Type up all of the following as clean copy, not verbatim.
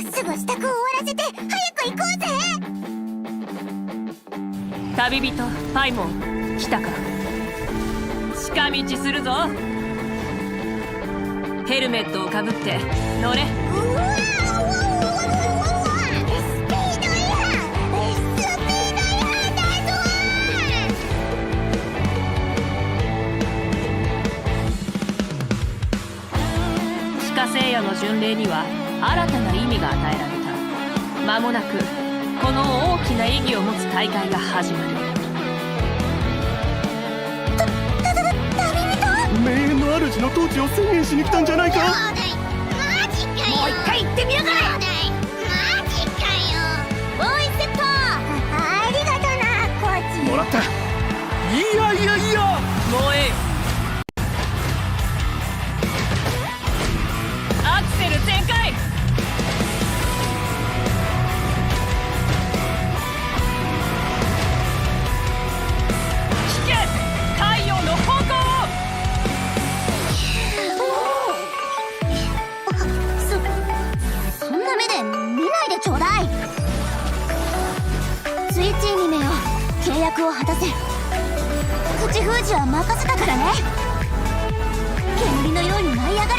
すぐ支度を終わらせて早く行こうぜ。旅人パイモン来たか。近道するぞ。ヘルメットをかぶって乗れ。うわー、スピード違反、スピード違反だぞ。地下聖夜の巡礼には新たな意味が与えられた。間もなくこの大きな意義を持つ大会が始まる。名園の主の統治を宣言しに来たんじゃないか。マジかよ。もう一回言ってみやがれ。マジかよ。ボーイセット。ありがとなコーチ。もらった。いやいやいや、もうええ。アクセル全開。引け太陽の方向を。そんな目で見ないでちょうだい。スイッチ2名を契約を果たせ。口封じは任せたからね。煙のように舞い上がれ。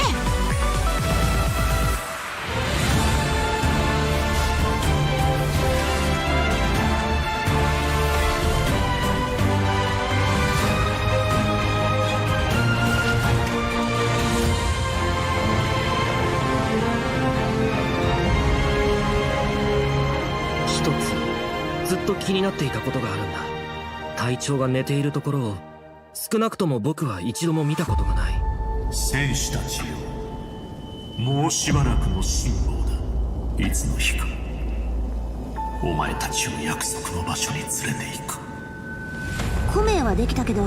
一つずっと気になっていたことがあるんだ。隊長が寝ているところを少なくとも僕は一度も見たことがない。戦士たちよ、もうしばらくの辛抱だ。いつの日かお前たちを約束の場所に連れて行く。古名はできたけど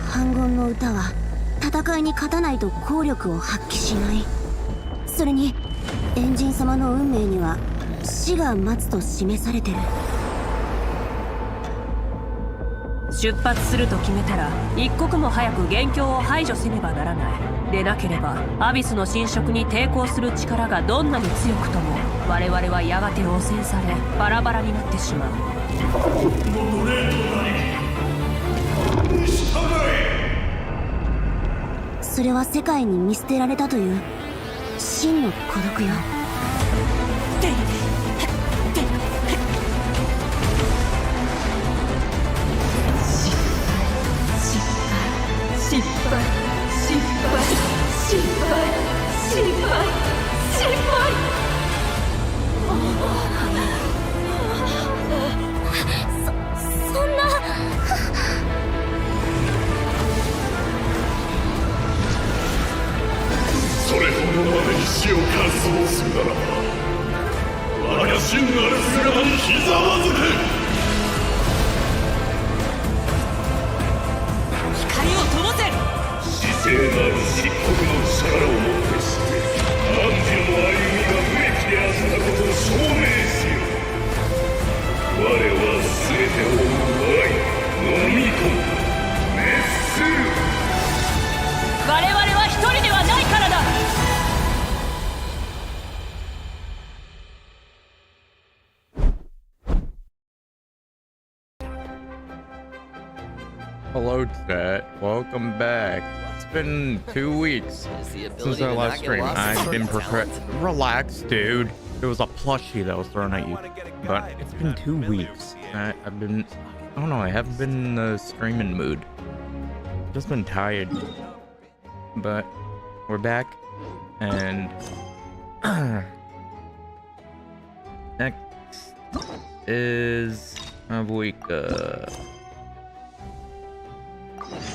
反軍の歌は戦いに勝たないと効力を発揮しない。それにエンジン様の運命には死が待つと示されてる。出発すると決めたら一刻も早く元凶を排除せねばならない。でなければアビスの侵食に抵抗する力がどんなに強くとも我々はやがて汚染されバラバラになってしまう。それは世界に見捨てられたという真の孤独よ。そんな。それほどまでに死を完走するならば、我が真なる姿にひざまずけ。光を灯せ。姿勢なる漆黒の力をもってして汝の歩みが無益であったことを証明せよ。我は全てを奪い飲み込む、滅する。我々は一人ではないからだ。Hello chat, welcome back. It's been 2 weeks since our last stream. I've been prepared. Relax, dude. It was a plushie that was thrown at you. But it's been 2 weeks. I don't know, I haven't been in the streaming mood. Just been tired. But we're back, and next is Mavuika.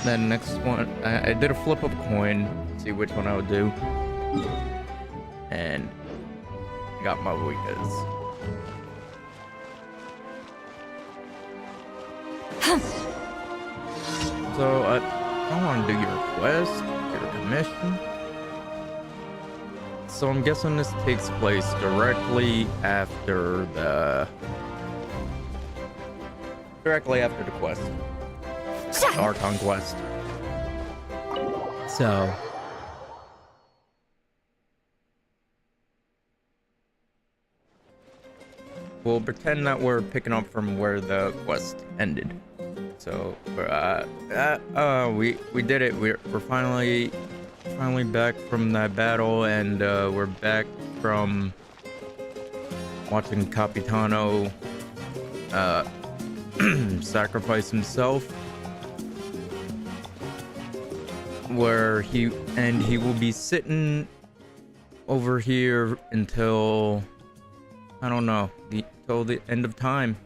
Then next one, I did a flip of a coin, see which one I would do, and got Mavuika's. So I want to do your quest, get a commission. So I'm guessing this takes place directly after the quest. Our conquest. So we'll pretend that we're picking up from where the quest ended. So, we did it. We're finally back from that battle, and we're back from watching Capitano sacrifice himself, where he will be sitting over here until, I don't know, till the end of time.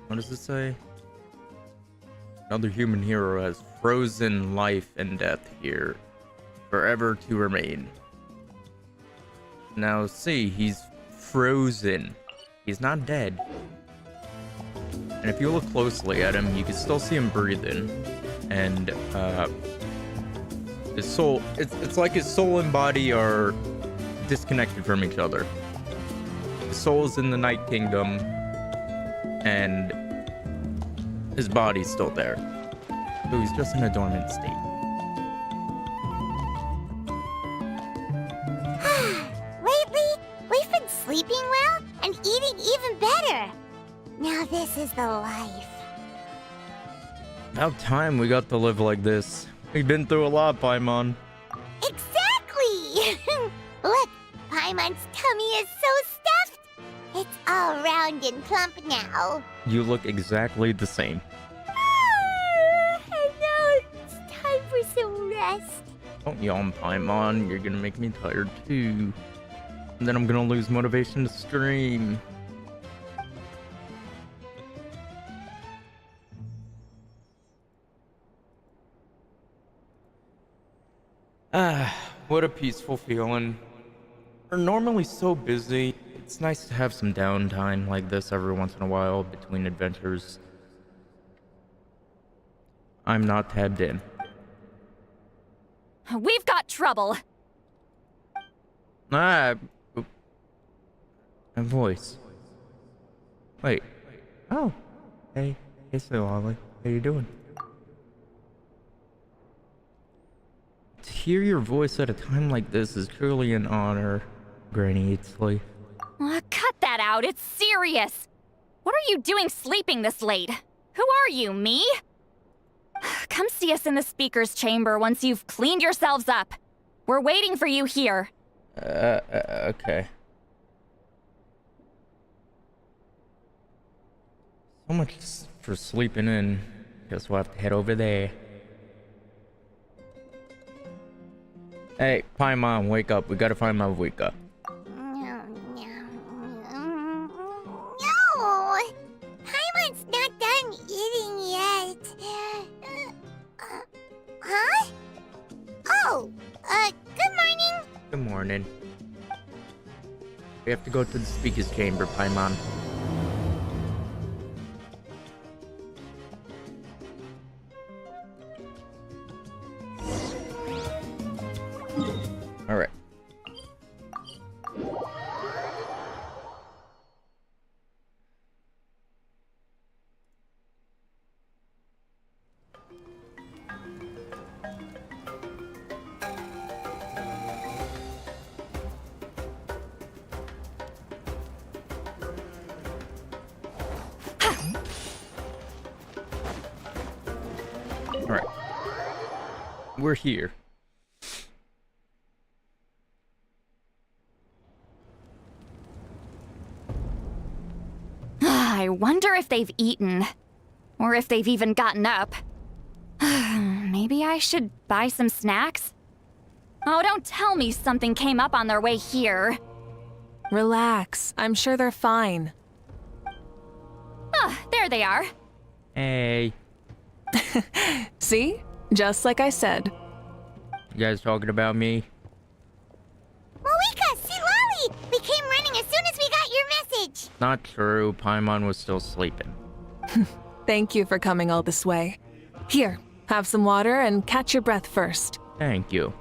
What does it say? Another human hero has frozen life and death here, forever to remain. Now see, he's frozen. He's not dead. And if you look closely at him, you can still see him breathing. And his soul, it's like his soul and body are disconnected from each other. His soul is in the Night Kingdom, and his body's still there. So he's just in a dormant state. Lately, we've been sleeping well and eating even better. Now this is the life. About time we got to live like this. We've been through a lot, Paimon. Exactly! Look, Paimon's tummy is so stuffed. It's all round and plump now. You look exactly the same. And now it's time for some rest. Don't yawn, Paimon. You're gonna make me tired too. And then I'm gonna lose motivation to stream. What a peaceful feeling. We're normally so busy. It's nice to have some downtime like this every once in a while between adventures. I'm not tabbed in. We've got trouble. My voice. Wait. Oh. Hey, Ollie. How you doing? To hear your voice at a time like this is truly an honor, Granny Eatsley. Cut that out. It's serious. What are you doing sleeping this late? Who are you, me? Come see us in the speaker's chamber once you've cleaned yourselves up. We're waiting for you here. Okay. So much for sleeping in. Guess we'll have to head over there. Hey, Paimon, wake up. We gotta find Mavuika. No! Paimon's not done eating yet. Huh? Oh, good morning. Good morning. We have to go to the speaker's chamber, Paimon. Alright. Alright. We're here. I wonder if they've eaten. Or if they've even gotten up. Maybe I should buy some snacks? Oh, don't tell me something came up on their way here. Relax. I'm sure they're fine. Ah, there they are. Hey. See? Just like I said. You guys talking about me? Mavuika, see Lolly! We came running as soon as we got your message. Not true. Paimon was still sleeping. Thank you for coming all this way. Here, have some water and catch your breath first. Thank you.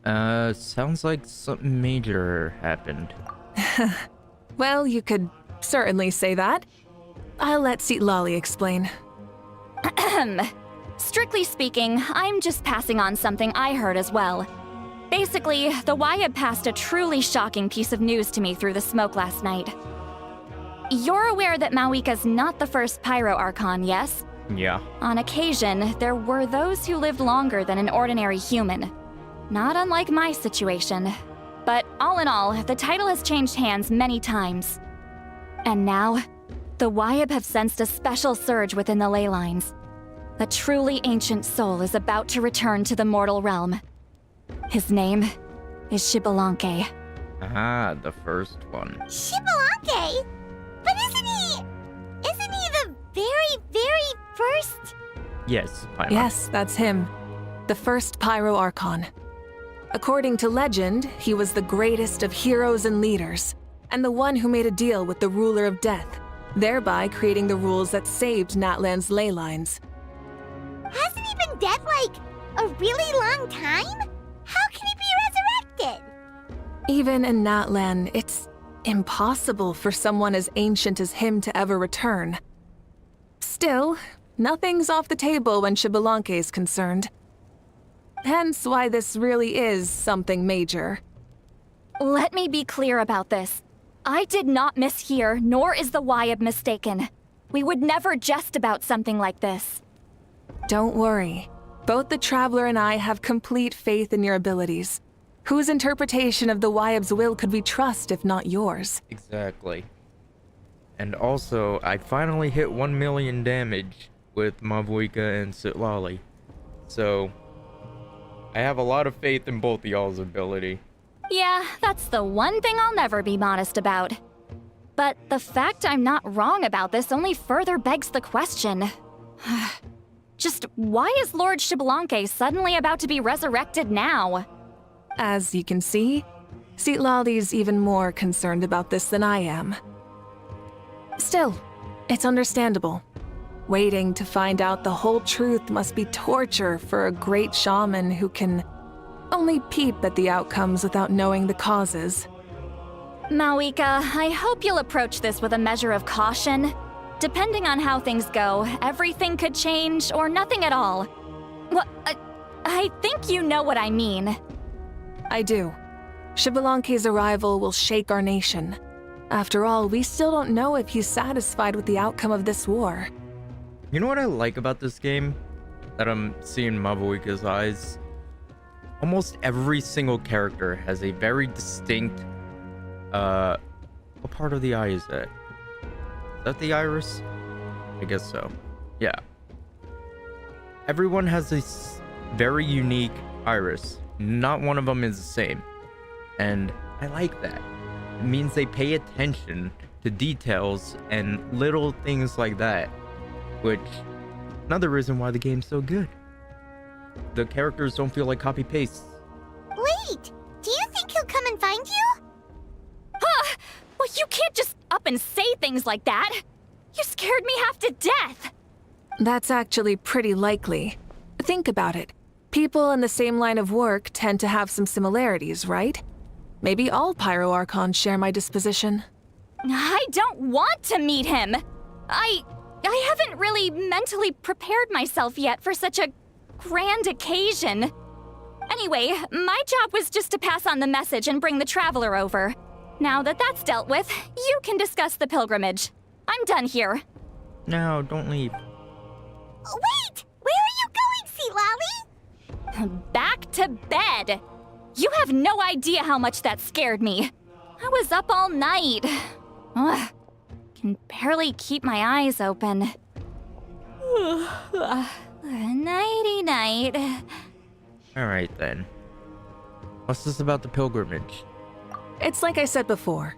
Sounds like something major happened. Well, you could certainly say that. I'll let Seat Lolly explain. Strictly speaking, I'm just passing on something I heard as well. Basically, the Wyab passed a truly shocking piece of news to me through the smoke last night. You're aware that Mavuika's not the first Pyro Archon, yes? Yeah. On occasion, there were those who lived longer than an ordinary human. Not unlike my situation. But all in all, the title has changed hands many times. And now, the Wyab have sensed a special surge within the ley lines. A truly ancient soul is about to return to the mortal realm. His name is Xbalanque. Ah, the first one. Xbalanque? But isn't he the very, very first? Yes, Paimon. Yes, that's him. The first Pyro Archon. According to legend, he was the greatest of heroes and leaders, and the one who made a deal with the ruler of death, thereby creating the rules that saved Natlan's ley lines. Hasn't he been dead like a really long time? How can he be resurrected? Even in Natlan, it's impossible for someone as ancient as him to ever return. Still, nothing's off the table when Xbalanque is concerned. Hence why this really is something major. Let me be clear about this. I did not mishear, nor is the Wyab mistaken. We would never jest about something like this. Don't worry. Both the Traveler and I have complete faith in your abilities. Whose interpretation of the Wyab's will could we trust if not yours? Exactly. And also, I finally hit 1 million damage with Mavuika and Sitlali. So, I have a lot of faith in both y'all's ability. Yeah, that's the one thing I'll never be modest about. But the fact I'm not wrong about this only further begs the question. Just why is Lord Xbalanque suddenly about to be resurrected now? As you can see, Sitlali's even more concerned about this than I am. Still, it's understandable. Waiting to find out the whole truth must be torture for a great shaman who can only peep at the outcomes without knowing the causes. Mavuika, I hope you'll approach this with a measure of caution. Depending on how things go, everything could change or nothing at all. Well, I think you know what I mean. I do. Xbalanque's arrival will shake our nation. After all, we still don't know if he's satisfied with the outcome of this war. You know what I like about this game? That I'm seeing Mavuika's eyes? Almost every single character has a very distinct, what part of the eye is that? Is that the iris? I guess so. Yeah. Everyone has this very unique iris. Not one of them is the same. And I like that. It means they pay attention to details and little things like that. Which, another reason why the game's so good. The characters don't feel like copy-pastes. Wait, do you think he'll come and find you? Huh! Well, you can't just up and say things like that! You scared me half to death! That's actually pretty likely. Think about it. People in the same line of work tend to have some similarities, right? Maybe all Pyro Archons share my disposition. I don't want to meet him! I haven't really mentally prepared myself yet for such a grand occasion. Anyway, my job was just to pass on the message and bring the Traveler over. Now that that's dealt with, you can discuss the pilgrimage. I'm done here. No, don't leave. Wait! Where are you going, Sitlali? Back to bed! You have no idea how much that scared me. I was up all night. Ugh, can barely keep my eyes open. Nighty-night. Alright then. What's this about the pilgrimage? It's like I said before.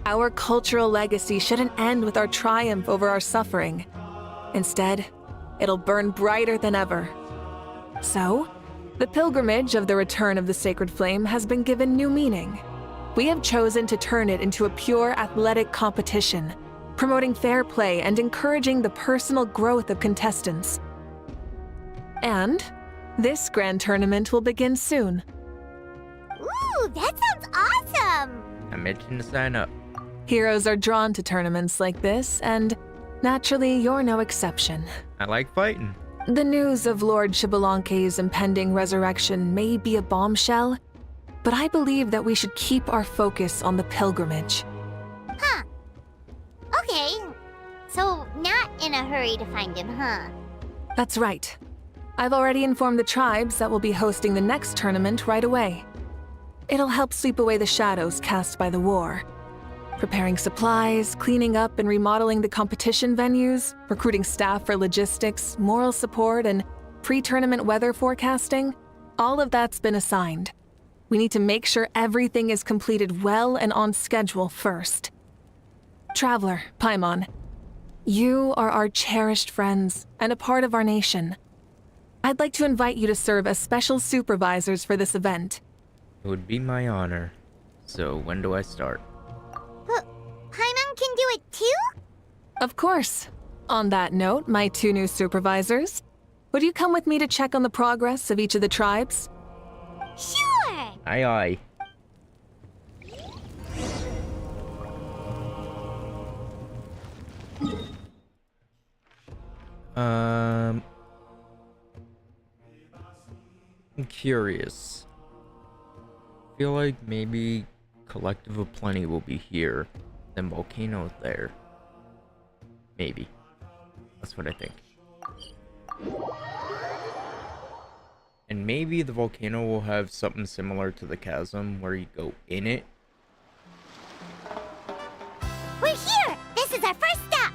Our cultural legacy shouldn't end with our triumph over our suffering. Instead, it'll burn brighter than ever. So, the pilgrimage of the return of the sacred flame has been given new meaning. We have chosen to turn it into a pure athletic competition, promoting fair play and encouraging the personal growth of contestants. And this grand tournament will begin soon. Ooh, that sounds awesome! I'm itching to sign up. Heroes are drawn to tournaments like this, and naturally, you're no exception. I like fighting. The news of Lord Xbalanque's impending resurrection may be a bombshell, but I believe that we should keep our focus on the pilgrimage. Huh. Okay. So, not in a hurry to find him, huh? That's right. I've already informed the tribes that we'll be hosting the next tournament right away. It'll help sweep away the shadows cast by the war. Preparing supplies, cleaning up and remodeling the competition venues, recruiting staff for logistics, moral support, and pre-tournament weather forecasting, all of that's been assigned. We need to make sure everything is completed well and on schedule first. Traveler, Paimon, you are our cherished friends and a part of our nation. I'd like to invite you to serve as special supervisors for this event. It would be my honor. So when do I start? But Paimon can do it too? Of course. On that note, my 2 new supervisors, would you come with me to check on the progress of each of the tribes? Sure! Aye aye. I'm curious. Feel like maybe Collective of Plenty will be here, then Volcano's there. Maybe. That's what I think. And maybe the volcano will have something similar to the chasm where you go in it. We're here! This is our first stop!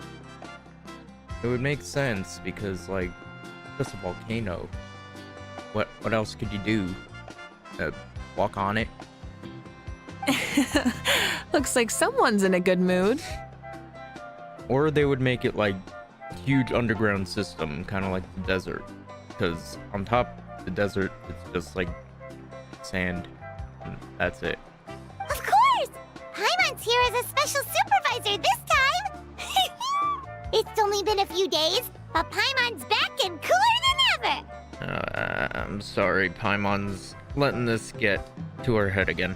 It would make sense because, like, it's a volcano. What else could you do? Walk on it? Looks like someone's in a good mood. Or they would make it like huge underground system, kind of like the desert. Because on top of the desert, it's just like sand. And that's it. Of course! Paimon's here as a special supervisor this time! It's only been a few days, but Paimon's back and cooler than ever! I'm sorry, Paimon's letting this get to her head again.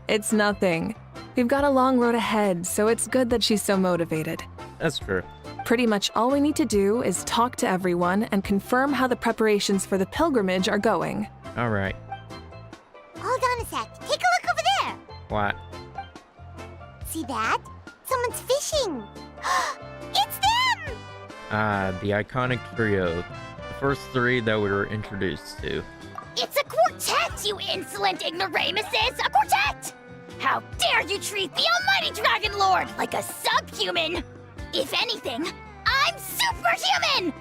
It's nothing. We've got a long road ahead, so it's good that she's so motivated. That's true. Pretty much all we need to do is talk to everyone and confirm how the preparations for the pilgrimage are going. Alright. Hold on a sec. Take a look over there! What? See that? Someone's fishing! It's them! The iconic trio. The first 3 that we were introduced to. It's a quartet, you insolent ignoramuses! A quartet! How dare you treat the almighty Dragon Lord like a subhuman! If anything, I'm superhuman!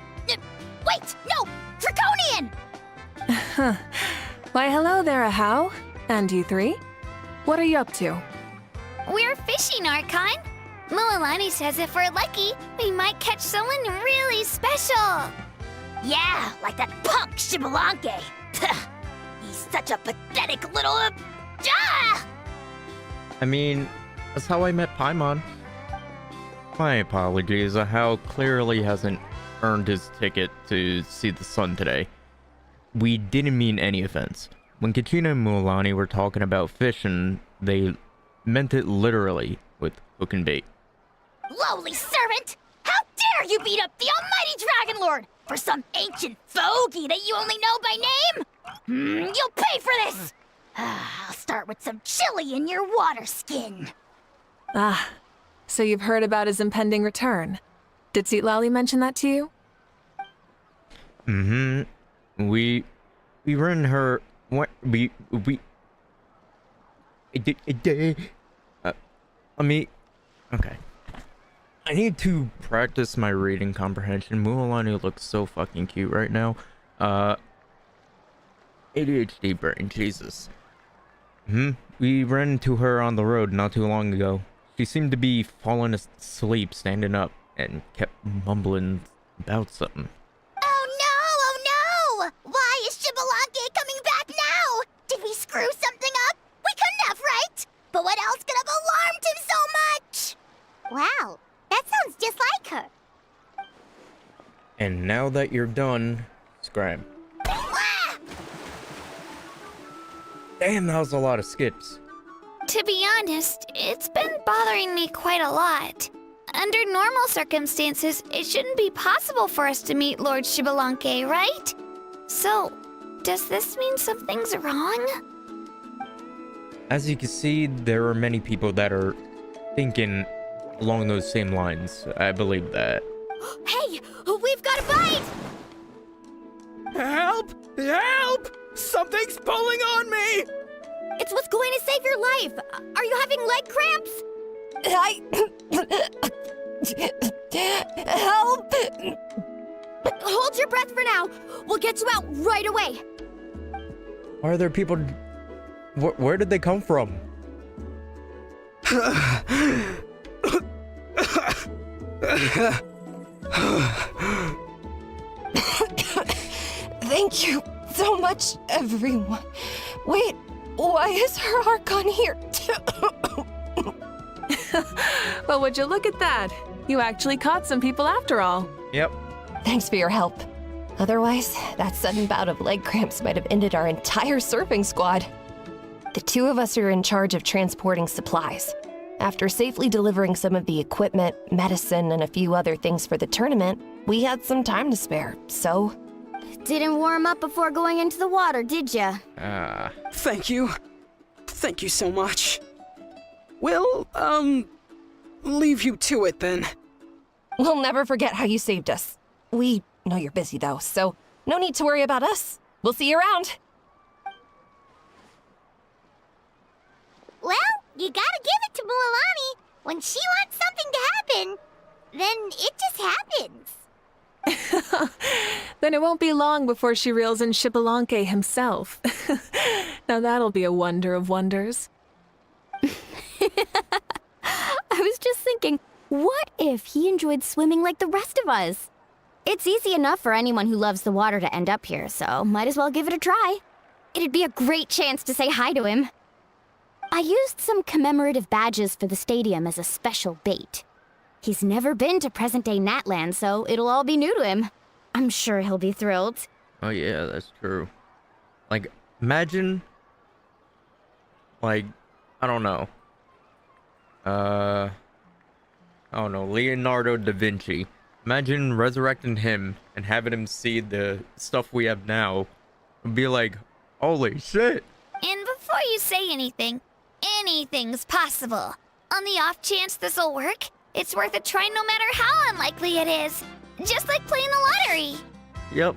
Wait, no! Draconian! Why, hello there, Ahau. And you 3? What are you up to? We're fishing, Archon. Mualani says if we're lucky, we might catch someone really special. Yeah, like that punk Shibalanke. He's such a pathetic little... I mean, that's how I met Paimon. My apologies, Ahau clearly hasn't earned his ticket to see the sun today. We didn't mean any offense. When Katrina and Mualani were talking about fishing, they meant it literally with hook and bait. Lowly servant! How dare you beat up the almighty Dragon Lord for some ancient fogey that you only know by name? You'll pay for this! I'll start with some chili in your water skin. Ah, so you've heard about his impending return. Did Seatlali mention that to you? Mm-hmm. We were in her... What? Okay. I need to practice my reading comprehension. Mualani looks so fucking cute right now. ADHD brain, Jesus. We ran into her on the road not too long ago. She seemed to be falling asleep standing up and kept mumbling about something. Oh no! Why is Shibalanke coming back now? Did we screw something up? We couldn't have, right? But what else could have alarmed him so much? Wow, that sounds just like her. And now that you're done, scribe. Damn, that was a lot of skips. To be honest, it's been bothering me quite a lot. Under normal circumstances, it shouldn't be possible for us to meet Lord Shibalanke, right? So, does this mean something's wrong? As you can see, there are many people that are thinking along those same lines. I believe that. Hey, we've got a bite! Help! Help! Something's pulling on me! It's what's going to save your life. Are you having leg cramps? Help! Hold your breath for now. We'll get you out right away. Why are there people? Where did they come from? Thank you so much, everyone. Wait, why is her heart gone here? Well, would you look at that? You actually caught some people after all. Yep. Thanks for your help. Otherwise, that sudden bout of leg cramps might have ended our entire surfing squad. The two of us are in charge of transporting supplies. After safely delivering some of the equipment, medicine, and a few other things for the tournament, we had some time to spare, so... Didn't warm up before going into the water, did ya? Thank you. Thank you so much. Well, leave you to it then. We'll never forget how you saved us. We know you're busy though, so no need to worry about us. We'll see you around. Well, you gotta give it to Mualani. When she wants something to happen, then it just happens. Then it won't be long before she reels in Xbalanque himself. Now that'll be a wonder of wonders. I was just thinking, what if he enjoyed swimming like the rest of us? It's easy enough for anyone who loves the water to end up here, so might as well give it a try. It'd be a great chance to say hi to him. I used some commemorative badges for the stadium as a special bait. He's never been to present-day Natland, so it'll all be new to him. I'm sure he'll be thrilled. Oh yeah, that's true. Like, imagine... Like, I don't know. I don't know, Leonardo da Vinci. Imagine resurrecting him and having him see the stuff we have now and be like, holy shit. And before you say anything, anything's possible. On the off chance this'll work, it's worth a try no matter how unlikely it is. Just like playing the lottery. Yep.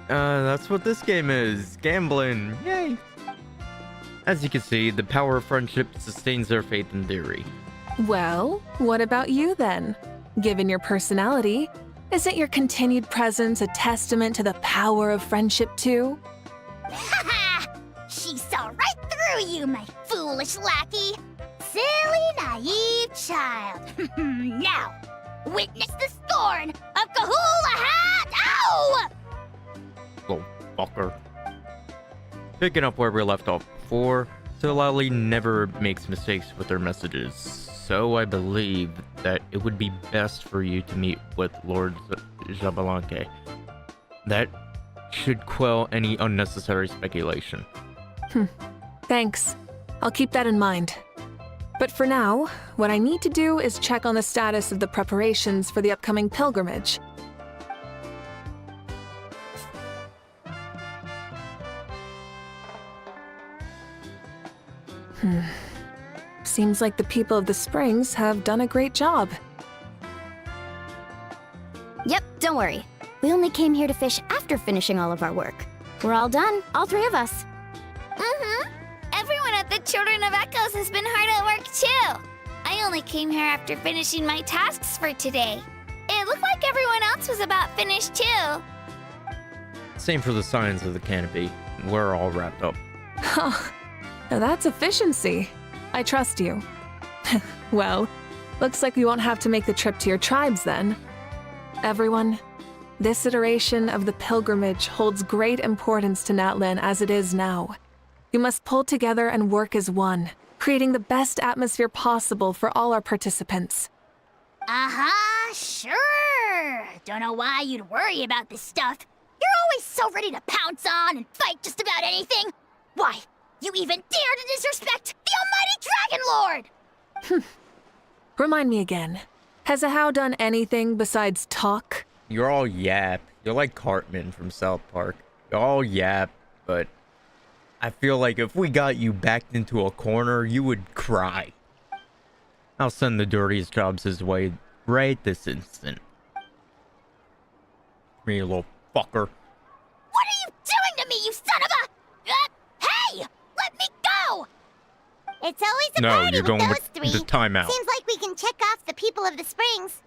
That's what this game is. Gambling. Yay. As you can see, the power of friendship sustains their faith in theory. Well, what about you then? Given your personality, isn't your continued presence a testament to the power of friendship too? Haha! She saw right through you, my foolish lackey. Silly, naive child. Now, witness the scorn of Kahula Hat! Ow! Little fucker. Picking up where we left off before, Solali never makes mistakes with her messages, so I believe that it would be best for you to meet with Lord Xbalanque. That should quell any unnecessary speculation. Thanks. I'll keep that in mind. But for now, what I need to do is check on the status of the preparations for the upcoming pilgrimage. Seems like the people of the Springs have done a great job. Yep, don't worry. We only came here to fish after finishing all of our work. We're all done, all three of us. Mm-hmm. Everyone at the Children of Echoes has been hard at work too. I only came here after finishing my tasks for today. It looked like everyone else was about finished too. Same for the signs of the canopy. We're all wrapped up. Huh. Now that's efficiency. I trust you. Well, looks like we won't have to make the trip to your tribes then. Everyone, this iteration of the pilgrimage holds great importance to Natlan as it is now. We must pull together and work as one, creating the best atmosphere possible for all our participants. Uh-huh, sure. Don't know why you'd worry about this stuff. You're always so ready to pounce on and fight just about anything. Why, you even dare to disrespect the almighty Dragon Lord! Remind me again, has Ahau done anything besides talk? You're all yap. You're like Cartman from South Park. You're all yap, but I feel like if we got you backed into a corner, you would cry. I'll send the dirtiest jobs his way right this instant. Me, little fucker. What are you doing to me, you son of a... hey! Let me go! It's always a No, party you're with going those with three. the timeout. Seems like we can check off the people of the springs.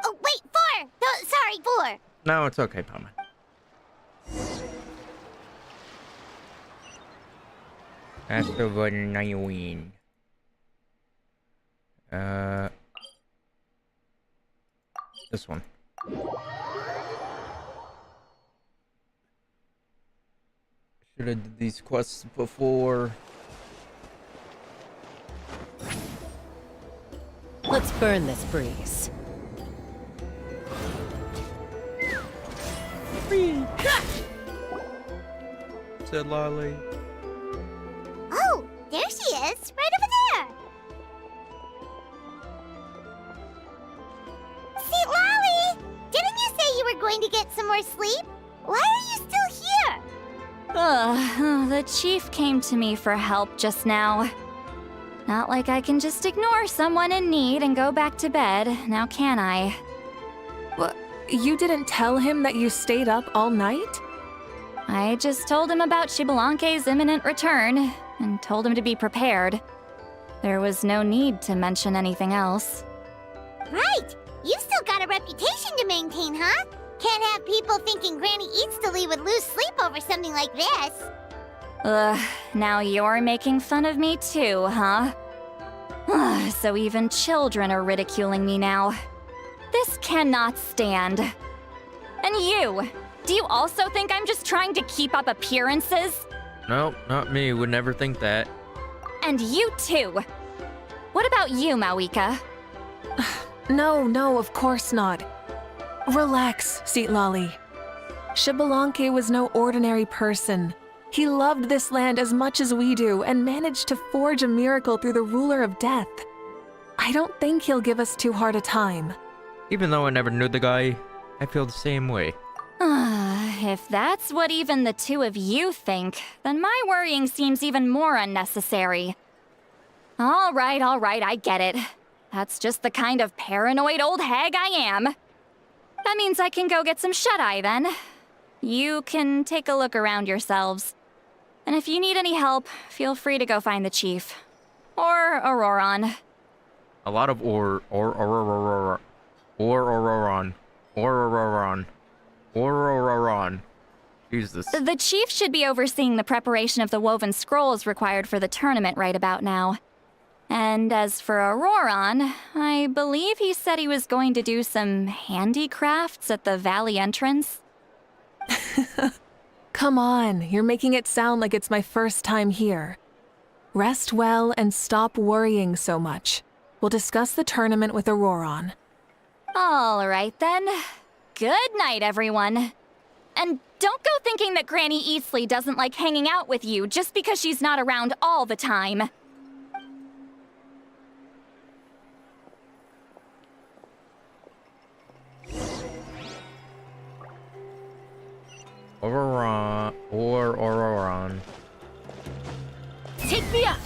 Oh, wait, 4! Sorry, 4. No, it's okay, Pama. That's the one I win. This one. Should have did these quests before. Let's burn this breeze. Said Lolly. Oh, there she is, right over there. See, Lolly, didn't you say you were going to get some more sleep? Why are you still here? The chief came to me for help just now. Not like I can just ignore someone in need and go back to bed, now can I? What? You didn't tell him that you stayed up all night? I just told him about Shibalanke's imminent return, and told him to be prepared. There was no need to mention anything else. Right, you've still got a reputation to maintain, huh? Can't have people thinking Granny Eatsterly would lose sleep over something like this. Ugh, now you're making fun of me too, huh? Ugh, so even children are ridiculing me now. This cannot stand. And you! Do you also think I'm just trying to keep up appearances? Nope, not me. Would never think that. And you too! What about you, Mavuika? No, of course not. Relax, Seat Lolly. Shibalanke was no ordinary person. He loved this land as much as we do and managed to forge a miracle through the ruler of death. I don't think he'll give us too hard a time. Even though I never knew the guy, I feel the same way. If that's what even the two of you think, then my worrying seems even more unnecessary. All right, I get it. That's just the kind of paranoid old hag I am. That means I can go get some shut-eye then. You can take a look around yourselves. And if you need any help, feel free to go find the chief. Or Auroron. A lot of Auroron. Jesus. The chief should be overseeing the preparation of the woven scrolls required for the tournament right about now. And as for Auroron, I believe he said he was going to do some handicrafts at the valley entrance. Come on, you're making it sound like it's my first time here. Rest well and stop worrying so much. We'll discuss the tournament with Auroron. All right then. Good night, everyone. And don't go thinking that Granny Eastleigh doesn't like hanging out with you just because she's not around all the time. Auroron. Take me up!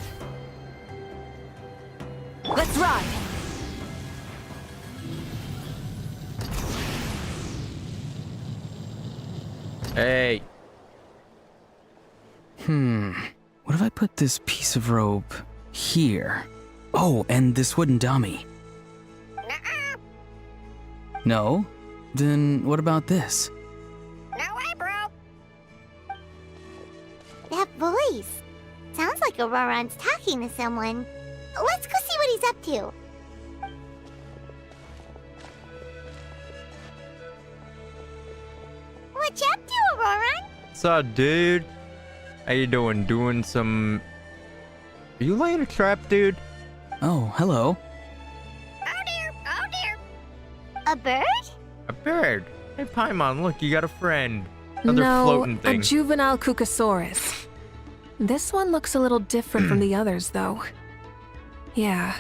Let's ride! Hey. What if I put this piece of rope here? Oh, and this wooden dummy. No? Then what about this? No way, bro. That voice. Sounds like Auroron's talking to someone. Let's go see what he's up to. What you up to, Auroron? What's up, dude? How you doing? Doing some... Are you laying a trap, dude? Oh, hello. Oh dear. A bird? A bird. Hey, Paimon, look, you got a friend. Another floating a thing. juvenile Cucasaurus. This one looks a little different from the others, though. Yeah,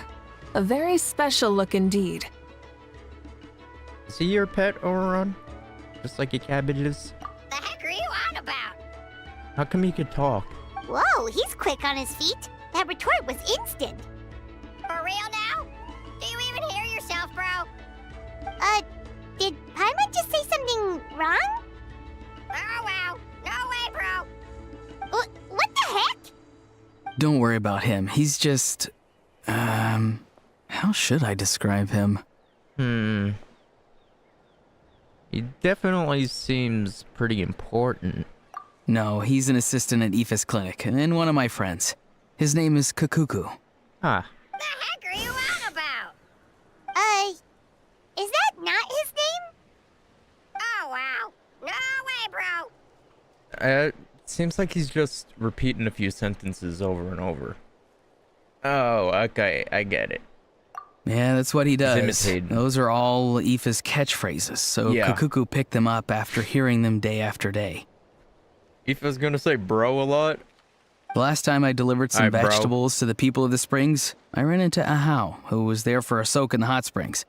a very special look indeed. Is he your pet, Auroron? Just like your cabbages? The heck are you on about? How come you could talk? Whoa, he's quick on his feet. That retort was instant. For real now? Do you even hear yourself, bro? Did Paimon just say something wrong? Oh, wow. No way, bro. What the heck? Don't worry about him. He's just... how should I describe him? He definitely seems pretty important. No, he's an assistant at Aoife's clinic, and one of my friends. His name is Kakuku. Huh. The heck are you on about? Is that not his name? Oh, wow. No way, bro. It seems like he's just repeating a few sentences over and over. Oh, okay, I get it. Yeah, that's what he does. Imitating. Those are all Aoife's catchphrases, so Yeah. Kakuku picked them up after hearing them day after day. Aoife's gonna say bro a lot. The last time I delivered some Aye, bro. vegetables to the people of the springs, I ran into Ahau, who was there for a soak in the hot springs.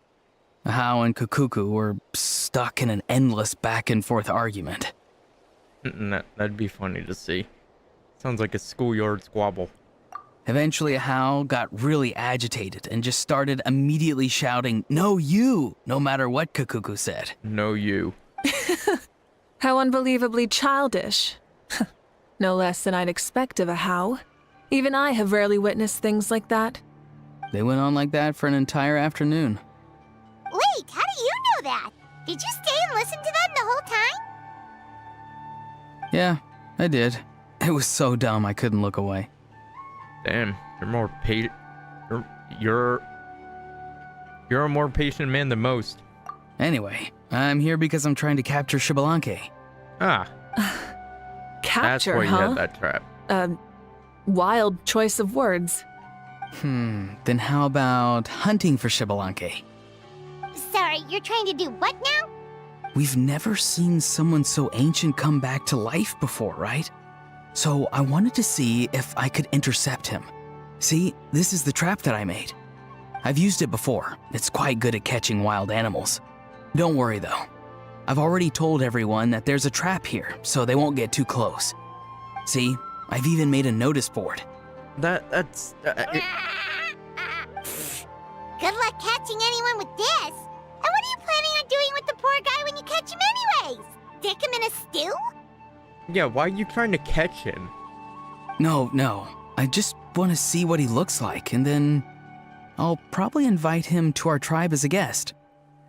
Ahau and Kakuku were stuck in an endless back-and-forth argument. That'd be funny to see. Sounds like a schoolyard squabble. Eventually, Ahau got really agitated and just started immediately shouting, "No, you!" no matter what Kakuku said. No, you. How unbelievably childish. No less than I'd expect of a How. Even I have rarely witnessed things like that. They went on like that for an entire afternoon. Wait, how do you know that? Did you stay and listen to them the whole time? Yeah, I did. It was so dumb I couldn't look away. Damn, you're more patient. You're a more patient man than most. Anyway, I'm here because I'm trying to capture Xbalanque. Ah, Capture, that's why you huh? had that trap. Wild choice of words. Then how about hunting for Xbalanque? Sorry, you're trying to do what now? We've never seen someone so ancient come back to life before, right? So I wanted to see if I could intercept him. See, this is the trap that I made. I've used it before. It's quite good at catching wild animals. Don't worry though. I've already told everyone that there's a trap here, so they won't get too close. See, I've even made a notice board. That's Good luck catching anyone with this. And what are you planning on doing with the poor guy when you catch him anyways? Stick him in a stew? yeah. Why are you trying to catch him? No. I just want to see what he looks like, and then I'll probably invite him to our tribe as a guest.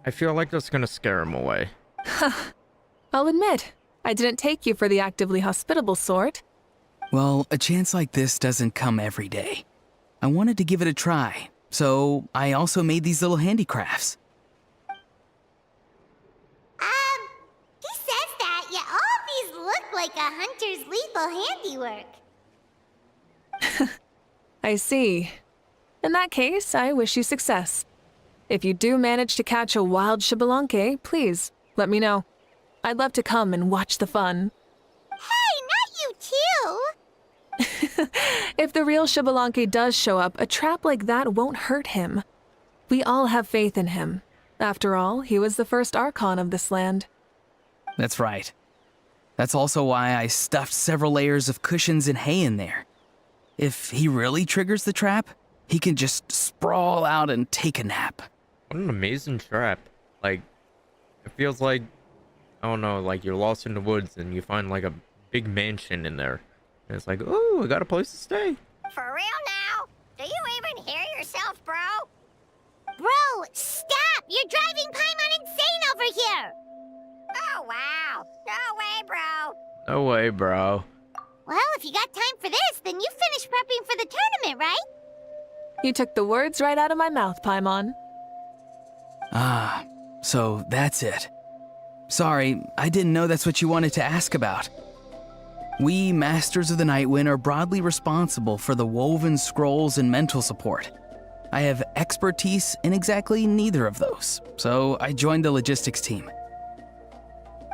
I feel like that's gonna scare him away. I'll admit, I didn't take you for the actively hospitable sort. Well, a chance like this doesn't come every day. I wanted to give it a try, so I also made these little handicrafts. He says that, yet all of these look like a hunter's lethal handiwork. I see. In that case, I wish you success. If you do manage to catch a wild Xbalanque, please let me know. I'd love to come and watch the fun. Hey, not you too! If the real Xbalanque does show up, a trap like that won't hurt him. We all have faith in him. After all, he was the first Archon of this land. That's right. That's also why I stuffed several layers of cushions and hay in there. If he really triggers the trap, he can just sprawl out and take a nap. What an amazing trap. Like, it feels like, I don't know, like you're lost in the woods and you find like a big mansion in there. And it's like, oh, I got a place to stay. For real now? Do you even hear yourself, bro? Bro, stop! You're driving Paimon insane over here! Oh, wow. No way, bro. No way, bro. Well, if you got time for this, then you finished prepping for the tournament, right? You took the words right out of my mouth, Paimon. Ah, so that's it. Sorry, I didn't know that's what you wanted to ask about. We, Masters of the Nightwind, are broadly responsible for the woven scrolls and mental support. I have expertise in exactly neither of those, so I joined the logistics team.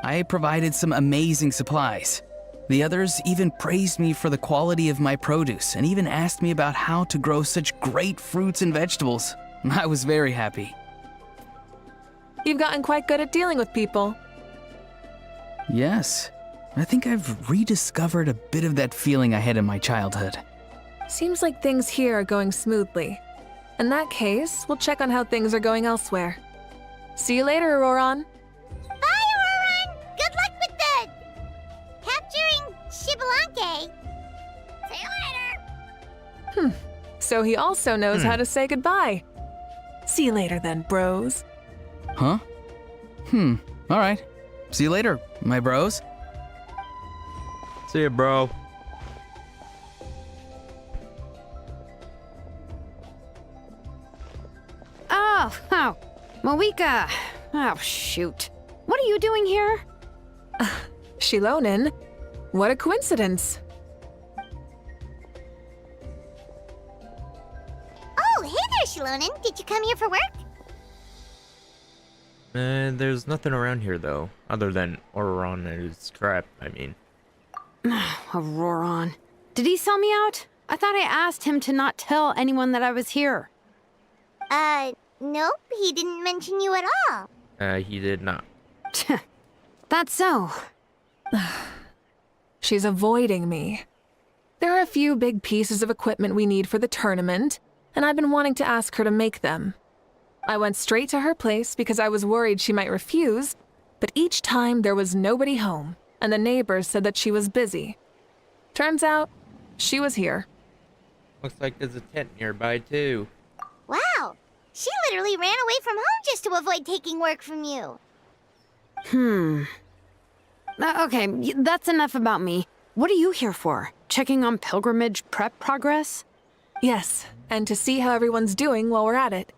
I provided some amazing supplies. The others even praised me for the quality of my produce and even asked me about how to grow such great fruits and vegetables. I was very happy. You've gotten quite good at dealing with people. Yes, I think I've rediscovered a bit of that feeling I had in my childhood. Seems like things here are going smoothly. In that case, we'll check on how things are going elsewhere. See you later, Auroron. Bye, Auroron! Good luck with the... capturing Shibalanke. See you later! So he also knows how to say goodbye. See you later then, bros. Huh? Alright. See you later, my bros. See ya, bro. Oh, Mavuika. Oh, shoot. What are you doing here? Shilonin? What a coincidence. Oh, hey there, Shilonin. Did you come here for work? There's nothing around here, though. Other than Auroron and his crap, I mean. Auroron. Did he sell me out? I thought I asked him to not tell anyone that I was here. Nope. He didn't mention you at all. He did not. That's so. She's avoiding me. There are a few big pieces of equipment we need for the tournament, and I've been wanting to ask her to make them. I went straight to her place because I was worried she might refuse, but each time there was nobody home, and the neighbors said that she was busy. Turns out, she was here. Looks like there's a tent nearby, too. Wow. She literally ran away from home just to avoid taking work from you. Okay, that's enough about me. What are you here for? Checking on pilgrimage prep progress? Yes, and to see how everyone's doing while we're at it.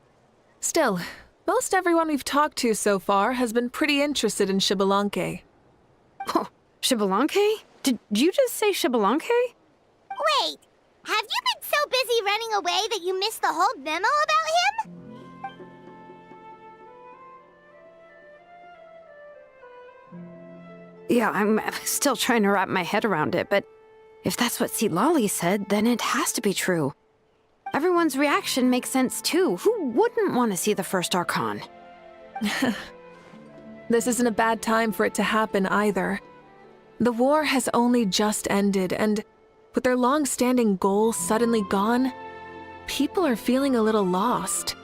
Still, most everyone we've talked to so far has been pretty interested in Shibalanke. Oh, Shibalanke? Did you just say Shibalanke? Wait, have you been so busy running away that you missed the whole memo about him? Yeah, I'm still trying to wrap my head around it, but if that's what Lolly said, then it has to be true. Everyone's reaction makes sense too. Who wouldn't want to see the first Archon? This isn't a bad time for it to happen either. The war has only just ended, and with their long-standing goal suddenly gone, people are feeling a little lost.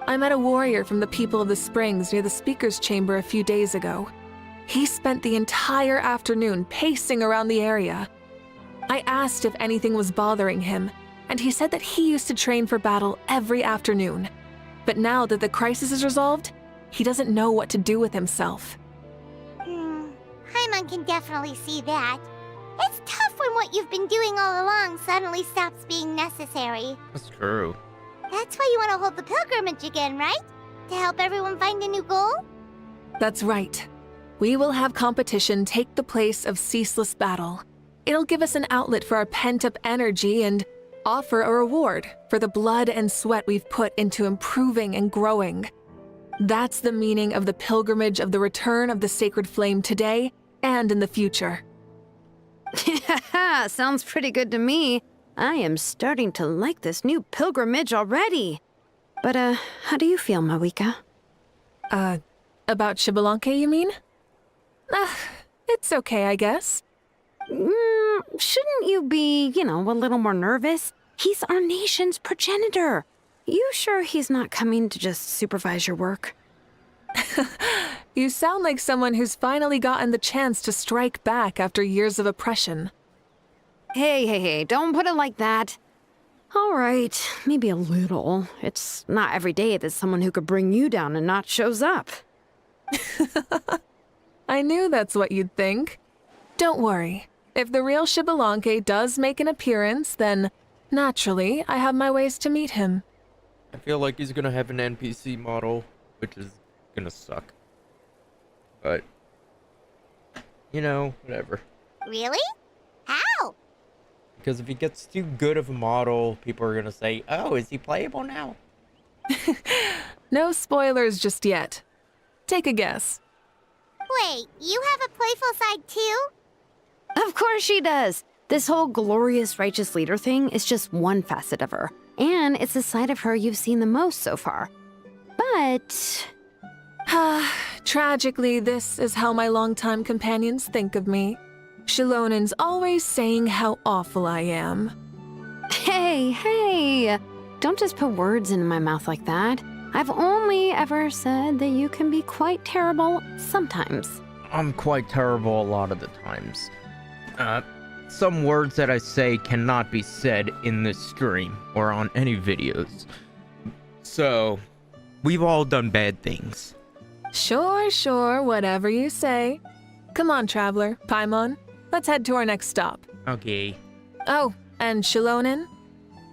I met a warrior from the People of the Springs near the Speaker's Chamber a few days ago. He spent the entire afternoon pacing around the area. I asked if anything was bothering him, and he said that he used to train for battle every afternoon. But now that the crisis is resolved, he doesn't know what to do with himself. Paimon can definitely see that. It's tough when what you've been doing all along suddenly stops being necessary. That's true. That's why you want to hold the pilgrimage again, right? To help everyone find a new goal? That's right. We will have competition take the place of ceaseless battle. It'll give us an outlet for our pent-up energy and offer a reward for the blood and sweat we've put into improving and growing. That's the meaning of the pilgrimage of the return of the sacred flame today and in the future. Sounds pretty good to me. I am starting to like this new pilgrimage already. But, how do you feel, Mavuika? About Shibalanke, you mean? It's okay, I guess. Shouldn't you be, a little more nervous? He's our nation's progenitor. You sure he's not coming to just supervise your work? You sound like someone who's finally gotten the chance to strike back after years of oppression. Hey, don't put it like that. All right, maybe a little. It's not every day that someone who could bring you down a notch shows up. I knew that's what you'd think. Don't worry. If the real Shibalanke does make an appearance, then, naturally, I have my ways to meet him. I feel like he's gonna have an NPC model, which is gonna suck. But, whatever. Really? How? Because if he gets too good of a model, people are gonna say, oh, is he playable now? No spoilers just yet. Take a guess. Wait, you have a playful side too? Of course she does. This whole glorious righteous leader thing is just one facet of her. And it's the side of her you've seen the most so far. But... Tragically, this is how my longtime companions think of me. Shilonen's always saying how awful I am. Hey! Don't just put words into my mouth like that. I've only ever said that you can be quite terrible sometimes. I'm quite terrible a lot of the times. Some words that I say cannot be said in this stream or on any videos. So, we've all done bad things. Sure, whatever you say. Come on, traveler, Paimon. Let's head to our next stop. Okay. Oh, and Shilonen,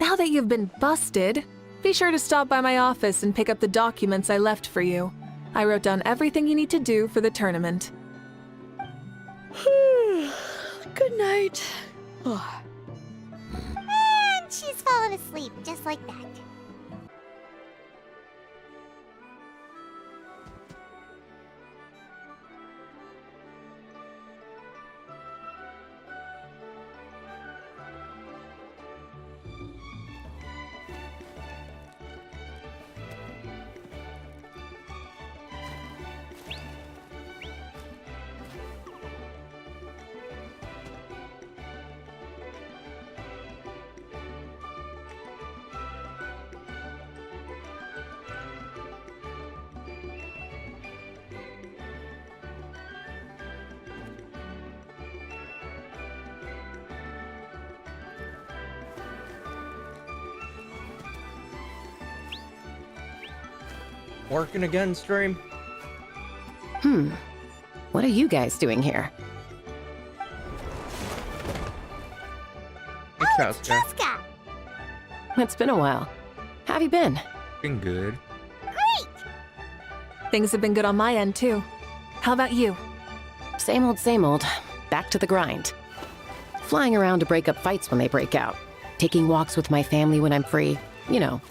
now that you've been busted, be sure to stop by my office and pick up the documents I left for you. I wrote down everything you need to do for the tournament. Good night. And she's fallen asleep just like that. Working again, stream? What are you guys doing here? Hey, Chaska. Chaska! It's been a while. How have you been? Been good. Great! Things have been good on my end, too. How about you? Same old. Back to the grind. Flying around to break up fights when they break out. Taking walks with my family when I'm free. You know,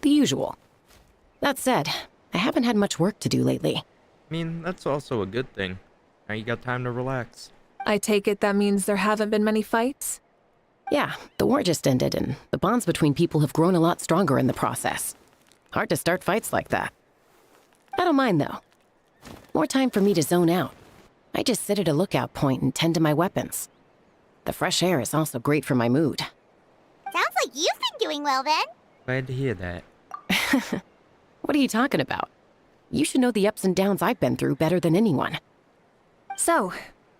the usual. That said, I haven't had much work to do lately. I mean, that's also a good thing. Now you got time to relax. I take it that means there haven't been many fights? Yeah, the war just ended, and the bonds between people have grown a lot stronger in the process. Hard to start fights like that. I don't mind, though. More time for me to zone out. I just sit at a lookout point and tend to my weapons. The fresh air is also great for my mood. Sounds like you've been doing well then. Glad to hear that. What are you talking about? You should know the ups and downs I've been through better than anyone. So,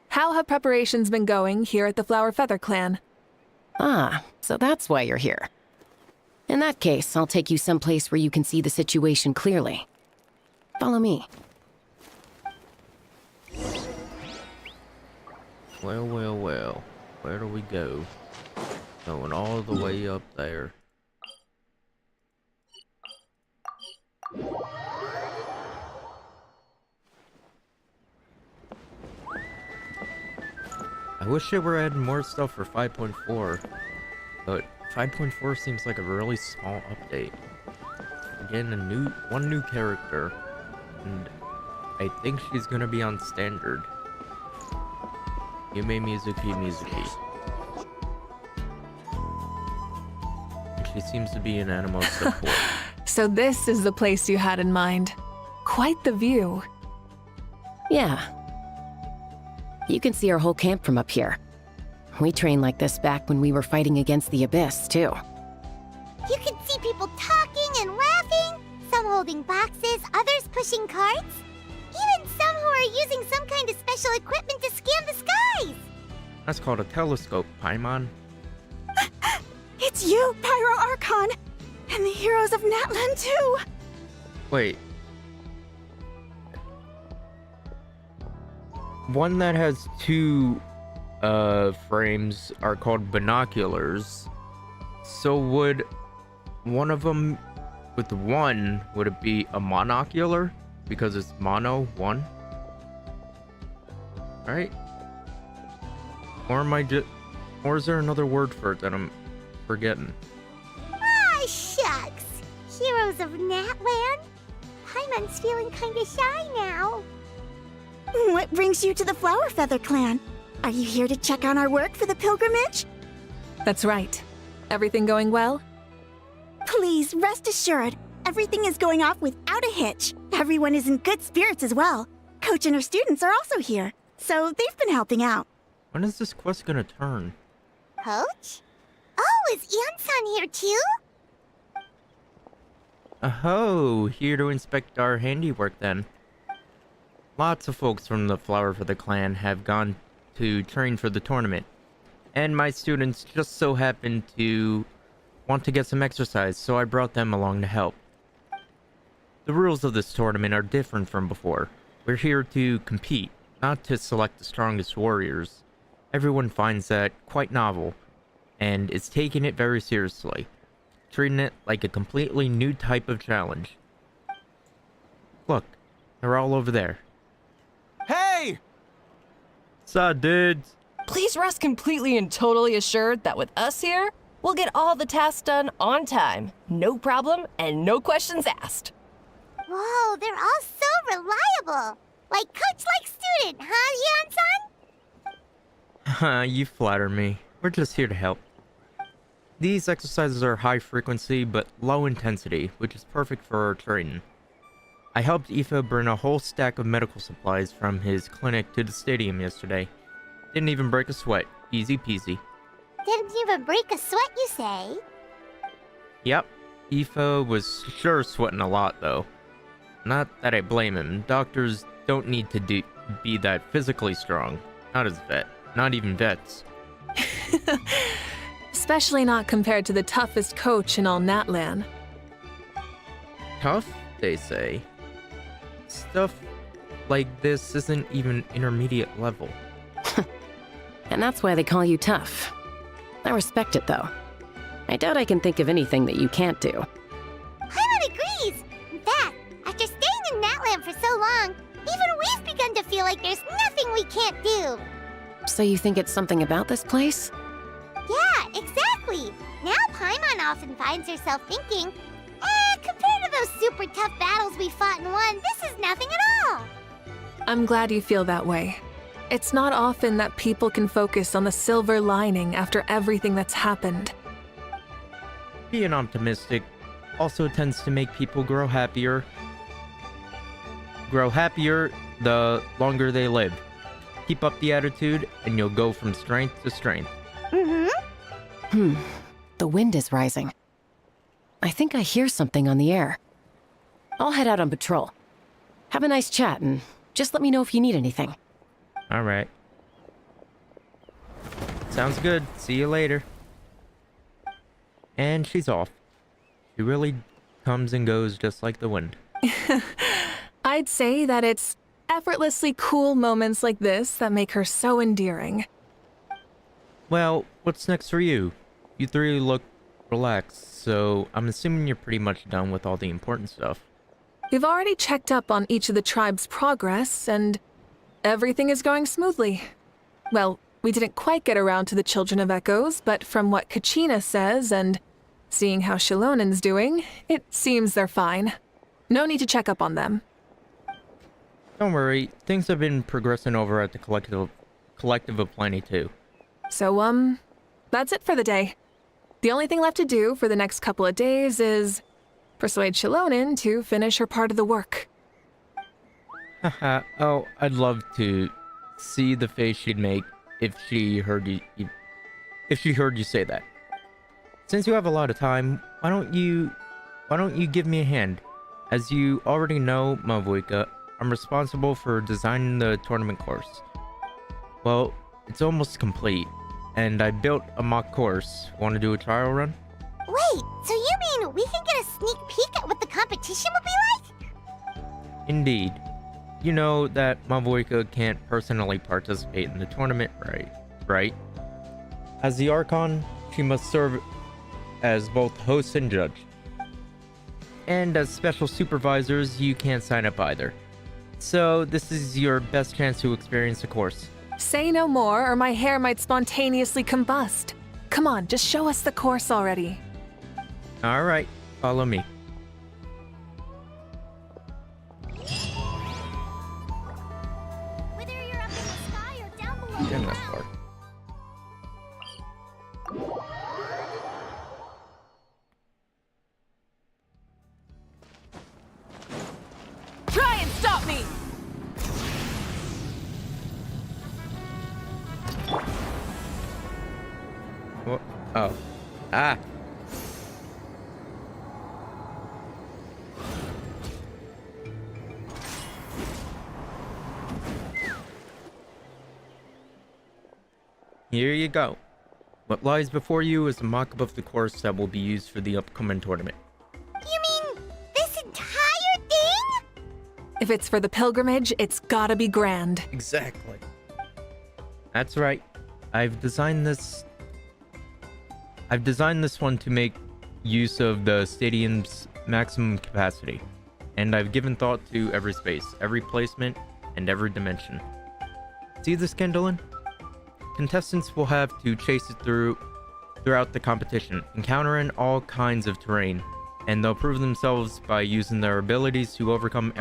how have preparations been going here at the Flower Feather Clan? Ah, so that's why you're here. In that case, I'll take you someplace where you can see the situation clearly. Follow me. Well. Where do we go? Going all the way up there. I wish they were adding more stuff for 5.4, but 5.4 seems like a really small update. Again, one new character, and I think she's gonna be on standard. Yume Mizuki. And she seems to be an animal support. So this is the place you had in mind. Quite the view. Yeah. You can see our whole camp from up here. We trained like this back when we were fighting against the Abyss, too. You can see people talking and laughing, some holding boxes, others pushing carts. Even some who are using some kind of special equipment to scan the skies. That's called a telescope, Paimon. It's you, Pyro Archon! And the heroes of Natlan, too! Wait. One that has two frames are called binoculars. So would one of them with one, would it be a monocular? Because it's mono, one? Right? Or am I just... Or is there another word for it that I'm forgetting? Ah, shucks. Heroes of Natlan? Paimon's feeling kinda shy now. What brings you to the Flower Feather Clan? Are you here to check on our work for the pilgrimage? That's right. Everything going well? Please, rest assured, everything is going off without a hitch. Everyone is in good spirits as well. coach and her students are also here, so they've been helping out. When is this quest gonna turn? Coach? Oh, is Ian-san here too? Oh, here to inspect our handiwork then. Lots of folks from the Flower for the Clan have gone to train for the tournament, and my students just so happen to want to get some exercise, so I brought them along to help. The rules of this tournament are different from before. We're here to compete, not to select the strongest warriors. Everyone finds that quite novel, and is taking it very seriously, treating it like a completely new type of challenge. Look, they're all over there. Hey! Sup, dudes? Please rest completely and totally assured that with us here, we'll get all the tasks done on time. No problem and no questions asked. Whoa, they're all so reliable. Like coach like student, huh, Ian-san? You flatter me. We're just here to help. These exercises are high frequency but low intensity, which is perfect for our training. I helped Aoife bring a whole stack of medical supplies from his clinic to the stadium yesterday. Didn't even break a sweat. Easy peasy. Didn't even break a sweat, you say? Yep. Aoife was sure sweating a lot, though. Not that I blame him. Doctors don't need to be that physically strong. Not as vet. Not even vets. Especially not compared to the toughest coach in all Natlan. Tough, they say. Stuff like this isn't even intermediate level. And that's why they call you tough. I respect it, though. I doubt I can think of anything that you can't do. Paimon agrees! In fact, after staying in Natlan for so long, even we've begun to feel like there's nothing we can't do. So you think it's something about this place? Yeah, exactly! Now Paimon often finds herself thinking, compared to those super tough battles we fought and won, this is nothing at all! I'm glad you feel that way. It's not often that people can focus on the silver lining after everything that's happened. Being optimistic also tends to make people grow happier. Grow happier the longer they live. Keep up the attitude and you'll go from strength to strength. The wind is rising. I think I hear something on the air. I'll head out on patrol. Have a nice chat and just let me know if you need anything. Alright. Sounds good. See you later. And she's off. She really comes and goes just like the wind. I'd say that it's effortlessly cool moments like this that make her so endearing. Well, what's next for you? You three look relaxed, so I'm assuming you're pretty much done with all the important stuff. We've already checked up on each of the tribe's progress, and everything is going smoothly. Well, we didn't quite get around to the Children of Echoes, but from what Kachina says and seeing how Shilonen's doing, it seems they're fine. No need to check up on them. Don't worry, things have been progressing over at the Collective of Plenty too. So, that's it for the day. The only thing left to do for the next couple of days is persuade Shilonen to finish her part of the work. Haha, oh, I'd love to see the face she'd make if she heard you say that. Since you have a lot of time, why don't you give me a hand? As you already know, Mavuika, I'm responsible for designing the tournament course. Well, it's almost complete, and I built a mock course. Want to do a trial run? Wait, so you mean we can get a sneak peek at what the competition will be like? Indeed. You know that Mavuika can't personally participate in the tournament, right? As the Archon, she must serve as both host and judge. And as special supervisors, you can't sign up either. So this is your best chance to experience the course. Say no more, or my hair might spontaneously combust. Come on, just show us the course already. Alright, follow me. Whether you're up in the sky or down below Getting the that far. Try and stop me! Oh. Ah. Here you go. What lies before you is a mock-up of the course that will be used for the upcoming tournament. You mean this entire thing? If it's for the pilgrimage, it's gotta be grand. Exactly. That's right. I've designed this one to make use of the stadium's maximum capacity, and I've given thought to every space, every placement, and every dimension. See this, Kendallin? Contestants will have to chase it throughout the competition, encountering all kinds of terrain, and they'll prove themselves by using their abilities to overcome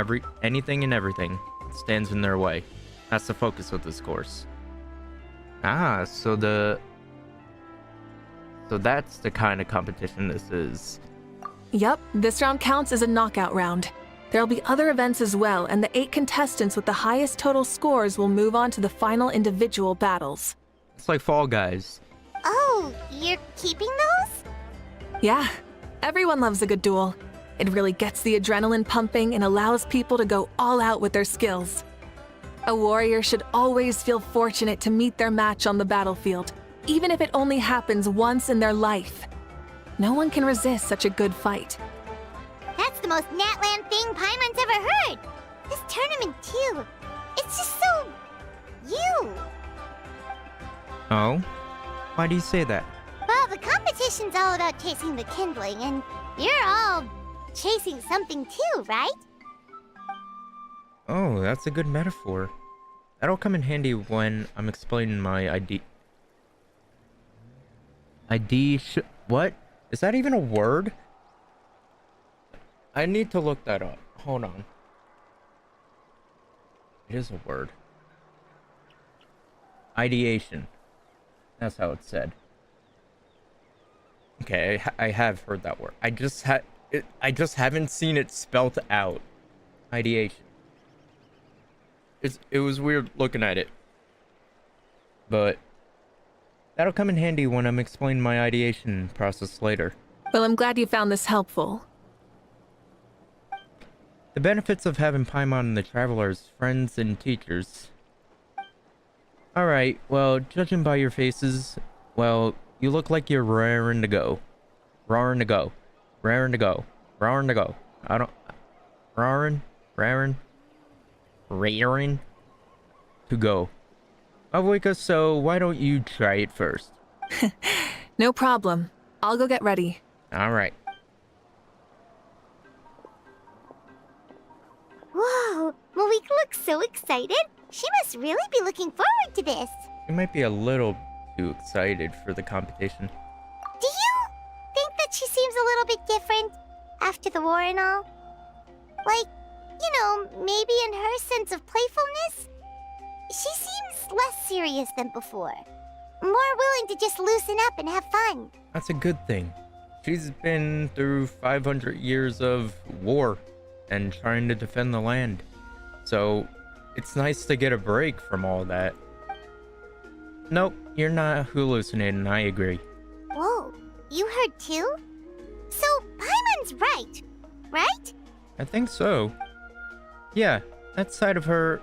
anything and everything that stands in their way. That's the focus of this course. Ah, so that's the kind of competition this is. Yup, this round counts as a knockout round. There'll be other events as well, and the 8 contestants with the highest total scores will move on to the final individual battles. It's like Fall Guys. Oh, you're keeping those? Yeah, everyone loves a good duel. It really gets the adrenaline pumping and allows people to go all out with their skills. A warrior should always feel fortunate to meet their match on the battlefield, even if it only happens once in their life. No one can resist such a good fight. That's the most Natland thing Paimon's ever heard. This tournament too. It's just so... you. Oh? Why do you say that? Well, the competition's all about chasing the kindling, and you're all chasing something too, right? Oh, that's a good metaphor. That'll come in handy when I'm explaining my what? Is that even a word? I need to look that up. Hold on. It is a word. Ideation. That's how it's said. Okay, I have heard that word. I just haven't seen it spelt out. Ideation. It was weird looking at it. But that'll come in handy when I'm explaining my ideation process later. Well, I'm glad you found this helpful. The benefits of having Paimon and the Travelers friends and teachers. Alright, well, judging by your faces, well, you look like you're raring to go. Raring to go. Raring to go. Raring to go. Raring to go. Mavuika, so why don't you try it first? No problem. I'll go get ready. Alright. Whoa, Mavuika looks so excited. She must really be looking forward to this. You might be a little too excited for the competition. Do you think that she seems a little bit different after the war and all? Like, you know, maybe in her sense of playfulness? She seems less serious than before. More willing to just loosen up and have fun. That's a good thing. She's been through 500 years of war and trying to defend the land. So it's nice to get a break from all that. Nope, you're not hallucinating, I agree. Whoa, you heard too? So Paimon's right? I think so. Yeah, that side of her...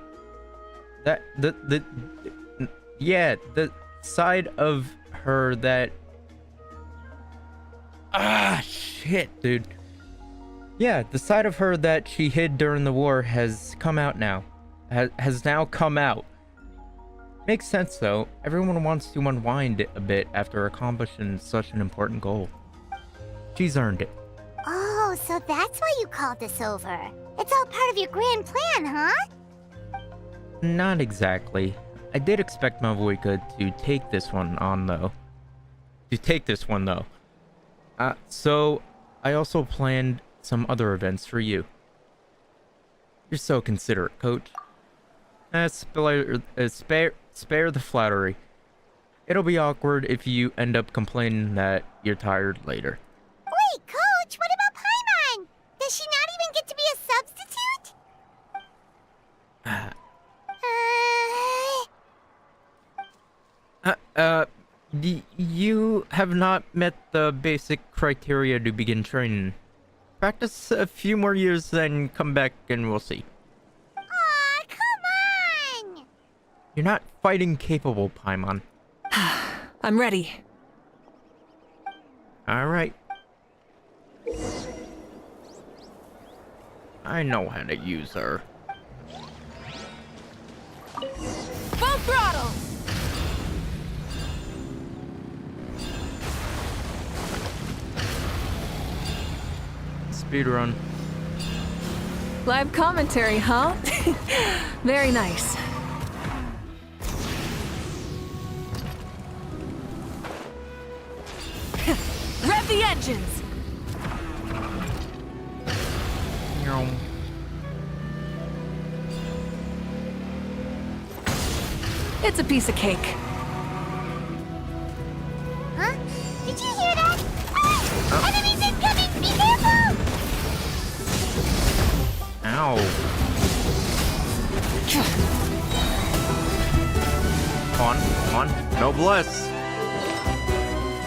the side of her that... Ah, shit, dude. Yeah, the side of her that she hid during the war has come out now. Has now come out. Makes sense, though. Everyone wants to unwind a bit after accomplishing such an important goal. She's earned it. Oh, so that's why you called us over. It's all part of your grand plan, huh? Not exactly. I did expect Mavuika to take this one on, though. So I also planned some other events for you. You're so considerate, Coach. Spare the flattery. It'll be awkward if you end up complaining that you're tired later. Wait, Coach, what about Paimon? Does she not even get to be a substitute? You have not met the basic criteria to begin training. Practice a few more years, then come back and we'll see. Aw, come on! You're not fighting capable, Paimon. I'm ready. Alright. I know how to use her. Full throttle! Speedrun. Live commentary, huh? Very nice. Rev the engines! It's a piece of cake. Huh? Did you hear that? Ah! Enemies incoming! Be careful! Ow. Come on. Noblesse.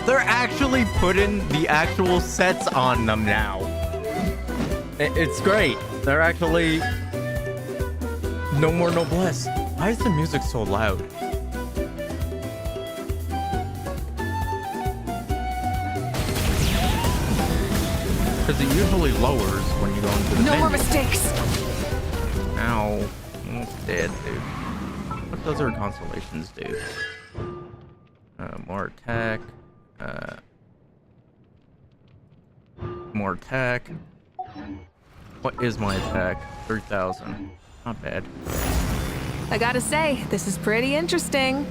They're actually putting the actual sets on them now. It's great. They're actually... No more noblesse. Why is the music so loud? Because it usually lowers when you go into the No menu. more mistakes. Ow. Almost dead, dude. What does our constellations do? More attack. More attack. What is my attack? 3,000. Not bad. I gotta say, this is pretty interesting.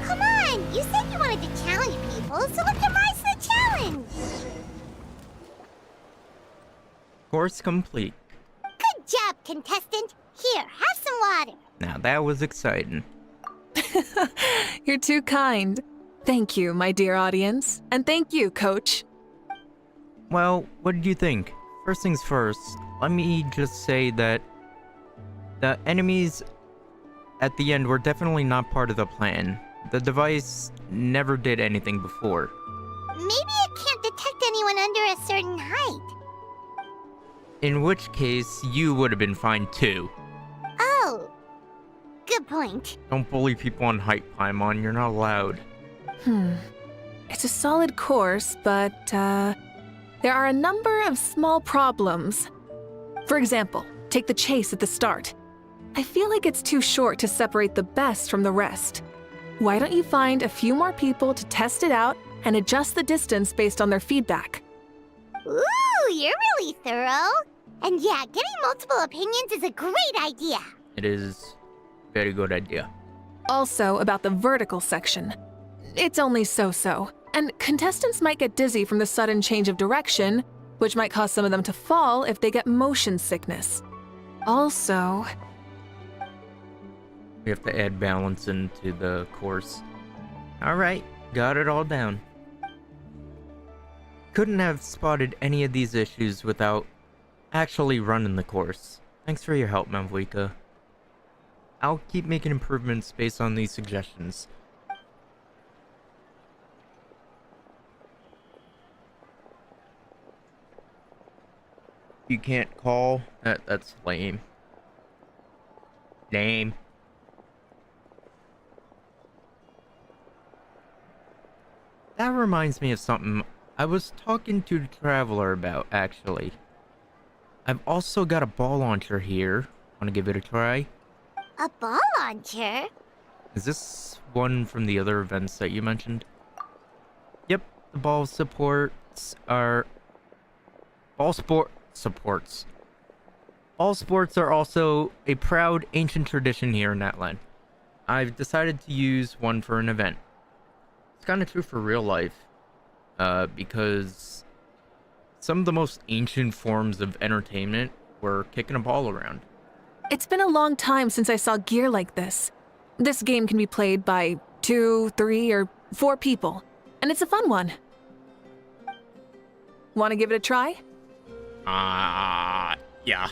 Come on! You said you wanted to challenge people, so let's rise to the challenge! Course complete. Good job, contestant! Here, have some water! Now that was exciting. You're too kind. Thank you, my dear audience. And thank you, Coach. Well, what did you think? First things first, let me just say that the enemies at the end were definitely not part of the plan. The device never did anything before. Maybe it can't detect anyone under a certain height. In which case, you would have been fine too. Oh. Good point. Don't bully people on height, Paimon. You're not allowed. It's a solid course, but, there are a number of small problems. For example, take the chase at the start. I feel like it's too short to separate the best from the rest. Why don't you find a few more people to test it out and adjust the distance based on their feedback? Ooh, you're really thorough. And yeah, getting multiple opinions is a great idea. It is a very good idea. Also, about the vertical section. It's only so-so, and contestants might get dizzy from the sudden change of direction, which might cause some of them to fall if they get motion sickness. Also... We have to add balance into the course. Alright, got it all down. Couldn't have spotted any of these issues without actually running the course. Thanks for your help, Mavuika. I'll keep making improvements based on these suggestions. You can't call? That's lame. Lame. That reminds me of something I was talking to the Traveler about, actually. I've also got a ball launcher here. Want to give it a try? A ball launcher? Is this one from the other events that you mentioned? Yep, the ball supports are... Ball sports are also a proud ancient tradition here in Natlan. I've decided to use one for an event. It's kind of true for real life, because some of the most ancient forms of entertainment were kicking a ball around. It's been a long time since I saw gear like this. This game can be played by 2, 3, or 4 people, and it's a fun one. Want to give it a try? Yeah.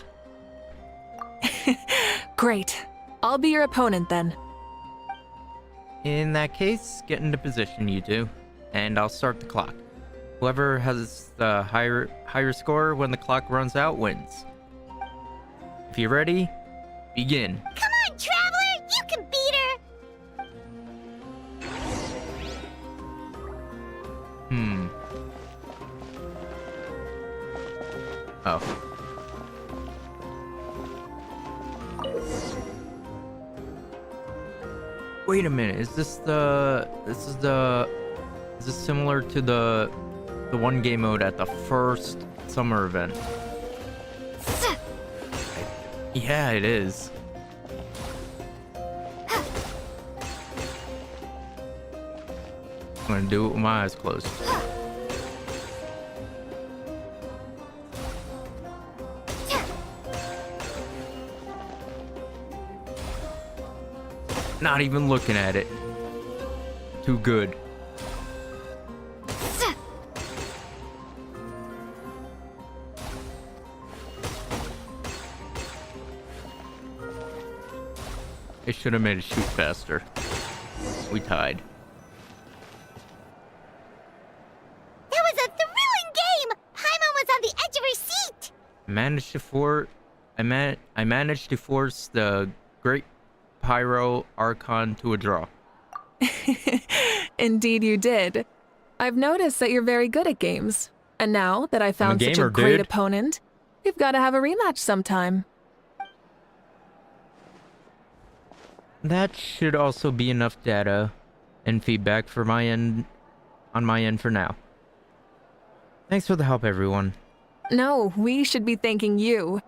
Great. I'll be your opponent then. In that case, get into position, you two, and I'll start the clock. Whoever has the higher score when the clock runs out wins. If you're ready, begin. Come on, Traveler! You can beat her! Oh. Wait a minute, is this similar to the one game mode at the first summer event? Yeah, it is. I'm gonna do it with my eyes closed. Not even looking at it. Too good. It should have made it shoot faster. We tied. That was a thrilling game! Paimon was on the edge of her seat! I managed to force the Great Pyro Archon to a draw. Indeed you did. I've noticed that you're very good at games. And now that I found such a great opponent, we've got to have a rematch sometime. That should also be enough data and feedback for my end, on my end for now. Thanks for the help, everyone. No, we should be thanking you.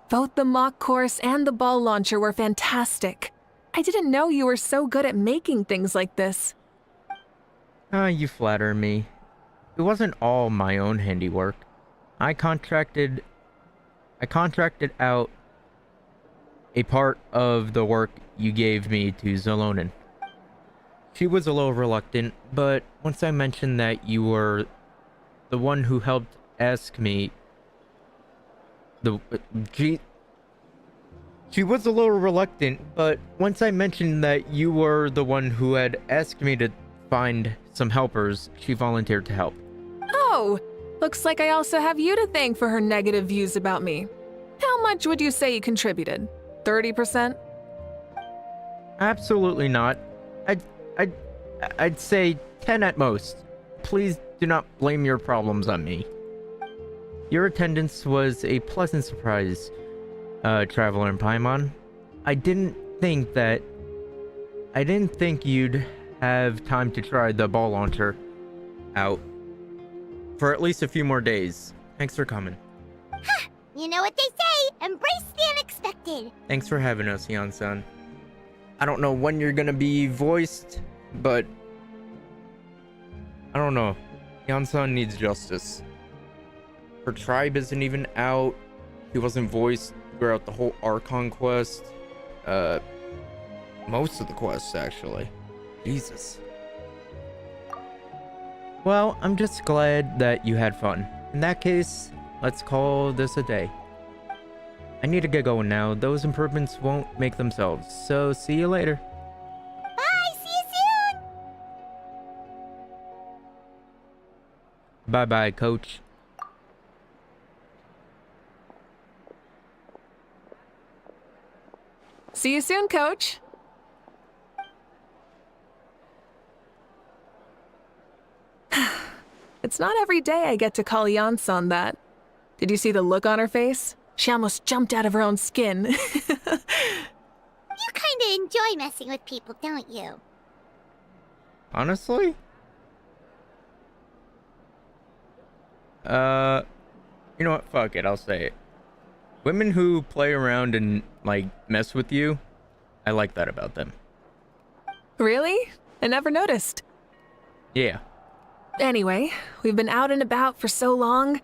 Both the mock course and the ball launcher were fantastic. I didn't know you were so good at making things like this. You flatter me. It wasn't all my own handiwork. I contracted out a part of the work you gave me to Zolonin. She was a little reluctant, but once I mentioned that you were the one who helped ask me, she was a little reluctant, but once I mentioned that you were the one who had asked me to find some helpers, she volunteered to help. Oh, looks like I also have you to thank for her negative views about me. How much would you say you contributed? 30%? Absolutely not. I'd say 10 at most. Please do not blame your problems on me. Your attendance was a pleasant surprise, Traveler and Paimon. I didn't think you'd have time to try the ball launcher out for at least a few more days. Thanks for coming. Ha! You know what they say, embrace the unexpected. Thanks for having us, Yan-san. I don't know when you're gonna be voiced, but I don't know. Yan-san needs justice. Her tribe isn't even out. He wasn't voiced throughout the whole Archon quest. Most of the quests, actually. Jesus. Well, I'm just glad that you had fun. In that case, let's call this a day. I need to get going now. Those improvements won't make themselves, so see you later. Bye, see you soon! Bye-bye, coach. See you soon, coach. It's not every day I get to call Yansan that. Did you see the look on her face? She almost jumped out of her own skin. You kinda enjoy messing with people, don't you? Honestly? You know what? Fuck it, I'll say it. Women who play around and, like, mess with you, I like that about them. Really? I never noticed. Yeah. Anyway, we've been out and about for so long.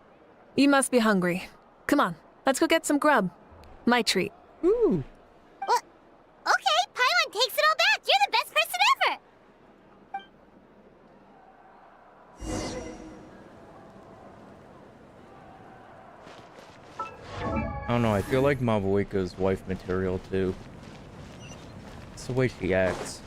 You must be hungry. Come on, let's go get some grub. My treat. Ooh. Well, okay, Paimon takes it all back. You're the best person ever! I don't know, I feel like Mavuika's wife material too. It's the way she acts.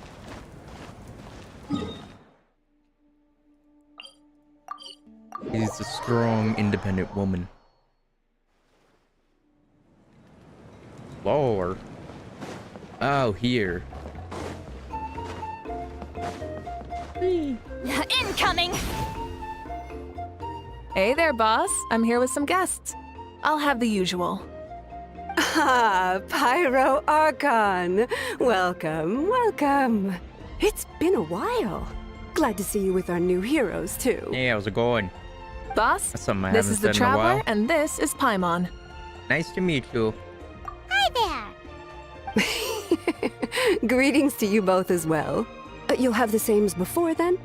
She's a strong, independent woman. Lord. Oh, here. Incoming! Hey there, boss. I'm here with some guests. I'll have the usual. Ah, Pyro Archon. Welcome, welcome. It's been a while. Glad to see you with our new heroes, too. Hey, how's it going? Boss, That's something I this haven't is the said in a Traveler, while. and this is Paimon. Nice to meet you. Hi there. Greetings to you both as well. You'll have the same as before, then?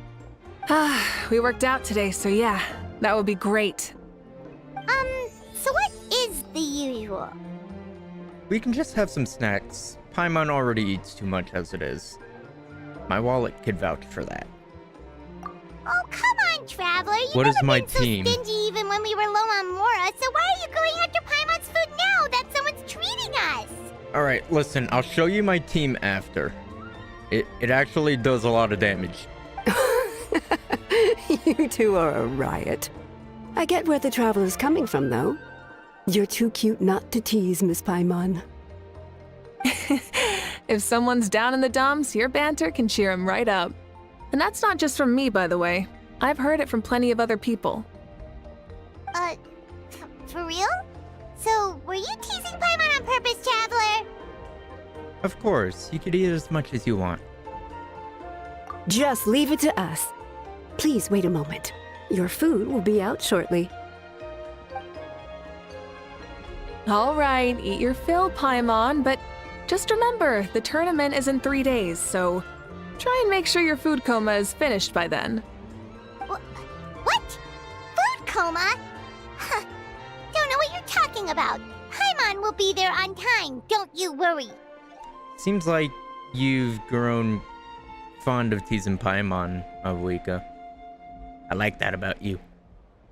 We worked out today, so yeah, that would be great. So what is the usual? We can just have some snacks. Paimon already eats too much as it is. My wallet could vouch for that. Oh, come on, Traveler. You've What is never my been so team? stingy even when we were low on Mora, so why are you going after Paimon's food now that someone's treating us? Alright, listen, I'll show you my team after. It actually does a lot of damage. You two are a riot. I get where the Traveler's coming from, though. You're too cute not to tease, Miss Paimon. If someone's down in the dumps, your banter can cheer him right up. And that's not just from me, by the way. I've heard it from plenty of other people. For real? So, were you teasing Paimon on purpose, Traveler? Of course, you could eat as much as you want. Just leave it to us. Please wait a moment. Your food will be out shortly. All right, eat your fill, Paimon, but just remember, the tournament is in 3 days, so try and make sure your food coma is finished by then. What? Food coma? Huh. Don't know what you're talking about. Paimon will be there on time, don't you worry. Seems like you've grown fond of teasing Paimon, Mavuika. I like that about you.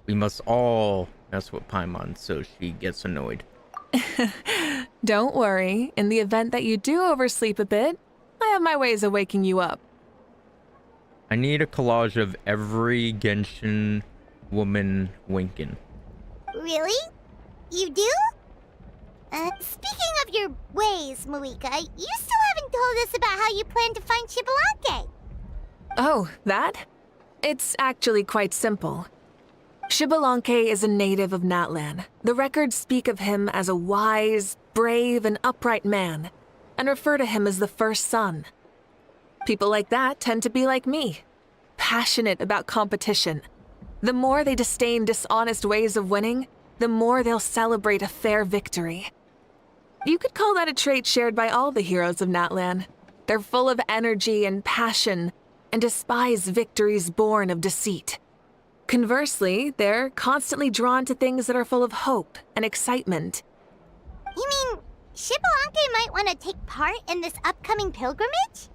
We must all mess with Paimon so she gets annoyed. Don't worry, in the event that you do oversleep a bit, I have my ways of waking you up. I need a collage of every Genshin woman winking. Really? You do? Speaking of your ways, Mavuika, you still haven't told us about how you plan to find Xbalanque. Oh, that? It's actually quite simple. Xbalanque is a native of Natlan. The records speak of him as a wise, brave, and upright man, and refer to him as the first son. People like that tend to be like me, passionate about competition. The more they disdain dishonest ways of winning, the more they'll celebrate a fair victory. You could call that a trait shared by all the heroes of Natlan. They're full of energy and passion, and despise victories born of deceit. Conversely, they're constantly drawn to things that are full of hope and excitement. You mean Xbalanque might want to take part in this upcoming pilgrimage?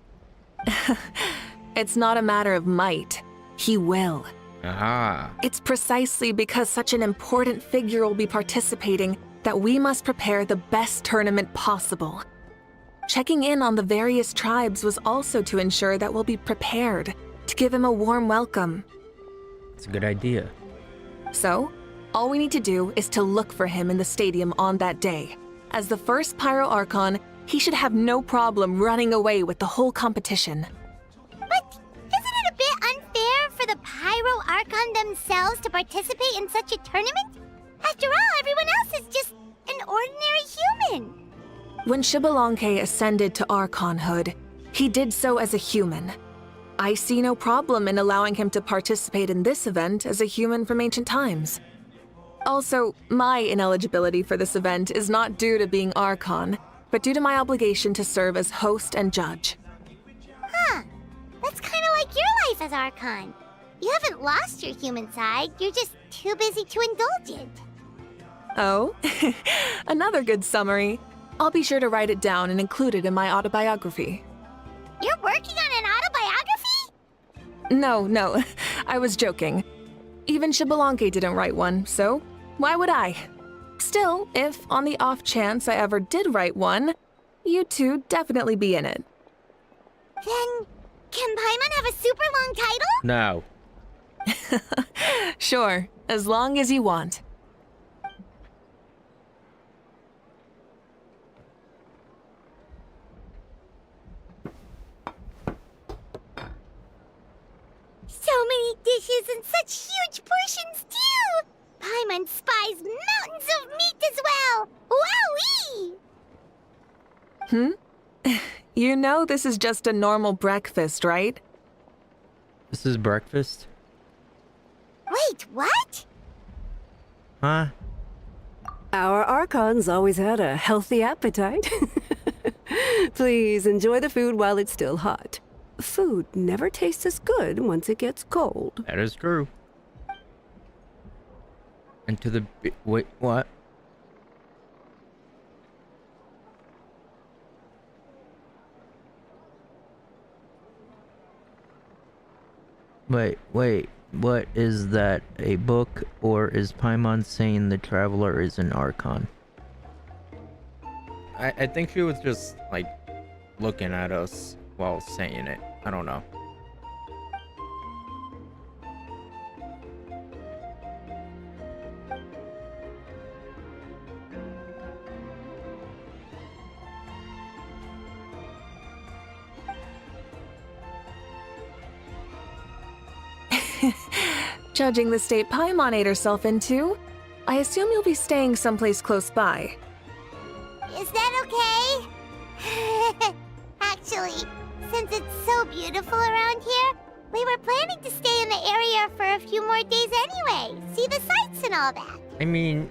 It's not a matter of might. He will. Aha. It's precisely because such an important figure will be participating that we must prepare the best tournament possible. Checking in on the various tribes was also to ensure that we'll be prepared to give him a warm welcome. It's a good idea. So, all we need to do is to look for him in the stadium on that day. As the first Pyro Archon, he should have no problem running away with the whole competition. But isn't it a bit unfair for the Pyro Archon themselves to participate in such a tournament? After all, everyone else is just an ordinary human. When Xbalanque ascended to Archonhood, he did so as a human. I see no problem in allowing him to participate in this event as a human from ancient times. Also, my ineligibility for this event is not due to being Archon, but due to my obligation to serve as host and judge. Huh. That's kind of like your life as Archon. You haven't lost your human side, you're just too busy to indulge it. Oh, another good summary. I'll be sure to write it down and include it in my autobiography. You're working on an autobiography? No, I was joking. Even Xbalanque didn't write one, so why would I? Still, if on the off chance I ever did write one, you two definitely be in it. Then, can Paimon have a super long title? No. Sure, as long as you want. So many dishes and such huge portions, too! Paimon spies mountains of meat as well! Wowee! You know this is just a normal breakfast, right? This is breakfast? Wait, what? Huh? Our Archons always had a healthy appetite. Please enjoy the food while it's still hot. Food never tastes as good once it gets cold. That is true. And to the wait, what? Wait, what is that? A book, or is Paimon saying the Traveler is an Archon? I think she was just, like, looking at us while saying it. I don't know. Judging the state Paimon ate herself into, I assume you'll be staying someplace close by. Is that okay? Actually, since it's so beautiful around here, we were planning to stay in the area for a few more days anyway. See the sights and all that. I mean,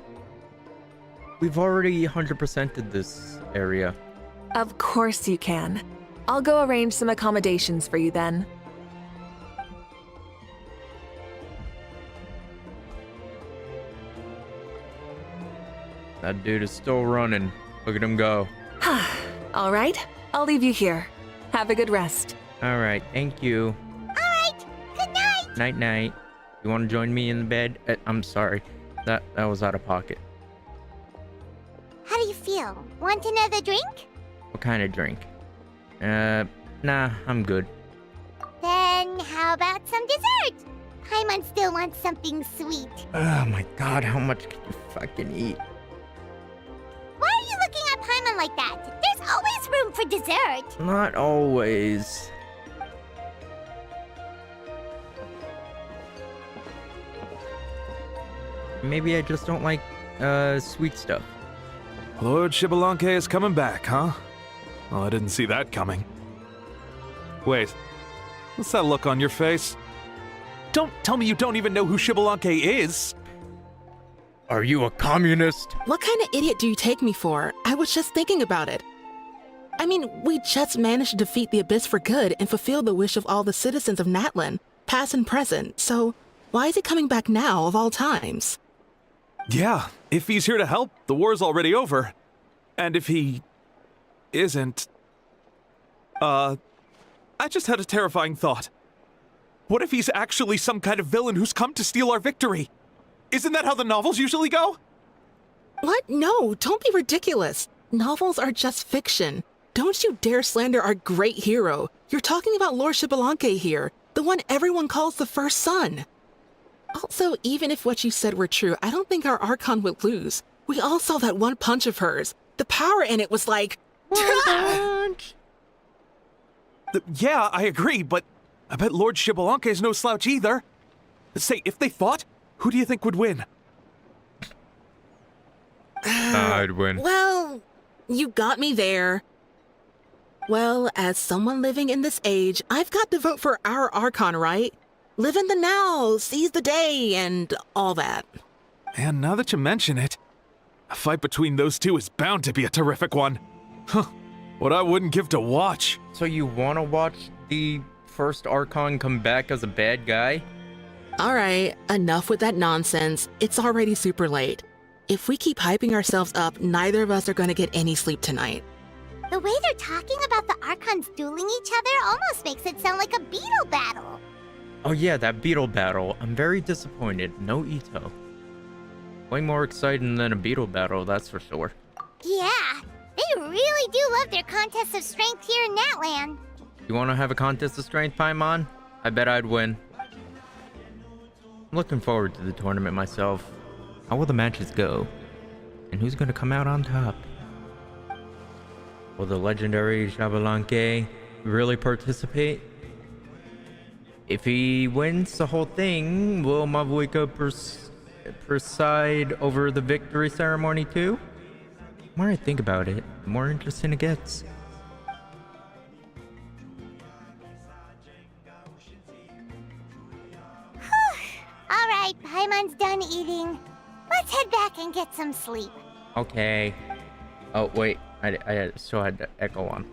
we've already 100%ed this area. Of course you can. I'll go arrange some accommodations for you then. That dude is still running. Look at him go. All right, I'll leave you here. Have a good rest. All right, thank you. All right, good night. Night night. You want to join me in the bed? I'm sorry. That was out of pocket. How do you feel? Want another drink? What kind of drink? Nah, I'm good. Then how about some dessert? Paimon still wants something sweet. Oh my god, how much can you fucking eat? Why are you looking at Paimon like that? There's always room for dessert. Not always. Maybe I just don't like, sweet stuff. Lord Xbalanque is coming back, huh? Well, I didn't see that coming. Wait, what's that look on your face? Don't tell me you don't even know who Xbalanque is! Are you a communist? What kind of idiot do you take me for? I was just thinking about it. I mean, we just managed to defeat the Abyss for good and fulfill the wish of all the citizens of Natlan, past and present, so why is he coming back now of all times? Yeah, if he's here to help, the war's already over. And if he isn't... I just had a terrifying thought. What if he's actually some kind of villain who's come to steal our victory? Isn't that how the novels usually go? What? No, don't be ridiculous. Novels are just fiction. Don't you dare slander our great hero. You're talking about Lord Xbalanque here, the one everyone calls the First Son. Also, even if what you said were true, I don't think our Archon would lose. We all saw that one punch of hers. The power in it was like... Yeah, I agree, but I bet Lord Xbalanque is no slouch either. Say, if they fought, who do you think would win? I'd win. Well, you got me there. Well, as someone living in this age, I've got to vote for our Archon, right? Live in the now, seize the day, and all that. Man, now that you mention it, a fight between those two is bound to be a terrific one. Huh, what I wouldn't give to watch. So you want to watch the first Archon come back as a bad guy? All right, enough with that nonsense. It's already super late. If we keep hyping ourselves up, neither of us are going to get any sleep tonight. The way they're talking about the Archons dueling each other almost makes it sound like a beetle battle. Oh yeah, that beetle battle. I'm very disappointed. No Ito. Way more exciting than a beetle battle, that's for sure. Yeah, they really do love their contests of strength here in Natlan. You want to have a contest of strength, Paimon? I bet I'd win. I'm looking forward to the tournament myself. How will the matches go? And who's gonna come out on top? Will the legendary Xbalanque really participate? If he wins the whole thing, will Mavuika preside over the victory ceremony too? The more I think about it, the more interesting it gets. Alright, Paimon's done eating. Let's head back and get some sleep. Okay. Oh, wait. I still had the echo on.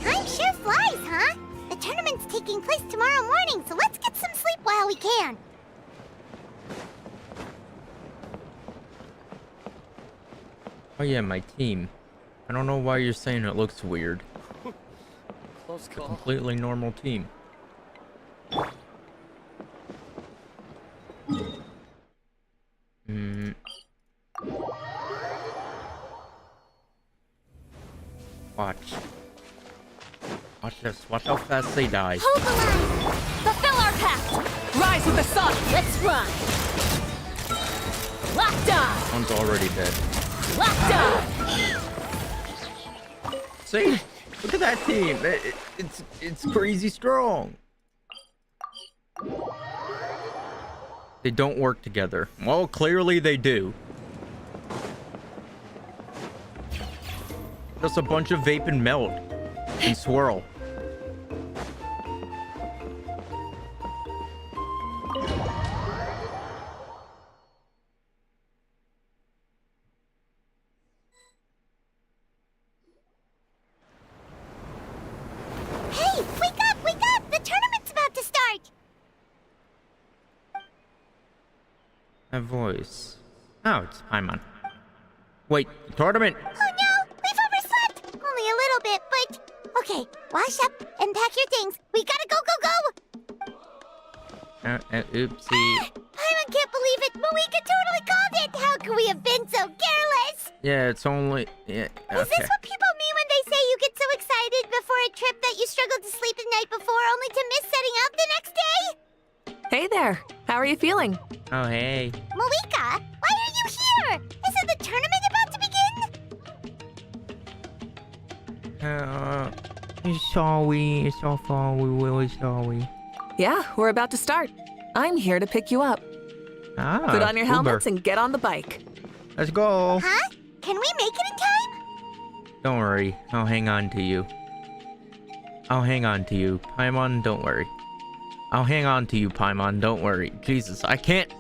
Time sure flies, huh? The tournament's taking place tomorrow morning, so let's get some sleep while we can. Oh yeah, my team. I don't know why you're saying it looks weird. Close call. Completely normal team. Watch. Watch this. Watch how fast they die. Hold the line! Fulfill our pact! Rise with the sun! Let's run! Locked on! One's already dead. Locked on! See? Look at that team. It's crazy strong. They don't work together. Well, clearly they do. Just a bunch of vape and melt and swirl. Hey, wake up, wake up! The tournament's about to start! That voice. Oh, it's Paimon. Wait, the tournament? Oh no, we've overslept! Only a little bit, but... Okay, wash up and pack your things. We gotta go, go, go! Oopsie. Paimon can't believe it! Mavuika totally called it! How could we have been so careless? Yeah, it's only... Yeah, Is this what people mean when they say you get so excited before a trip that you struggle to sleep the night before only to miss setting out the next day? Hey there. How are you feeling? Oh, hey. Mavuika, why are you here? Isn't the tournament about to begin? Sorry, really sorry. Yeah, we're about to start. I'm here to pick you up. Ah, Put on your Uber. helmets and get on the bike. Let's go. Huh? Can we make it in time? Don't worry, I'll hang on to you. I'll hang on to you, Paimon, don't worry. I'll hang on to you, Paimon, don't worry. Jesus, I can't...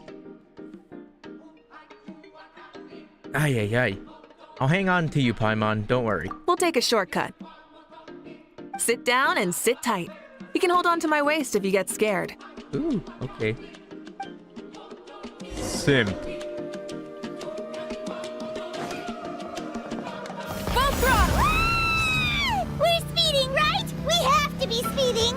Ay, ay, ay. I'll hang on to you, Paimon, don't worry. We'll take a shortcut. Sit down and sit tight. You can hold on to my waist if you get scared. Ooh, okay. Simp. Full throttle! We're speeding, right? We have to be speeding!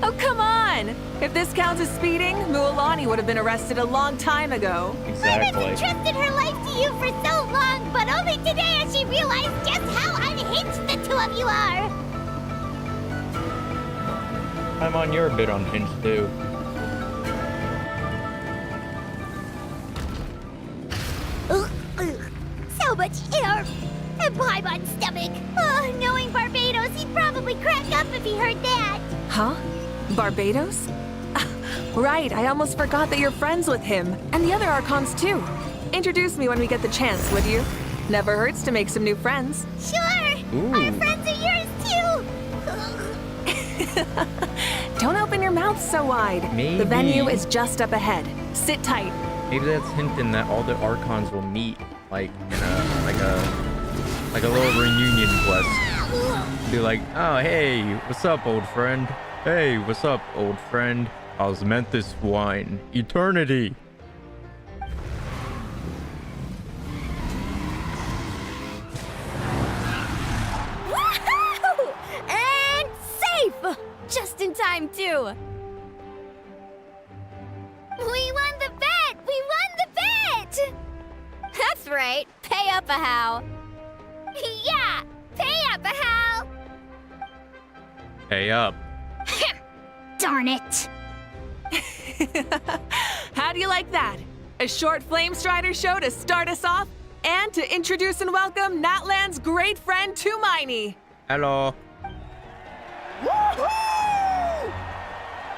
Oh, come on! If this counts as speeding, Mualani would have been arrested a long time ago. Exactly. Paimon entrusted her life to you for so long, but only today has she realized just how unhinged the two of you are! Paimon, you're a bit unhinged too. So much air! And Paimon's stomach! Oh, knowing Barbados, he'd probably crack up if he heard that! Huh? Barbados? Right, I almost forgot that you're friends with him. And the other Archons too. Introduce me when we get the chance, would you? Never hurts to make some new friends. Sure! Ooh. Our friends are yours too! Don't open your mouth so wide. Maybe. The venue is just up ahead. Sit tight. Maybe that's hinting that all the Archons will meet, like, in a little reunion quest. Be like, oh, hey, what's up, old friend? Hey, what's up, old friend? Osmanthus wine. Eternity. Woohoo! And safe! Just in time, too. We won the bet! We won the bet! That's right. Pay up a how. Yeah! Pay up a how! Hey up. Darn it! How do you like that? A short Flamestrider show to start us off, and to introduce and welcome Natlan's great friend Tumaini. Hello.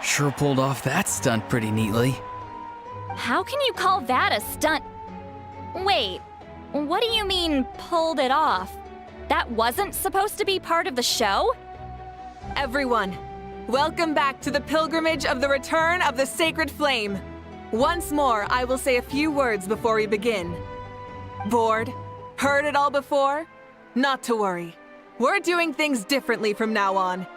Sure pulled off that stunt pretty neatly. How can you call that a stunt? Wait, what do you mean, pulled it off? That wasn't supposed to be part of the show? Everyone, welcome back to the pilgrimage of the return of the sacred flame. Once more, I will say a few words before we begin. Bored? Heard it all before? Not to worry. We're doing things differently from now on.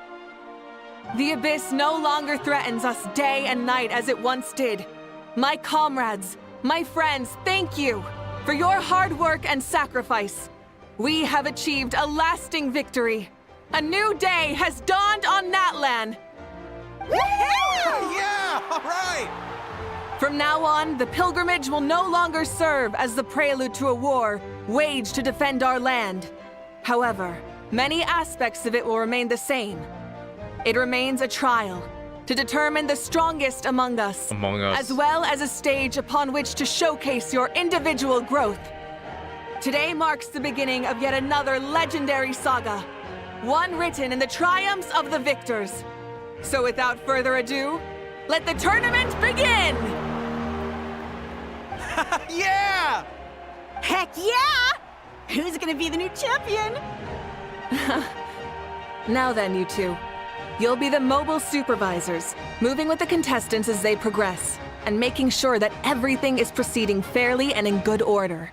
The abyss no longer threatens us day and night as it once did. My comrades, my friends, thank you for your hard work and sacrifice. We have achieved a lasting victory. A new day has dawned on Natlan. Yeah! All right! From now on, the pilgrimage will no longer serve as the prelude to a war waged to defend our land. However, many aspects of it will remain the same. It remains a trial to determine the strongest among us, as well as a stage upon which to showcase your individual growth. Today marks the beginning of yet another legendary saga, one written in the triumphs of the victors. So without further ado, let the tournament begin! Yeah! Heck yeah! Who's gonna be the new champion? Now then, you two. You'll be the mobile supervisors, moving with the contestants as they progress, and making sure that everything is proceeding fairly and in good order.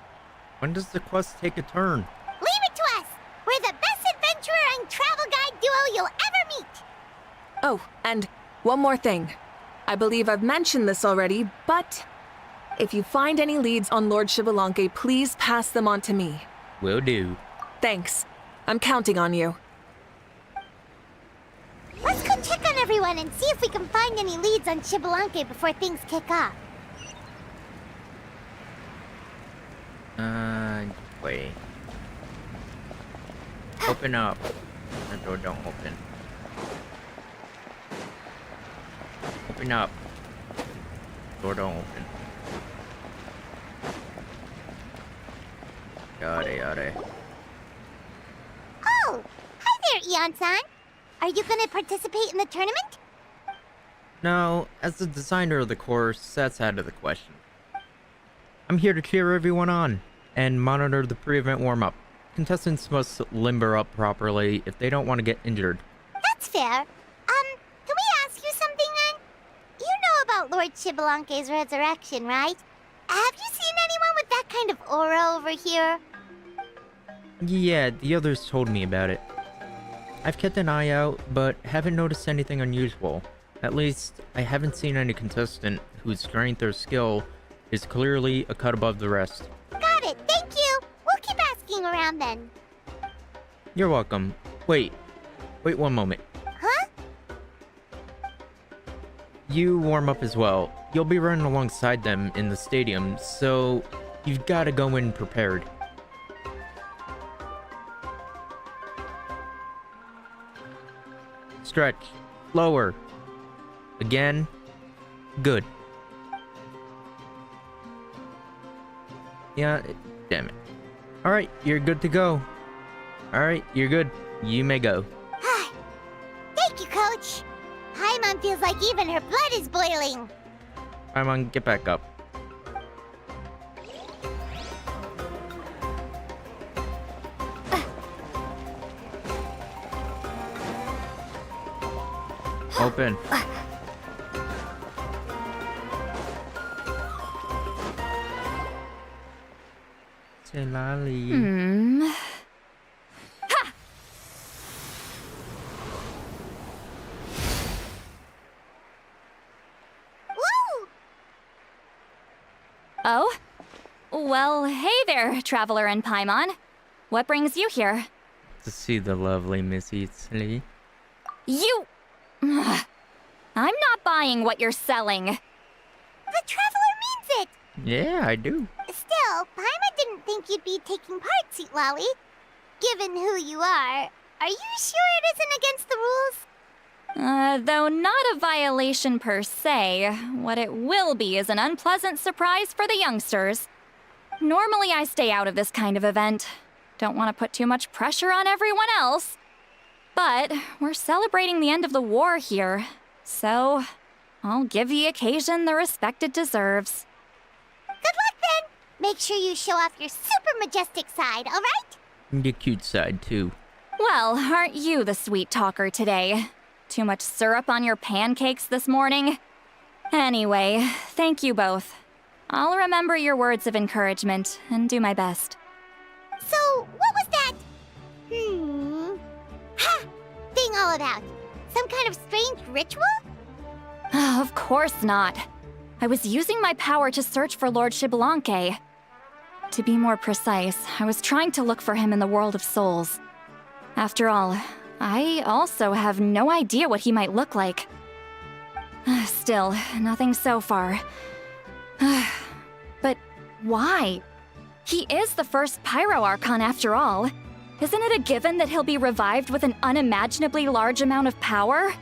When does the quest take a turn? Leave it to us! We're the best adventurer and travel guide duo you'll ever meet! Oh, and one more thing. I believe I've mentioned this already, but if you find any leads on Lord Xbalanque, please pass them on to me. Will do. Thanks. I'm counting on you. Let's go check on everyone and see if we can find any leads on Xbalanque before things kick off. Wait. Open up. The door don't open. Open up. Door don't open. Yada. Oh! Hi there, Eon-san! Are you gonna participate in the tournament? No, as the designer of the course, that's out of the question. I'm here to cheer everyone on and monitor the pre-event warm-up. Contestants must limber up properly if they don't want to get injured. That's fair. Can we ask you something then? You know about Lord Xbalanque's resurrection, right? Have you seen anyone with that kind of aura over here? Yeah, the others told me about it. I've kept an eye out, but haven't noticed anything unusual. At least, I haven't seen any contestant whose strength or skill is clearly a cut above the rest. Got it, thank you! We'll keep asking around then. You're welcome. Wait one moment. Huh? You warm up as well. You'll be running alongside them in the stadium, so you've got to go in prepared. Stretch. Lower. Again. Good. Yeah, damn it. Alright, you're good to go. Alright, you're good. You may go. Thank you, Coach. Paimon feels like even her blood is boiling. Paimon, get back up. Open. Say lolly. Oh? Well, hey there, Traveler and Paimon. What brings you here? To see the lovely Miss Eatsley. You... I'm not buying what you're selling. The Traveler means it! Yeah, I do. Still, Paimon didn't think you'd be taking part, Sweet Lolly. Given who you are you sure it isn't against the rules? Though not a violation per se, what it will be is an unpleasant surprise for the youngsters. Normally I stay out of this kind of event. Don't want to put too much pressure on everyone else. But we're celebrating the end of the war here, so I'll give the occasion the respect it deserves. Good luck then! Make sure you show off your super majestic side, alright? The cute side, too. Well, aren't you the sweet talker today? Too much syrup on your pancakes this morning? Anyway, thank you both. I'll remember your words of encouragement and do my best. So, what was that? Ha! Thing all about? Some kind of strange ritual? Of course not. I was using my power to search for Lord Xbalanque. To be more precise, I was trying to look for him in the world of souls. After all, I also have no idea what he might look like. Still, nothing so far. But why? He is the first Pyro Archon after all. Isn't it a given that he'll be revived with an unimaginably large amount of power?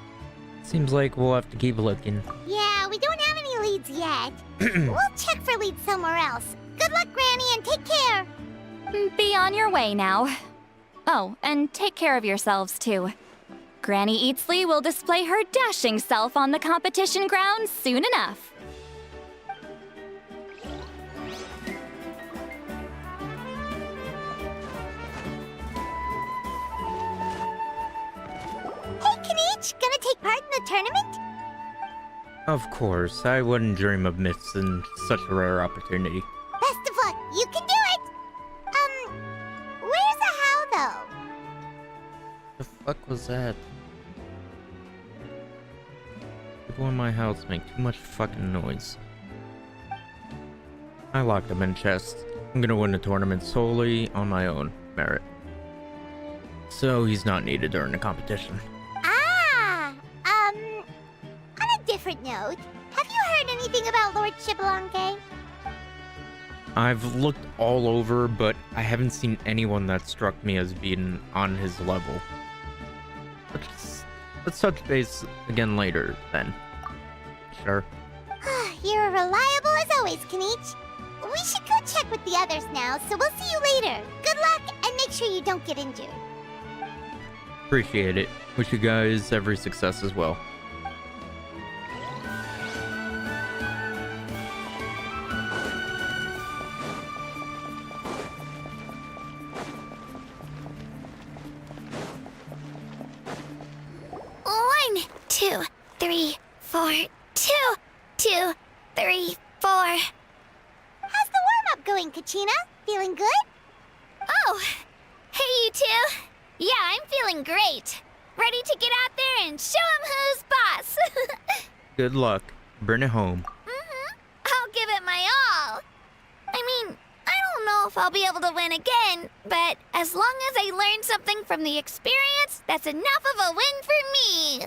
Seems like we'll have to keep looking. Yeah, we don't have any leads yet. We'll check for leads somewhere else. Good luck, Granny, and take care! Be on your way now. Oh, and take care of yourselves too. Granny Eatsley will display her dashing self on the competition grounds soon enough. Hey, Kanich, gonna take part in the tournament? Of course, I wouldn't dream of missing such a rare opportunity. Best of luck, you can do it! Where's the how, though? The fuck was that? People in my house make too much fucking noise. I locked them in chests. I'm gonna win the tournament solely on my own merit. So he's not needed during the competition. On a different note, have you heard anything about Lord Xbalanque? I've looked all over, but I haven't seen anyone that struck me as being on his level. Let's touch base again later, then. Sure. You're reliable as always, Kanich. We should go check with the others now, so we'll see you later. Good luck, and make sure you don't get injured. Appreciate it. Wish you guys every success as well. One, 2, 3, 4, 2, 2, 3, 4. How's the warm-up going, Kachina? Feeling good? Oh, hey you two. Yeah, I'm feeling great. Ready to get out there and show 'em who's boss. Good luck. Bring it home. I'll give it my all. I mean, I don't know if I'll be able to win again, but as long as I learn something from the experience, that's enough of a win for me.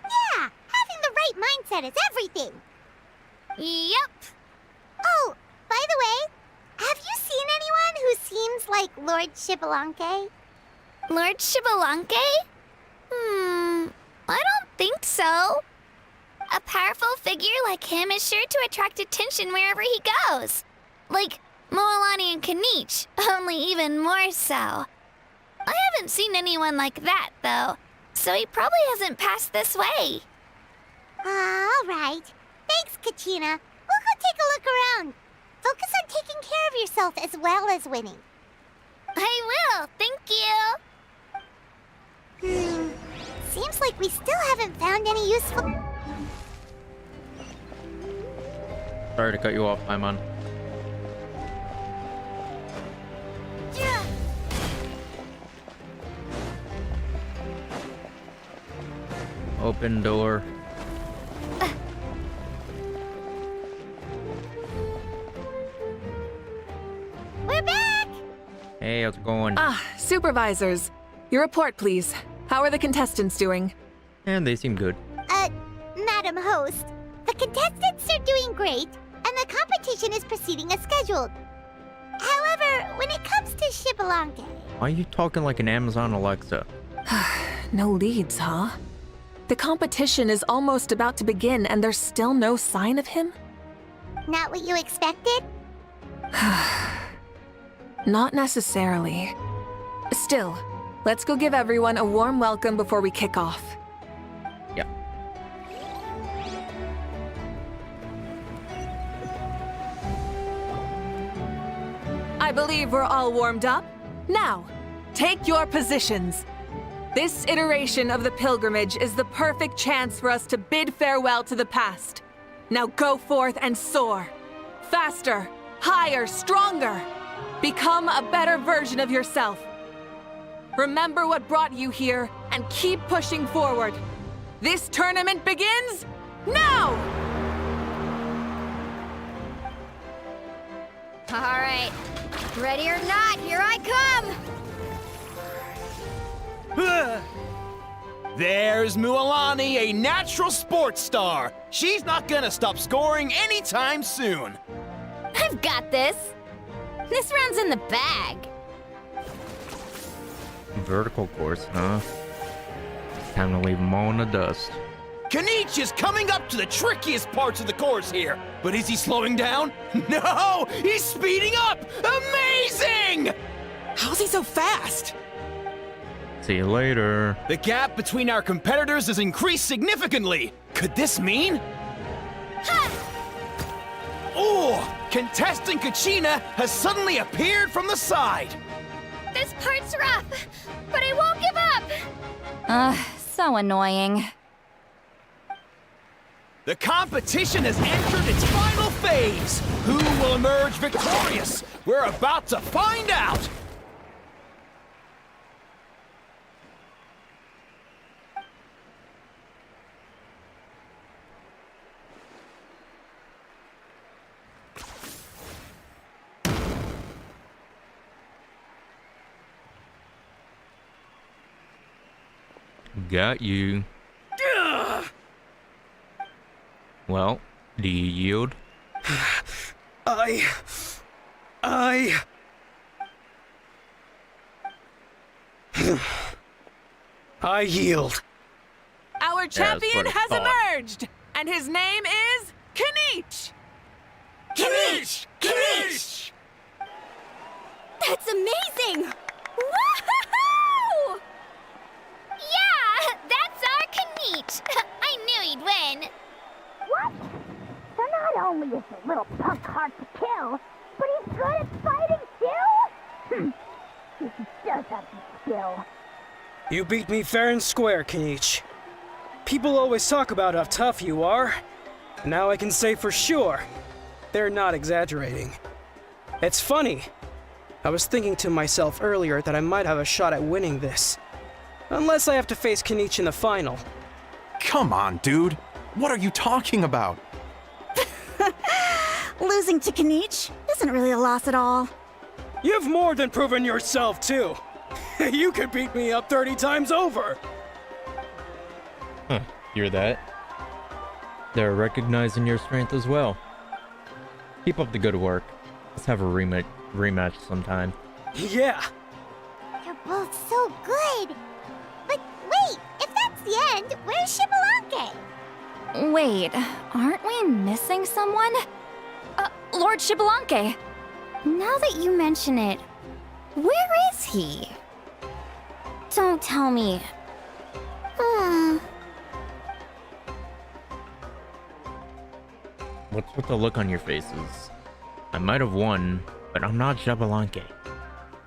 Yeah, having the right mindset is everything. Yep. Oh, by the way, have you seen anyone who seems like Lord Xbalanque? Lord Xbalanque? I don't think so. A powerful figure like him is sure to attract attention wherever he goes. Like Moalani and Kanich, only even more so. I haven't seen anyone like that, though, so he probably hasn't passed this way. All right. Thanks, Kachina. We'll go take a look around. Focus on taking care of yourself as well as winning. I will, thank you. Seems like we still haven't found any useful... Sorry to cut you off, Paimon. Open door. We're back! Hey, how's it going? Supervisors. Your report, please. How are the contestants doing? And they seem good. Madam Host, the contestants are doing great, and the competition is proceeding as scheduled. However, when it comes to Xbalanque... Why are you talking like an Amazon Alexa? No leads, huh? The competition is almost about to begin and there's still no sign of him? Not what you expected? Not necessarily. Still, let's go give everyone a warm welcome before we kick off. Yep. I believe we're all warmed up. Now, take your positions. This iteration of the pilgrimage is the perfect chance for us to bid farewell to the past. Now go forth and soar. Faster, higher, stronger. Become a better version of yourself. Remember what brought you here and keep pushing forward. This tournament begins now! All right. Ready or not, here I come! There's Mualani, a natural sports star. She's not gonna stop scoring anytime soon. I've got this. This round's in the bag. Vertical course, huh? Time to leave them all in the dust. Kanich is coming up to the trickiest parts of the course here. But is he slowing down? No! He's speeding up! Amazing! How's he so fast? See you later. The gap between our competitors has increased significantly. Could this mean? Oh! Contestant Kachina has suddenly appeared from the side. This part's rough, but I won't give up. So annoying. The competition has entered its final phase. Who will emerge victorious? We're about to find out. Got you. Well, do you yield? I yield. Our champion what I has thought. emerged, and his name is Kanich! Kanich! Kanich! That's amazing! Woohoo! Yeah, that's our Kanich. I knew he'd win. What? So not only is the little punk hard to kill, but he's good at fighting too? He does have some skill. You beat me fair and square, Kanich. People always talk about how tough you are. Now I can say for sure, they're not exaggerating. It's funny. I was thinking to myself earlier that I might have a shot at winning this. Unless I have to face Kanich in the final. Come on, dude. What are you talking about? Losing to Kanich isn't really a loss at all. You've more than proven yourself, too. You could beat me up 30 times over. Huh, hear that? They're recognizing your strength as well. Keep up the good work. Let's have a rematch sometime. Yeah. You're both so good. But wait, if that's the end, where's Shibalanke? Wait, aren't we missing someone? Lord Shibalanke. Now that you mention it, where is he? Don't tell me. What's with the look on your faces? I might have won, but I'm not Jabalanque.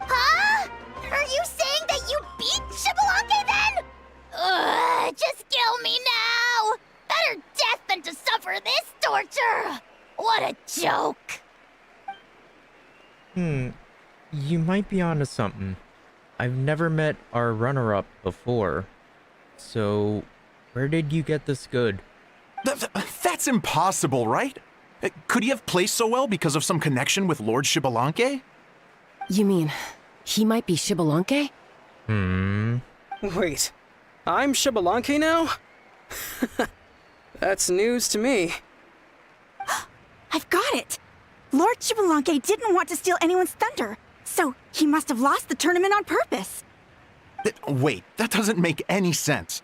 Huh? Are you saying that you beat Shibalanke then? Ugh, just kill me now! Better death than to suffer this torture! What a joke! You might be onto something. I've never met our runner-up before. So, where did you get this good? That's impossible, right? Could he have placed so well because of some connection with Lord Shibalanke? You mean, he might be Shibalanke? Wait, I'm Shibalanke now? That's news to me. I've got it! Lord Shibalanke didn't want to steal anyone's thunder, so he must have lost the tournament on purpose. Wait, that doesn't make any sense.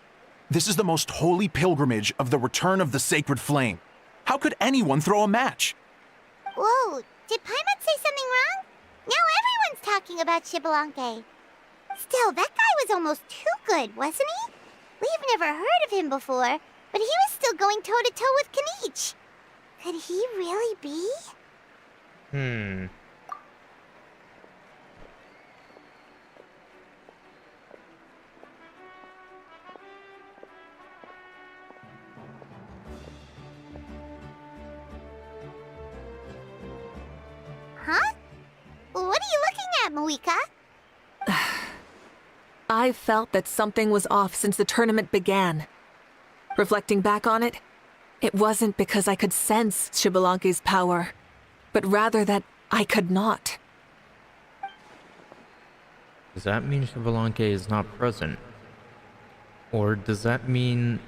This is the most holy pilgrimage of the return of the sacred flame. How could anyone throw a match? Whoa, did Paimon say something wrong? Now everyone's talking about Xbalanque. Still, that guy was almost too good, wasn't he? We've never heard of him before, but he was still going toe-to-toe with Kenichi. Could he really be? Huh? What are you looking at, Mavuika? I felt that something was off since the tournament began. Reflecting back on it, it wasn't because I could sense Xbalanque's power, but rather that I could not. Does that mean Xbalanque is not present? Or does that mean...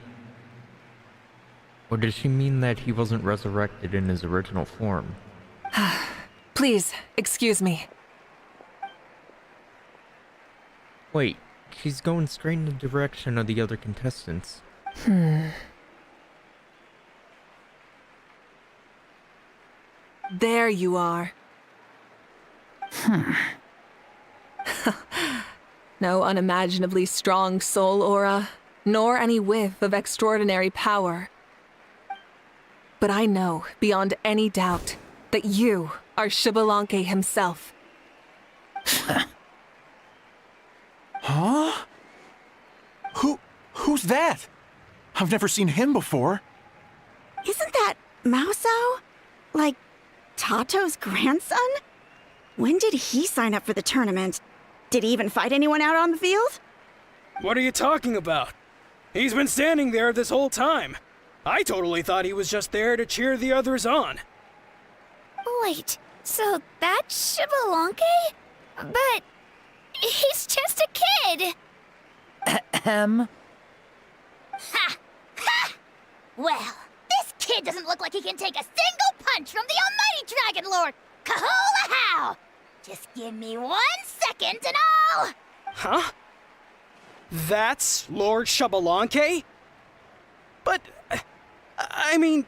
Or does she mean that he wasn't resurrected in his original form? Please, excuse me. Wait, she's going straight in the direction of the other contestants. There you are. No unimaginably strong soul aura, nor any whiff of extraordinary power. But I know, beyond any doubt, that you are Xbalanque himself. Huh? Who's that? I've never seen him before. Isn't that Mauso? Like, Tato's grandson? When did he sign up for the tournament? Did he even fight anyone out on the field? What are you talking about? He's been standing there this whole time. I totally thought he was just there to cheer the others on. Wait, so that's Xbalanque? But he's just a kid. Ahem. Ha! Ha! Well, this kid doesn't look like he can take a single punch from the almighty Dragon Lord! Kahola how! Just give me 1 second and I'll... Huh? That's Lord Xbalanque? But, I mean,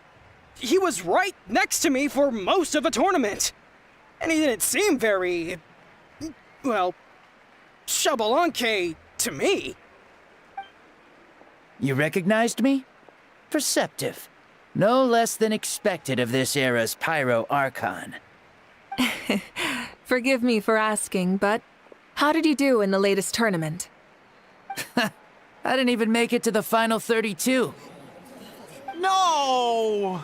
he was right next to me for most of the tournament. And he didn't seem very... well, Xbalanque to me. You recognized me? Perceptive. No less than expected of this era's Pyro Archon. Forgive me for asking, but how did you do in the latest tournament? I didn't even make it to the final 32. No!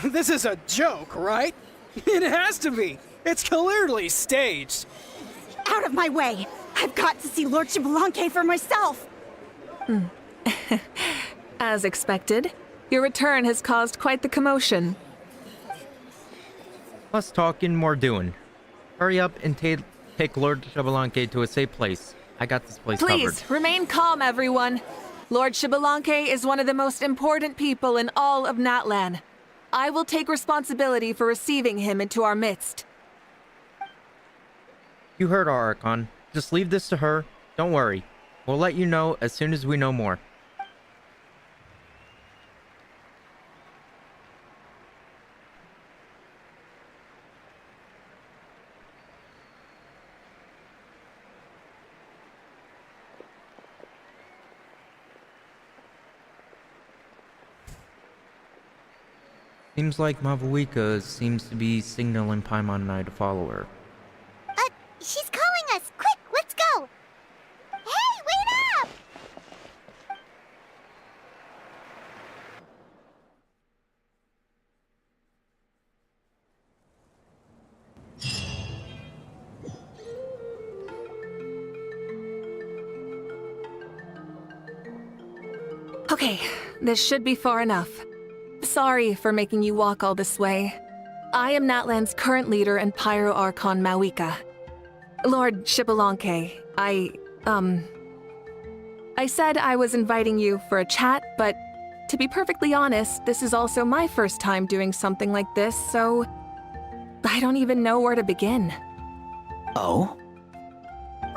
This is a joke, right? It has to be. It's clearly staged. Out of my way! I've got to see Lord Xbalanque for myself! As expected, your return has caused quite the commotion. Less talking, more doing. Hurry up and take Lord Xbalanque to a safe place. I got this place Please, covered. remain calm, everyone. Lord Xbalanque is one of the most important people in all of Natlan. I will take responsibility for receiving him into our midst. You heard our Archon. Just leave this to her. Don't worry. We'll let you know as soon as we know more. Seems like Mavuika seems to be signaling Paimon and I to follow her. She's calling us! Quick, let's go! Hey, wait up! Okay, this should be far enough. Sorry for making you walk all this way. I am Natlan's current leader and Pyro Archon Mavuika. Lord Xbalanque, I said I was inviting you for a chat, but to be perfectly honest, this is also my first time doing something like this, so I don't even know where to begin. Oh?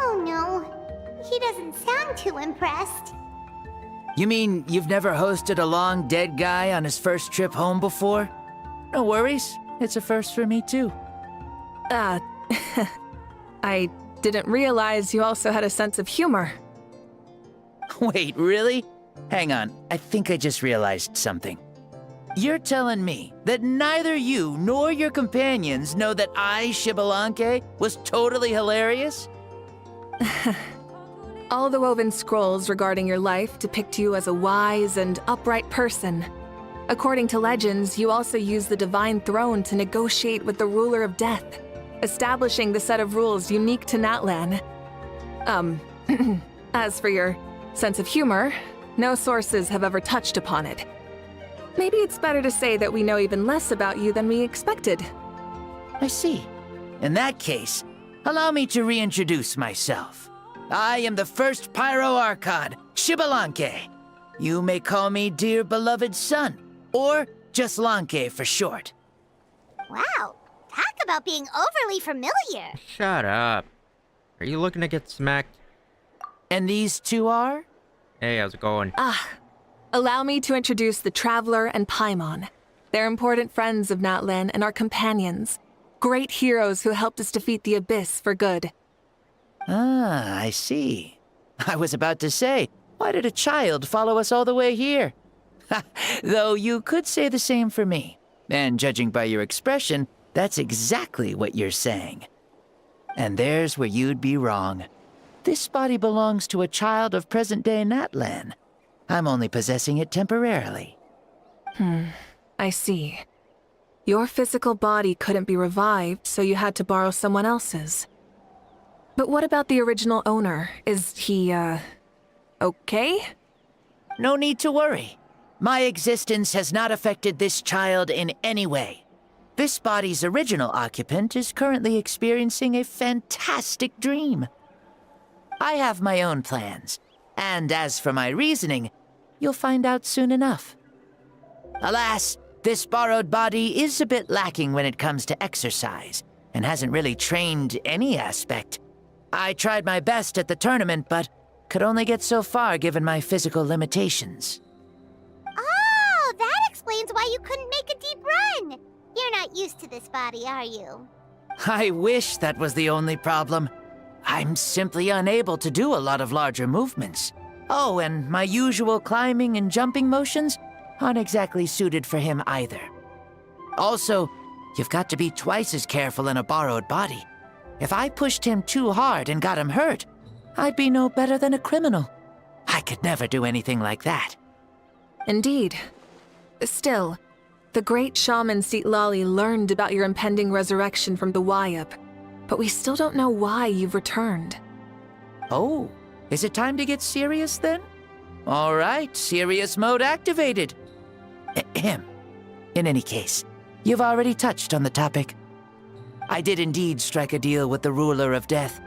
Oh no, he doesn't sound too impressed. You mean you've never hosted a long dead guy on his first trip home before? No worries. It's a first for me, too. I didn't realize you also had a sense of humor. Wait, really? Hang on, I think I just realized something. You're telling me that neither you nor your companions know that I, Xbalanque, was totally hilarious? All the woven scrolls regarding your life depict you as a wise and upright person. According to legends, you also use the Divine Throne to negotiate with the Ruler of Death, establishing the set of rules unique to Natlan. As for your sense of humor, no sources have ever touched upon it. Maybe it's better to say that we know even less about you than we expected. I see. In that case, allow me to reintroduce myself. I am the first Pyro Archon, Xbalanque. You may call me dear beloved son, or just Lanque for short. Wow, talk about being overly familiar. Shut up. Are you looking to get smacked? And these two are? Hey, how's it going? Allow me to introduce the Traveler and Paimon. They're important friends of Natlan and our companions. Great heroes who helped us defeat the Abyss for good. Ah, I see. I was about to say, why did a child follow us all the way here? Though you could say the same for me. And judging by your expression, that's exactly what you're saying. And there's where you'd be wrong. This body belongs to a child of present-day Natlan. I'm only possessing it temporarily. I see. Your physical body couldn't be revived, so you had to borrow someone else's. But what about the original owner? Is he, okay? No need to worry. My existence has not affected this child in any way. This body's original occupant is currently experiencing a fantastic dream. I have my own plans, and as for my reasoning, you'll find out soon enough. Alas, this borrowed body is a bit lacking when it comes to exercise, and hasn't really trained any aspect. I tried my best at the tournament, but could only get so far given my physical limitations. Oh, that explains why you couldn't make a deep run. You're not used to this body, are you? I wish that was the only problem. I'm simply unable to do a lot of larger movements. Oh, and my usual climbing and jumping motions aren't exactly suited for him either. Also, you've got to be twice as careful in a borrowed body. If I pushed him too hard and got him hurt, I'd be no better than a criminal. I could never do anything like that. Indeed. Still, the great shaman Lali learned about your impending resurrection from the Wayup, but we still don't know why you've returned. Oh, is it time to get serious then? All right, serious mode activated. Ahem. In any case, you've already touched on the topic. I did indeed strike a deal with the Ruler of Death.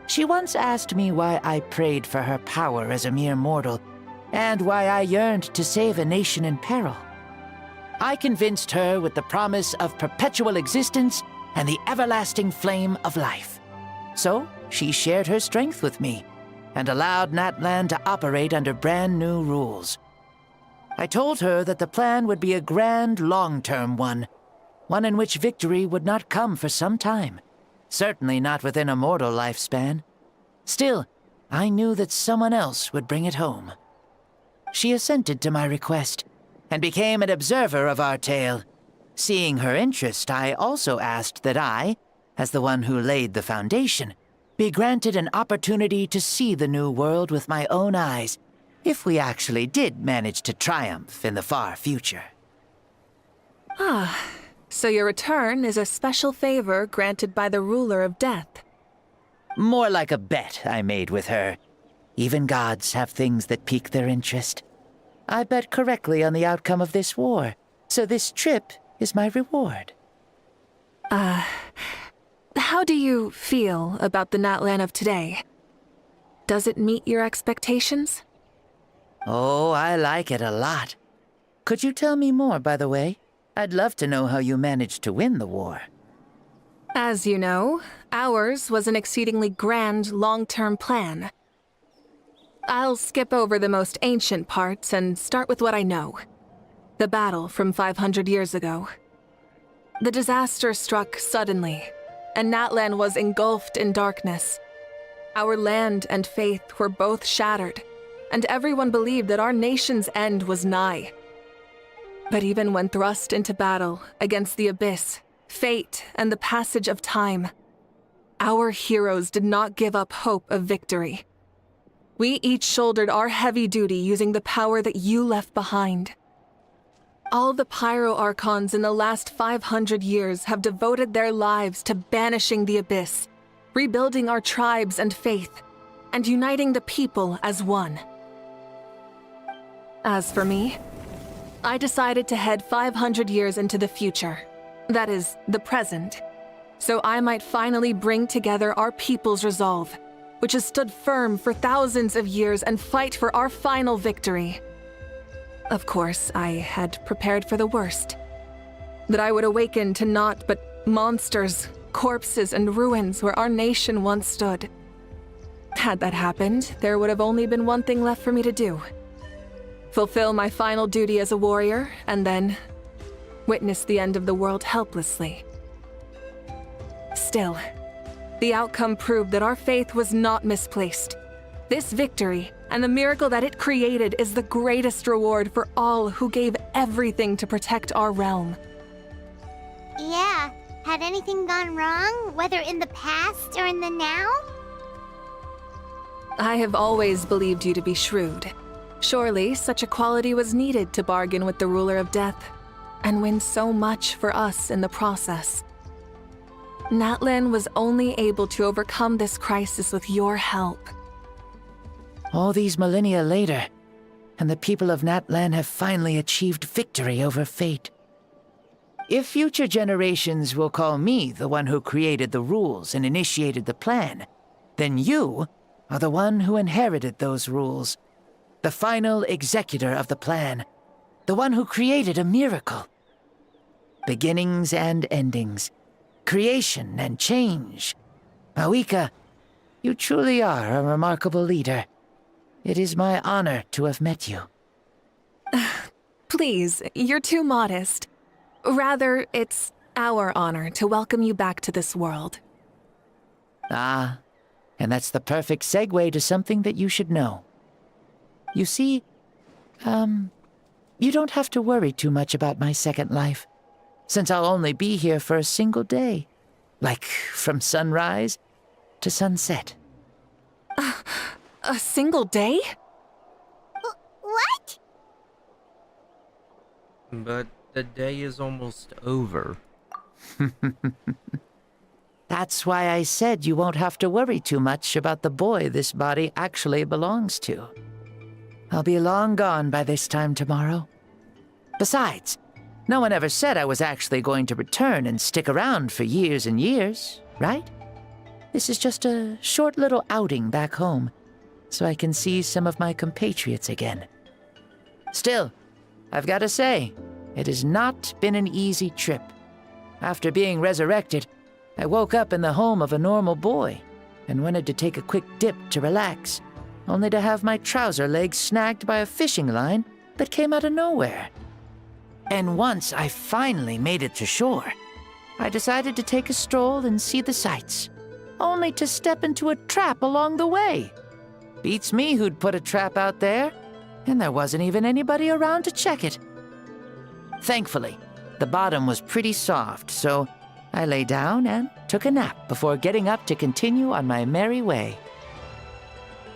She once asked me why I prayed for her power as a mere mortal, and why I yearned to save a nation in peril. I convinced her with the promise of perpetual existence and the everlasting flame of life. So she shared her strength with me, and allowed Natlan to operate under brand new rules. I told her that the plan would be a grand, long-term one in which victory would not come for some time, certainly not within a mortal lifespan. Still, I knew that someone else would bring it home. She assented to my request, and became an observer of our tale. Seeing her interest, I also asked that I, as the one who laid the foundation, be granted an opportunity to see the new world with my own eyes, if we actually did manage to triumph in the far future. So your return is a special favor granted by the Ruler of Death. More like a bet I made with her. Even gods have things that pique their interest. I bet correctly on the outcome of this war, so this trip is my reward. How do you feel about the Natlan of today? Does it meet your expectations? Oh, I like it a lot. Could you tell me more, by the way? I'd love to know how you managed to win the war. As you know, ours was an exceedingly grand, long-term plan. I'll skip over the most ancient parts and start with what I know. The battle from 500 years ago. The disaster struck suddenly, and Natlan was engulfed in darkness. Our land and faith were both shattered, and everyone believed that our nation's end was nigh. But even when thrust into battle against the abyss, fate, and the passage of time, our heroes did not give up hope of victory. We each shouldered our heavy duty using the power that you left behind. All the Pyro Archons in the last 500 years have devoted their lives to banishing the abyss, rebuilding our tribes and faith, and uniting the people as one. As for me, I decided to head 500 years into the future, that is, the present, so I might finally bring together our people's resolve, which has stood firm for thousands of years, and fight for our final victory. Of course, I had prepared for the worst. That I would awaken to naught but monsters, corpses, and ruins where our nation once stood. Had that happened, there would have only been one thing left for me to do. Fulfill my final duty as a warrior, and then witness the end of the world helplessly. Still, the outcome proved that our faith was not misplaced. This victory, and the miracle that it created, is the greatest reward for all who gave everything to protect our realm. Yeah, had anything gone wrong, whether in the past or in the now? I have always believed you to be shrewd. Surely, such a quality was needed to bargain with the ruler of death, and win so much for us in the process. Natlan was only able to overcome this crisis with your help. All these millennia later, and the people of Natlan have finally achieved victory over fate. If future generations will call me the one who created the rules and initiated the plan, then you are the one who inherited those rules. The final executor of the plan. The one who created a miracle. Beginnings and endings. Creation and change. Mavuika, you truly are a remarkable leader. It is my honor to have met you. Please, you're too modest. Rather, it's our honor to welcome you back to this world. Ah, and that's the perfect segue to something that you should know. You see, you don't have to worry too much about my second life, since I'll only be here for a single day, like from sunrise to sunset. A single day? What? But the day is almost over. That's why I said you won't have to worry too much about the boy this body actually belongs to. I'll be long gone by this time tomorrow. Besides, no one ever said I was actually going to return and stick around for years and years, right? This is just a short little outing back home, so I can see some of my compatriots again. Still, I've got to say, it has not been an easy trip. After being resurrected, I woke up in the home of a normal boy and wanted to take a quick dip to relax, only to have my trouser legs snagged by a fishing line that came out of nowhere. And once I finally made it to shore, I decided to take a stroll and see the sights, only to step into a trap along the way. Beats me who'd put a trap out there, and there wasn't even anybody around to check it. Thankfully, the bottom was pretty soft, so I lay down and took a nap before getting up to continue on my merry way.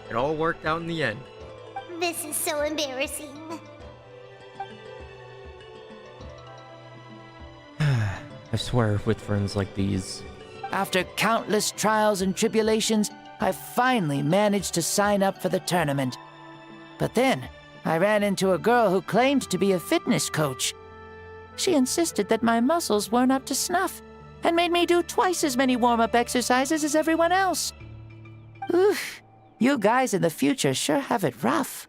It all worked out in the end. This is so embarrassing. I swear, with friends like these. After countless trials and tribulations, I finally managed to sign up for the tournament. But then, I ran into a girl who claimed to be a fitness coach. She insisted that my muscles weren't up to snuff, and made me do twice as many warm-up exercises as everyone else. Oof, you guys in the future sure have it rough.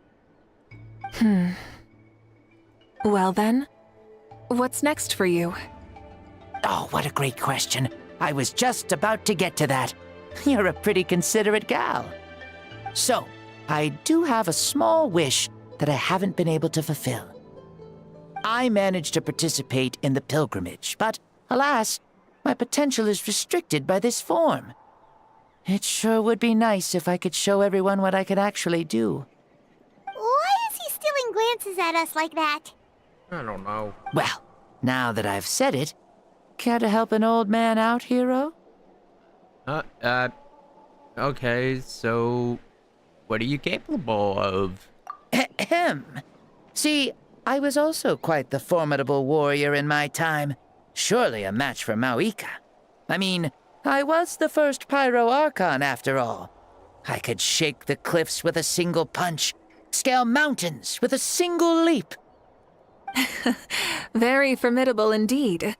Well then, what's next for you? Oh, what a great question. I was just about to get to that. You're a pretty considerate gal. So, I do have a small wish that I haven't been able to fulfill. I managed to participate in the pilgrimage, but alas, my potential is restricted by this form. It sure would be nice if I could show everyone what I could actually do. Why is he stealing glances at us like that? I don't know. Well, now that I've said it, care to help an old man out, hero? Okay, so what are you capable of? Ahem. See, I was also quite the formidable warrior in my time. Surely a match for Mavuika. I mean, I was the first Pyro Archon after all. I could shake the cliffs with a single punch, scale mountains with a single leap. Very formidable indeed.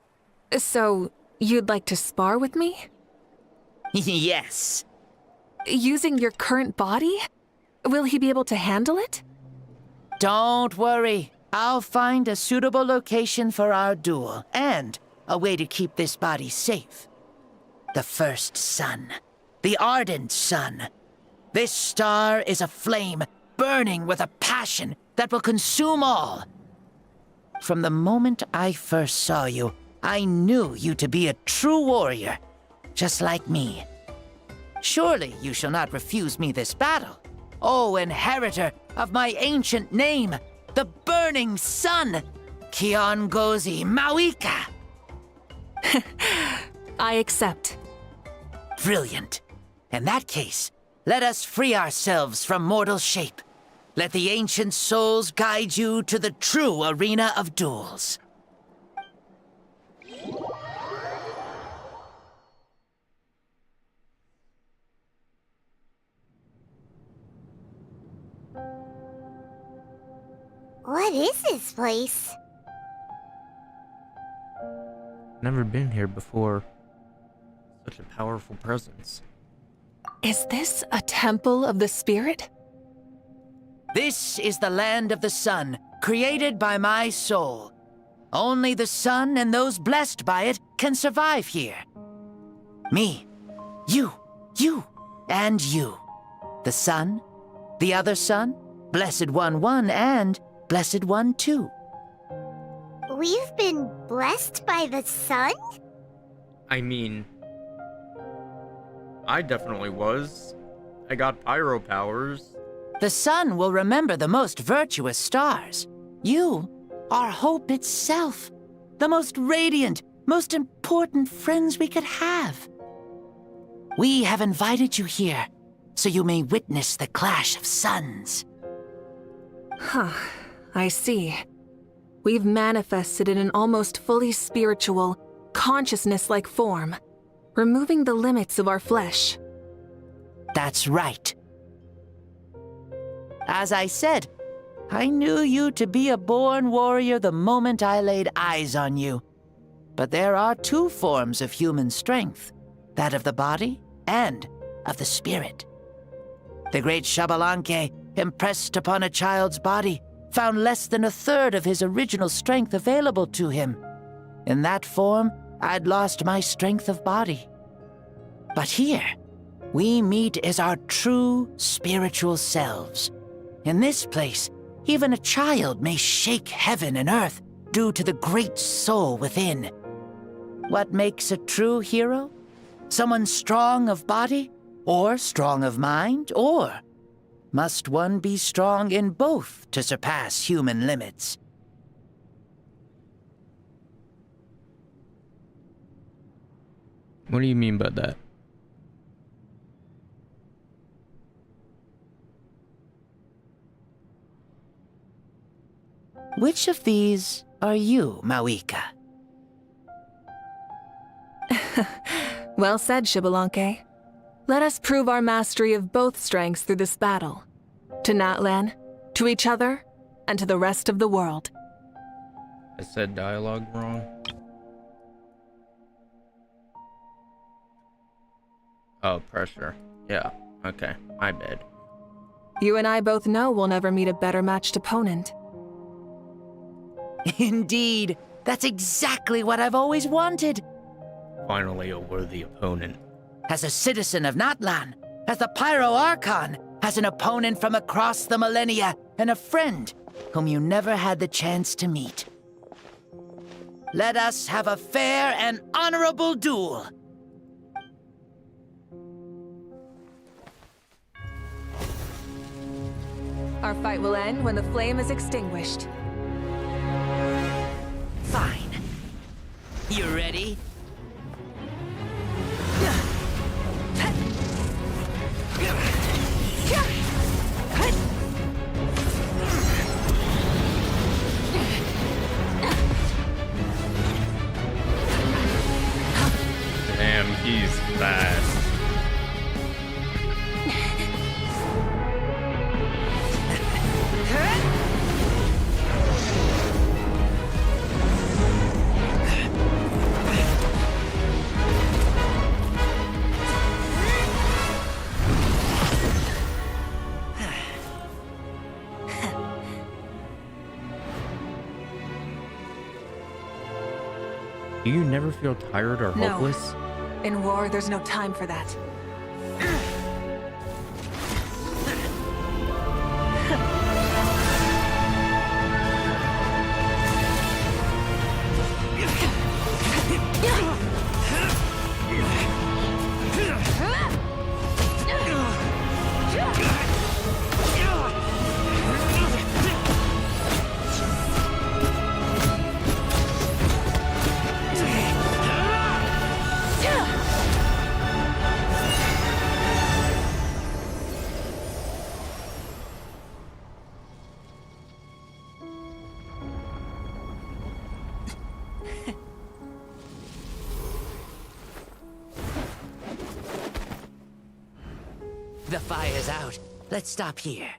So, you'd like to spar with me? Yes. Using your current body? Will he be able to handle it? Don't worry. I'll find a suitable location for our duel, and a way to keep this body safe. The first sun. The ardent sun. This star is a flame, burning with a passion that will consume all. From the moment I first saw you, I knew you to be a true warrior, just like me. Surely you shall not refuse me this battle, O inheritor of my ancient name, the Burning Sun, Kiongozi Mavuika. I accept. Brilliant. In that case, let us free ourselves from mortal shape. Let the ancient souls guide you to the true arena of duels. What is this place? Never been here before. Such a powerful presence. Is this a temple of the spirit? This is the land of the sun, created by my soul. Only the sun and those blessed by it can survive here. Me, you, and you. The sun, the other sun, Blessed One 1, and Blessed One 2. We've been blessed by the sun? I mean, I definitely was. I got pyro powers. The sun will remember the most virtuous stars. You are hope itself. The most radiant, most important friends we could have. We have invited you here, so you may witness the clash of suns. Huh, I see. We've manifested in an almost fully spiritual, consciousness-like form, removing the limits of our flesh. That's right. As I said, I knew you to be a born warrior the moment I laid eyes on you. But there are two forms of human strength, that of the body and of the spirit. The great Xbalanque, impressed upon a child's body, found less than a third of his original strength available to him. In that form, I'd lost my strength of body. But here, we meet as our true spiritual selves. In this place, even a child may shake heaven and earth due to the great soul within. What makes a true hero? Someone strong of body, or strong of mind, or must one be strong in both to surpass human limits? What do you mean by that? Which of these are you, Mavuika? Well said, Xbalanque. Let us prove our mastery of both strengths through this battle. To Natlan, to each other, and to the rest of the world. I said dialogue wrong. Oh, pressure. Yeah, okay, my bad. You and I both know we'll never meet a better matched opponent. Indeed, that's exactly what I've always wanted. Finally a worthy opponent. As a citizen of Natlan, as the Pyro Archon, as an opponent from across the millennia and a friend whom you never had the chance to meet. Let us have a fair and honorable duel. Our fight will end when the flame is extinguished. Fine. You ready? Damn, he's fast. Do you never feel tired or hopeless? No. In war, there's no time for that. The fire's out. Let's stop here.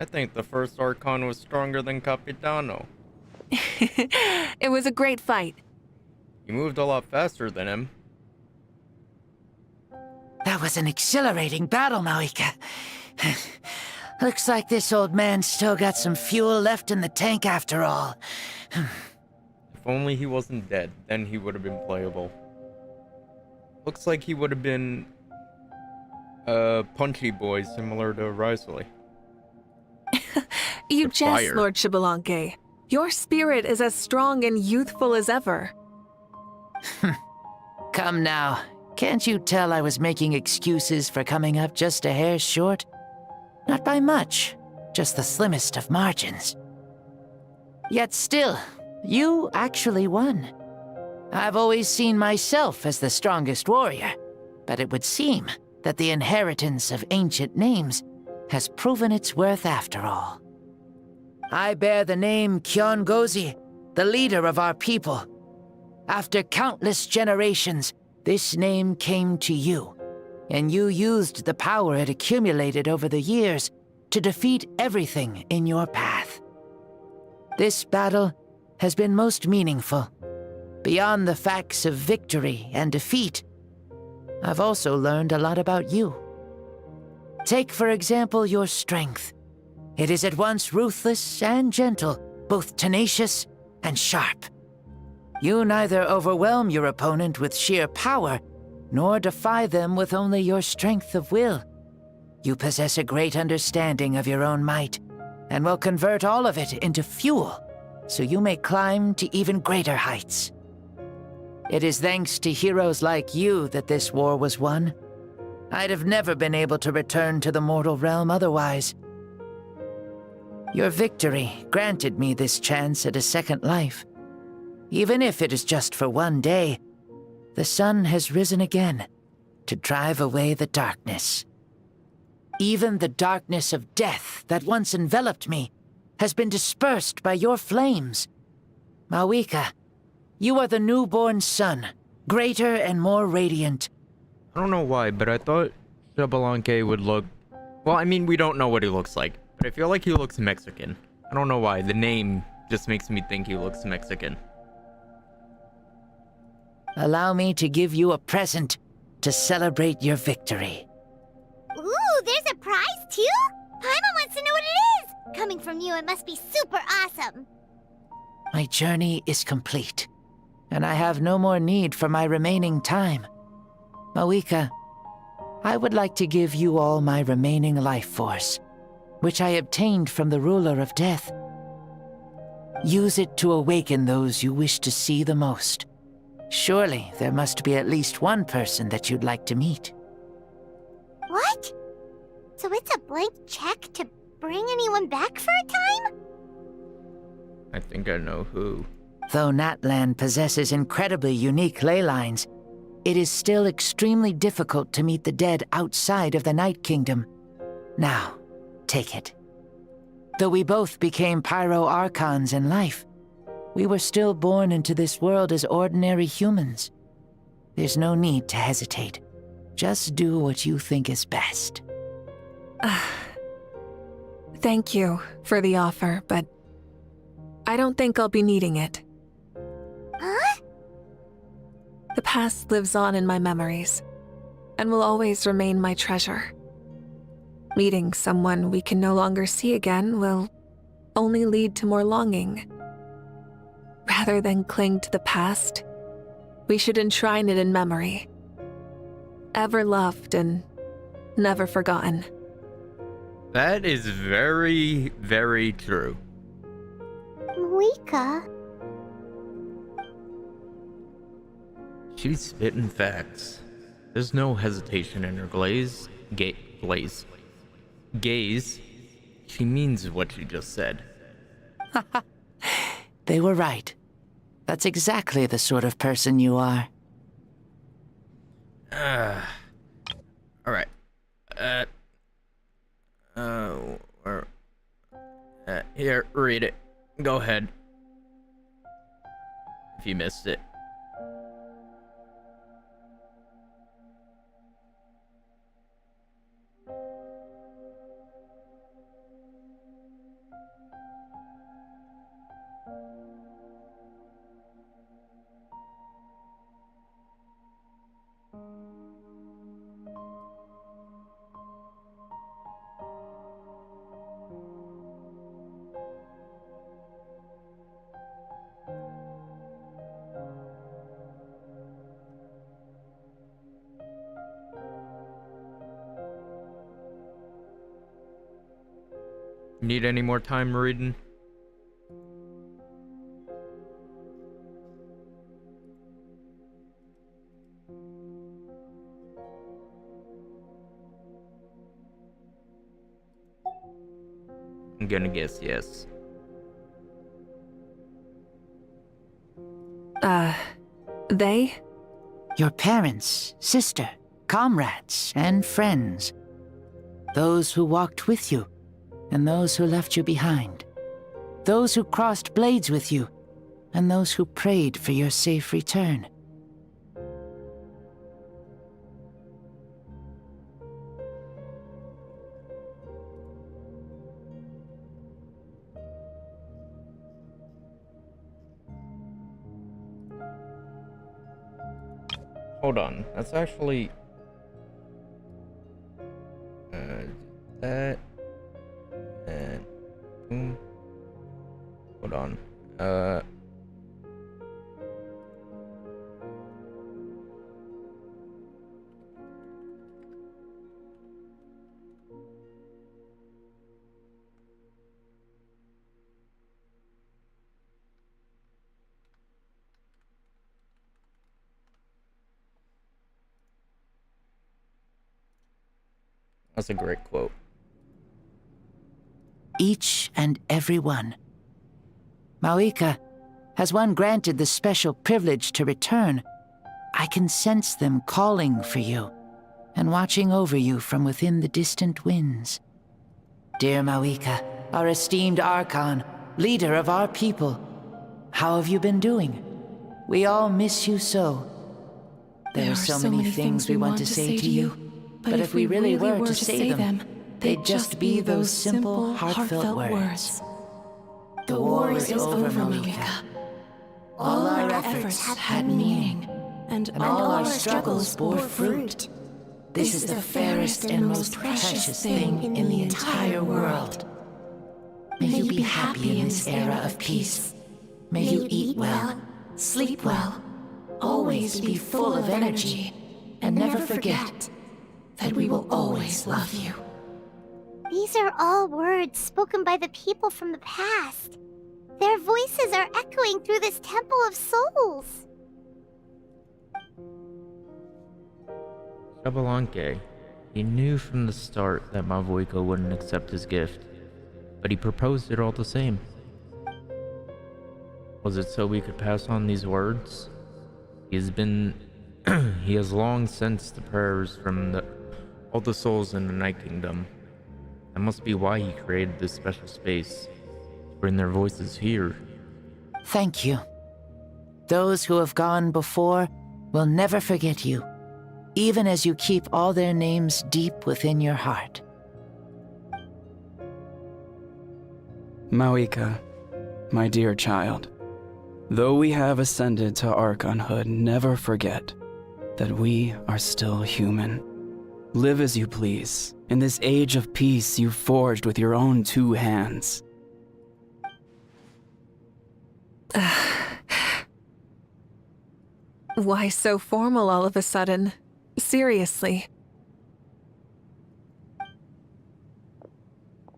I think the first Archon was stronger than Capitano. It was a great fight. You moved a lot faster than him. That was an exhilarating battle, Mavuika. Looks like this old man's still got some fuel left in the tank after all. If only he wasn't dead, then he would have been playable. Looks like he would have been a punchy boy similar to Risley. You The jest, fire. Lord Xbalanque. Your spirit is as strong and youthful as ever. Come now. Can't you tell I was making excuses for coming up just a hair short? Not by much, just the slimmest of margins. Yet still, you actually won. I've always seen myself as the strongest warrior, but it would seem that the inheritance of ancient names has proven its worth after all. I bear the name Kiongozi, the leader of our people. After countless generations, this name came to you, and you used the power it accumulated over the years to defeat everything in your path. This battle has been most meaningful. Beyond the facts of victory and defeat, I've also learned a lot about you. Take, for example, your strength. It is at once ruthless and gentle, both tenacious and sharp. You neither overwhelm your opponent with sheer power, nor defy them with only your strength of will. You possess a great understanding of your own might, and will convert all of it into fuel, so you may climb to even greater heights. It is thanks to heroes like you that this war was won. I'd have never been able to return to the mortal realm otherwise. Your victory granted me this chance at a second life. Even if it is just for one day, the sun has risen again to drive away the darkness. Even the darkness of death that once enveloped me has been dispersed by your flames. Mavuika, you are the newborn sun, greater and more radiant. I don't know why, but I thought Xbalanque would look... Well, I mean, we don't know what he looks like, but I feel like he looks Mexican. I don't know why. The name just makes me think he looks Mexican. Allow me to give you a present to celebrate your victory. Ooh, there's a prize too? Paimon wants to know what it is! Coming from you, it must be super awesome. My journey is complete, and I have no more need for my remaining time. Mavuika, I would like to give you all my remaining life force, which I obtained from the ruler of death. Use it to awaken those you wish to see the most. Surely there must be at least one person that you'd like to meet. What? So it's a blank check to bring anyone back for a time? I think I know who. Though Natlan possesses incredibly unique ley lines, it is still extremely difficult to meet the dead outside of the Night Kingdom. Now, take it. Though we both became Pyro-Archons in life, we were still born into this world as ordinary humans. There's no need to hesitate. Just do what you think is best. Thank you for the offer, but I don't think I'll be needing it. Huh? The past lives on in my memories, and will always remain my treasure. Meeting someone we can no longer see again will only lead to more longing. Rather than cling to the past, we should enshrine it in memory. Ever loved and never forgotten. That is very, very true. Mavuika. She's spitting facts. There's no hesitation in her gaze. She means what she just said. They were right. That's exactly the sort of person you are. Alright. Here, read it. Go ahead. If you missed it. Need any more time reading? I'm gonna guess yes. They? Your parents, sister, comrades, and friends. Those who walked with you, and those who left you behind. Those who crossed blades with you, and those who prayed for your safe return. Hold on, that's actually... that... and... hold on. That's a great quote. Each and every one. Mavuika, has one granted the special privilege to return, I can sense them calling for you and watching over you from within the distant winds. Dear Mavuika, our esteemed Archon, leader of our people, how have you been doing? We all miss you so. There are so many things we want to say to you, but if we really were to say them, they'd just be those simple, heartfelt words. The war is over, Mavuika. All our efforts had meaning, and all our struggles bore fruit. This is the fairest and most precious thing in the entire world. May you be happy in this era of peace. May you eat well, sleep well, always be full of energy, and never forget that we will always love you. These are all words spoken by the people from the past. Their voices are echoing through this Temple of Souls. Xbalanque. He knew from the start that Mavuika wouldn't accept his gift, but he proposed it all the same. Was it so we could pass on these words? He has long sensed the prayers from all the souls in the Night Kingdom. That must be why he created this special space, to bring their voices here. Thank you. Those who have gone before will never forget you, even as you keep all their names deep within your heart. Mavuika, my dear child, though we have ascended to Archonhood, never forget that we are still human. Live as you please, in this age of peace you forged with your own 2 hands. Why so formal all of a sudden? Seriously.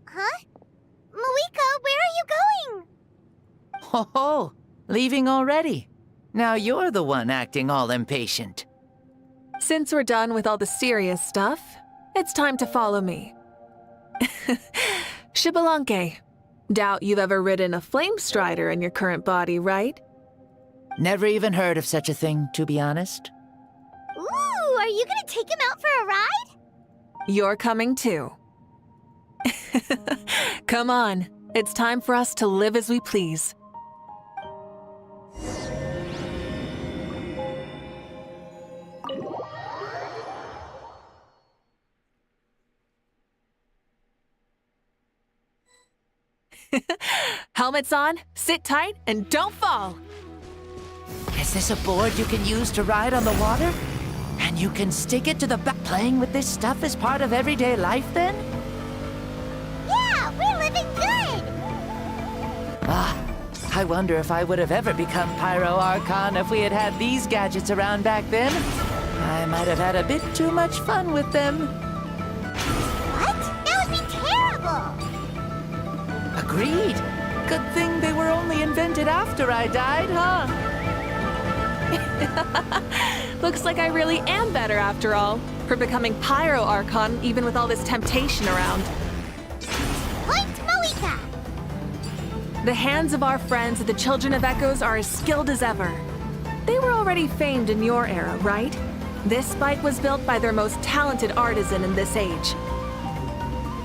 Huh? Mavuika, where are you going? Ho ho! Leaving already? Now you're the one acting all impatient. Since we're done with all the serious stuff, it's time to follow me. Xbalanque, doubt you've ever ridden a flame strider in your current body, right? Never even heard of such a thing, to be honest. Ooh, are you gonna take him out for a ride? You're coming too. Come on, it's time for us to live as we please. Helmets on, sit tight, and don't fall! Is this a board you can use to ride on the water? And you can stick it to the back. Playing with this stuff is part of everyday life, then? Yeah, we're living good! Ah, I wonder if I would have ever become Pyro Archon if we had had these gadgets around back then. I might have had a bit too much fun with them. What? That would be terrible! Agreed. Good thing they were only invented after I died, huh? Looks like I really am better after all, for becoming Pyro Archon even with all this temptation around. Point Mavuika! The hands of our friends at the Children of Echoes are as skilled as ever. They were already famed in your era, right? This bike was built by their most talented artisan in this age.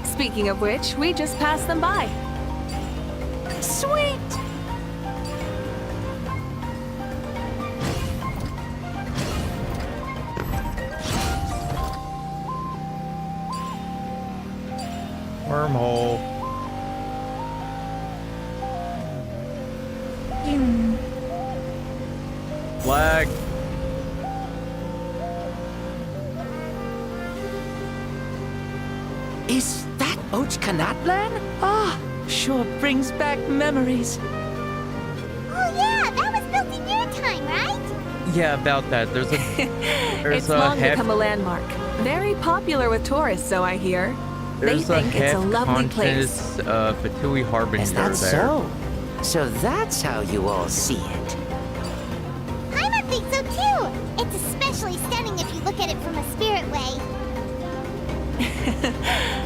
Speaking of which, we just passed them by. Sweet! Wormhole. Flag. Is that Ochkanatlan? Ah, sure brings back memories. Oh yeah, that was built in your time, right? Yeah, about that. There's It's long become a landmark. Very popular with tourists, so I hear. They think it's a lovely place. Fatui Harbinger Is that there. so? So that's how you all see it. I think so too! It's especially stunning if you look at it from a spirit way.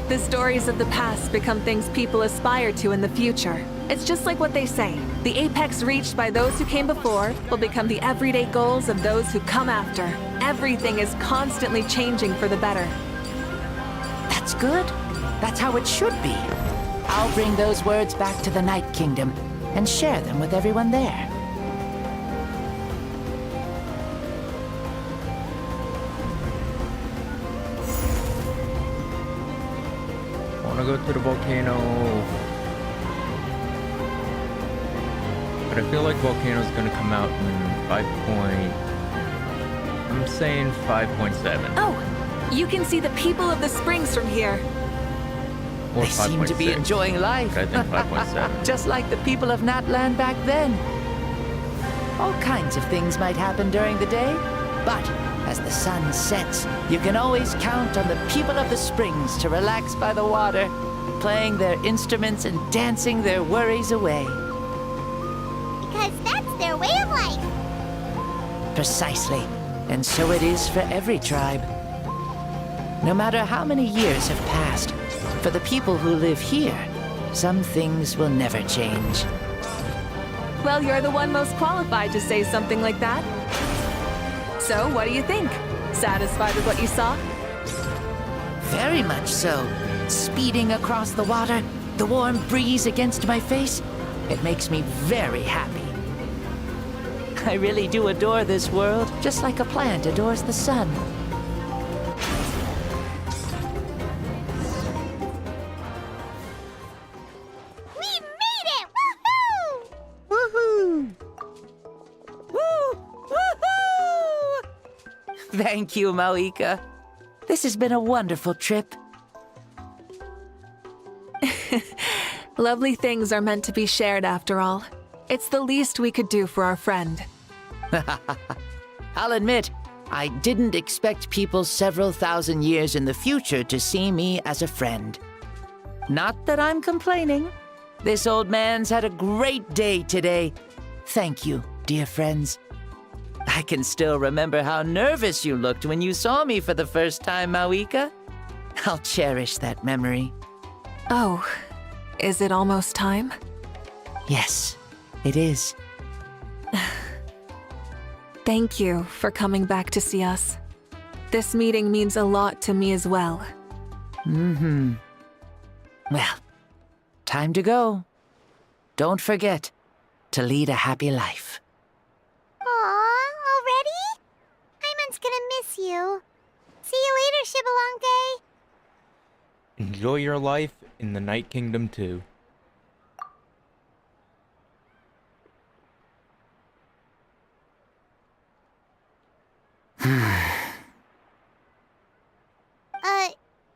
The stories of the past become things people aspire to in the future. It's just like what they say. The apex reached by those who came before will become the everyday goals of those who come after. Everything is constantly changing for the better. That's good. That's how it should be. I'll bring those words back to the Night Kingdom and share them with everyone there. I want to go to the volcano. But I feel like volcano's gonna come out in I'm saying 5.7. Oh, you can see the people of the springs from here. Or They seem to be 5.6. enjoying life. I think 5.7. Just like the people of Natland back then. All kinds of things might happen during the day, but As the sun sets, you can always count on the people of the springs to relax by the water, playing their instruments and dancing their worries away. Because that's their way of life. Precisely. And so it is for every tribe. No matter how many years have passed, for the people who live here, some things will never change. Well, you're the one most qualified to say something like that. So, what do you think? Satisfied with what you saw? Very much so. Speeding across the water, the warm breeze against my face, it makes me very happy. I really do adore this world, just like a plant adores the sun. We made it! Woohoo! Woo! Woohoo! Thank you, Mavuika. This has been a wonderful trip. Lovely things are meant to be shared after all. It's the least we could do for our friend. I'll admit, I didn't expect people several thousand years in the future to see me as a friend. Not that I'm complaining. This old man's had a great day today. Thank you, dear friends. I can still remember how nervous you looked when you saw me for the first time, Mavuika. I'll cherish that memory. Oh, is it almost time? Yes, it is. Thank you for coming back to see us. This meeting means a lot to me as well. Mm-hmm. Well, time to go. Don't forget to lead a happy life. Aw, already? Paimon's gonna miss you. See you later, Shibalanke. Enjoy your life in the Night Kingdom too.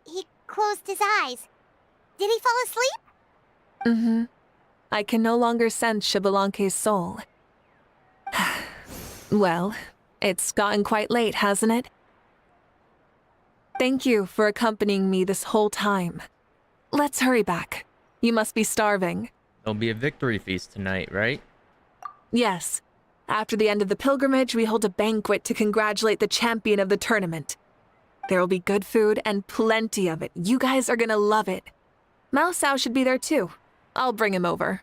He closed his eyes. Did he fall asleep? Mm-hmm. I can no longer sense Shibalanke's soul. Well, it's gotten quite late, hasn't it? Thank you for accompanying me this whole time. Let's hurry back. You must be starving. There'll be a victory feast tonight, right? Yes. After the end of the pilgrimage, we hold a banquet to congratulate the champion of the tournament. There will be good food and plenty of it. You guys are gonna love it. Mao Sao should be there too. I'll bring him over.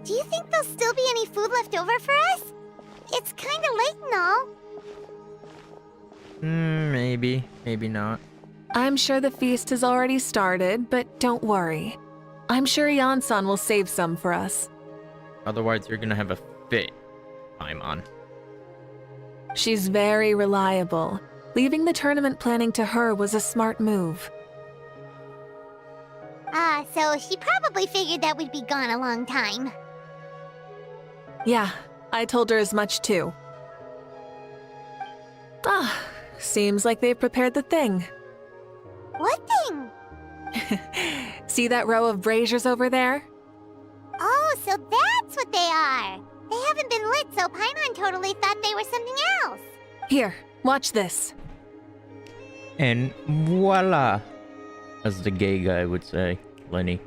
Do you think there'll still be any food left over for us? It's kinda late and all. Maybe. Maybe not. I'm sure the feast has already started, but don't worry. I'm sure Yansan will save some for us. Otherwise, you're gonna have a fit, Paimon. She's very reliable. Leaving the tournament planning to her was a smart move. So she probably figured that we'd be gone a long time. Yeah, I told her as much too. Seems like they've prepared the thing. What thing? See that row of braziers over there? Oh, so that's what they are. They haven't been lit, so Paimon totally thought they were something else. Here, watch this. And voila! As the gay guy would say, Lenny.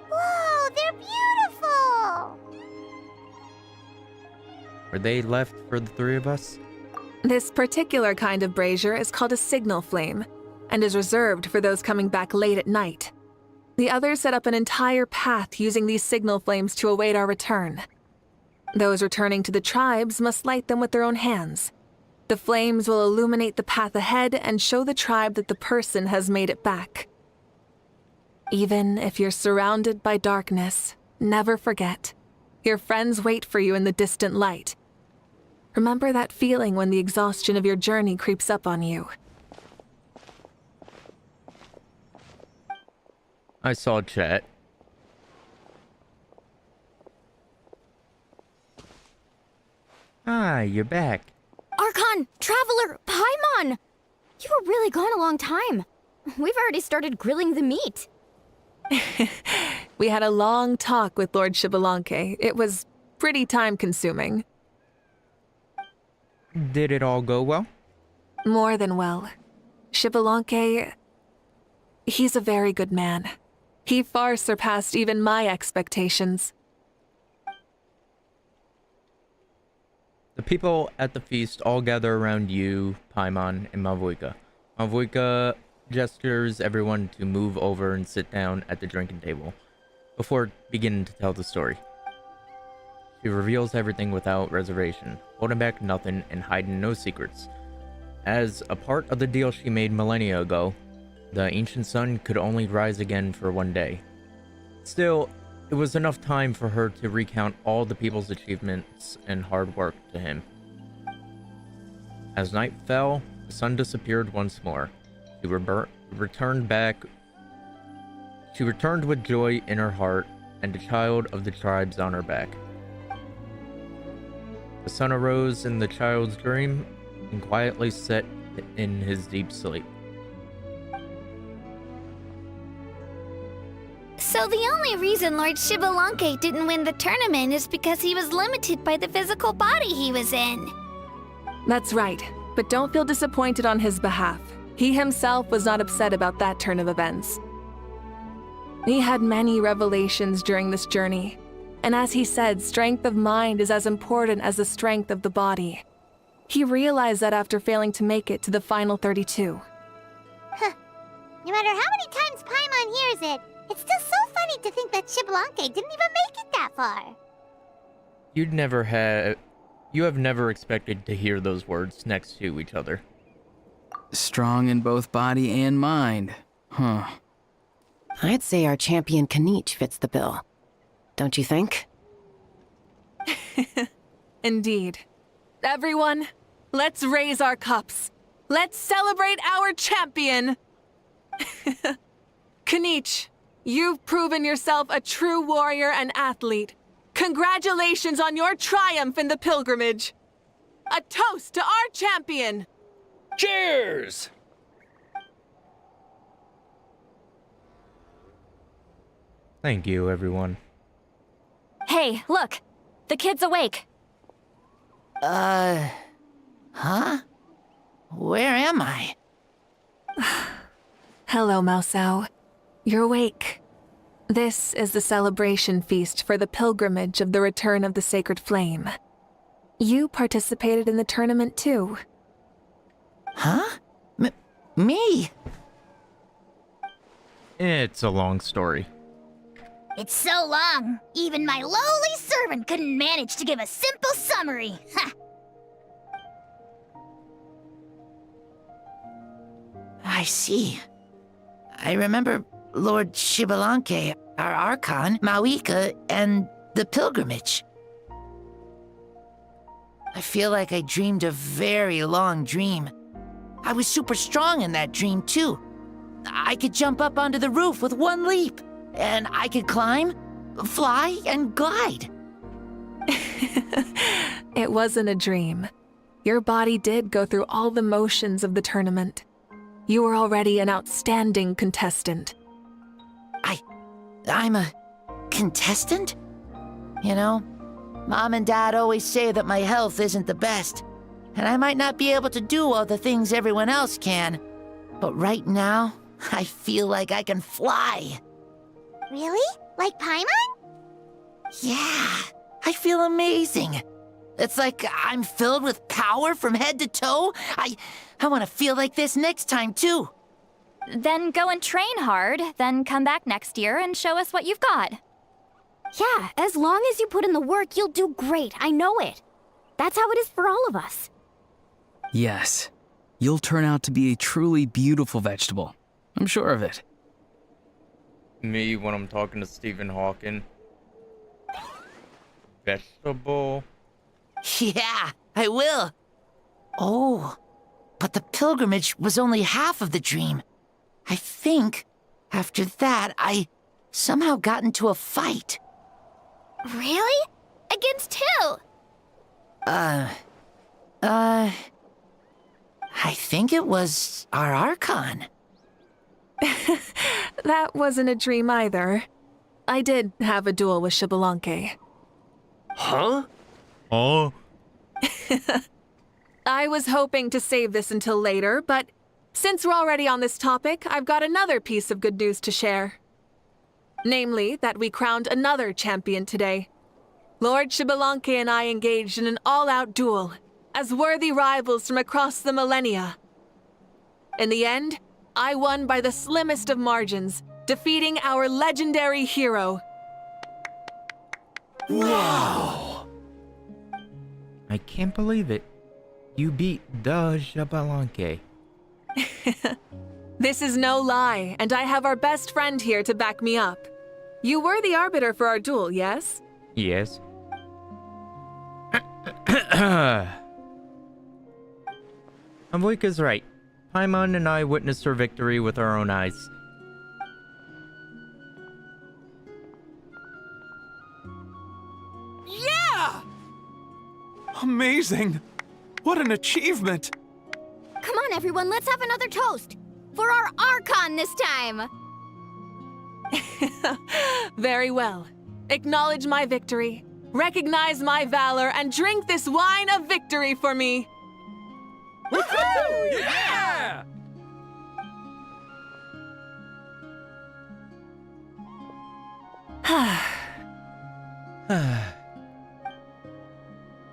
Whoa, they're beautiful! Were they left for the three of us? This particular kind of brazier is called a signal flame, and is reserved for those coming back late at night. The others set up an entire path using these signal flames to await our return. Those returning to the tribes must light them with their own hands. The flames will illuminate the path ahead and show the tribe that the person has made it back. Even if you're surrounded by darkness, never forget. Your friends wait for you in the distant light. Remember that feeling when the exhaustion of your journey creeps up on you. I saw chat. Ah, you're back. Archon, Traveler, Paimon! You were really gone a long time. We've already started grilling the meat. We had a long talk with Lord Xbalanque. It was pretty time-consuming. Did it all go well? More than well. Xbalanque, he's a very good man. He far surpassed even my expectations. The people at the feast all gather around you, Paimon, and Mavuika. Mavuika gestures everyone to move over and sit down at the drinking table before beginning to tell the story. She reveals everything without reservation, holding back nothing and hiding no secrets. As a part of the deal she made millennia ago, the ancient sun could only rise again for one day. Still, it was enough time for her to recount all the people's achievements and hard work to him. As night fell, the sun disappeared once more. She returned with joy in her heart and a child of the tribes on her back. The sun arose in the child's dream and quietly set in his deep sleep. So the only reason Lord Xbalanque didn't win the tournament is because he was limited by the physical body he was in. That's right, but don't feel disappointed on his behalf. He himself was not upset about that turn of events. He had many revelations during this journey, and as he said, strength of mind is as important as the strength of the body. He realized that after failing to make it to the final 32. Huh. No matter how many times Paimon hears it, it's still so funny to think that Xbalanque didn't even make it that far. You have never expected to hear those words next to each other. Strong in both body and mind. Huh. I'd say our champion Kanich fits the bill. Don't you think? Indeed. Everyone, let's raise our cups. Let's celebrate our champion! Kanich, you've proven yourself a true warrior and athlete. Congratulations on your triumph in the pilgrimage. A toast to our champion! Cheers! Thank you, everyone. Hey, look! The kid's awake. Huh? Where am I? Hello, Mausau. You're awake. This is the celebration feast for the pilgrimage of the return of the sacred flame. You participated in the tournament too. Huh? Me? It's a long story. It's so long, even my lowly servant couldn't manage to give a simple summary. Ha! I see. I remember Lord Xbalanque, our Archon, Mavuika, and the pilgrimage. I feel like I dreamed a very long dream. I was super strong in that dream, too. I could jump up onto the roof with one leap, and I could climb, fly, and glide. It wasn't a dream. Your body did go through all the motions of the tournament. You were already an outstanding contestant. I'm a contestant? You know, Mom and Dad always say that my health isn't the best, and I might not be able to do all the things everyone else can. But right now, I feel like I can fly. Really? Like Paimon? Yeah, I feel amazing. It's like I'm filled with power from head to toe. I want to feel like this next time, too. Then go and train hard, then come back next year and show us what you've got. Yeah, as long as you put in the work, you'll do great. I know it. That's how it is for all of us. Yes. You'll turn out to be a truly beautiful vegetable. I'm sure of it. Me when I'm talking to Stephen Hawking. Vegetable? Yeah, I will. Oh, but the pilgrimage was only half of the dream. I think, after that, I somehow got into a fight. Really? Against who? I think it was our Archon. That wasn't a dream either. I did have a duel with Xbalanque. Huh? Oh. I was hoping to save this until later, but since we're already on this topic, I've got another piece of good news to share. Namely, that we crowned another champion today. Lord Xbalanque and I engaged in an all-out duel, as worthy rivals from across the millennia. In the end, I won by the slimmest of margins, defeating our legendary hero. Wow! I can't believe it. You beat the Xbalanque. This is no lie, and I have our best friend here to back me up. You were the arbiter for our duel, yes? Yes. Mavuika's right. Paimon and I witnessed her victory with our own eyes. Yeah! Amazing! What an achievement! Come on, everyone, let's have another toast. For our Archon this time. Very well. Acknowledge my victory, recognize my valor, and drink this wine of victory for me. Woohoo! Yeah!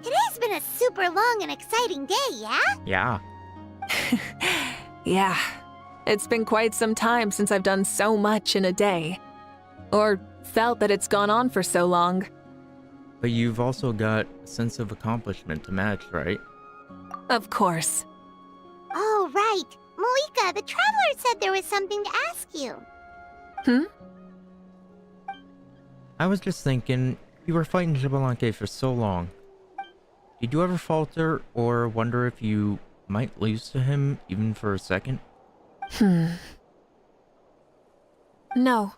It has been a super long and exciting day, yeah? Yeah. Yeah, it's been quite some time since I've done so much in a day. Or felt that it's gone on for so long. But you've also got a sense of accomplishment to match, right? Of course. Oh, right. Mavuika, the Traveler said there was something to ask you. I was just thinking, you were fighting Xbalanque for so long. Did you ever falter or wonder if you might lose to him even for a second? No.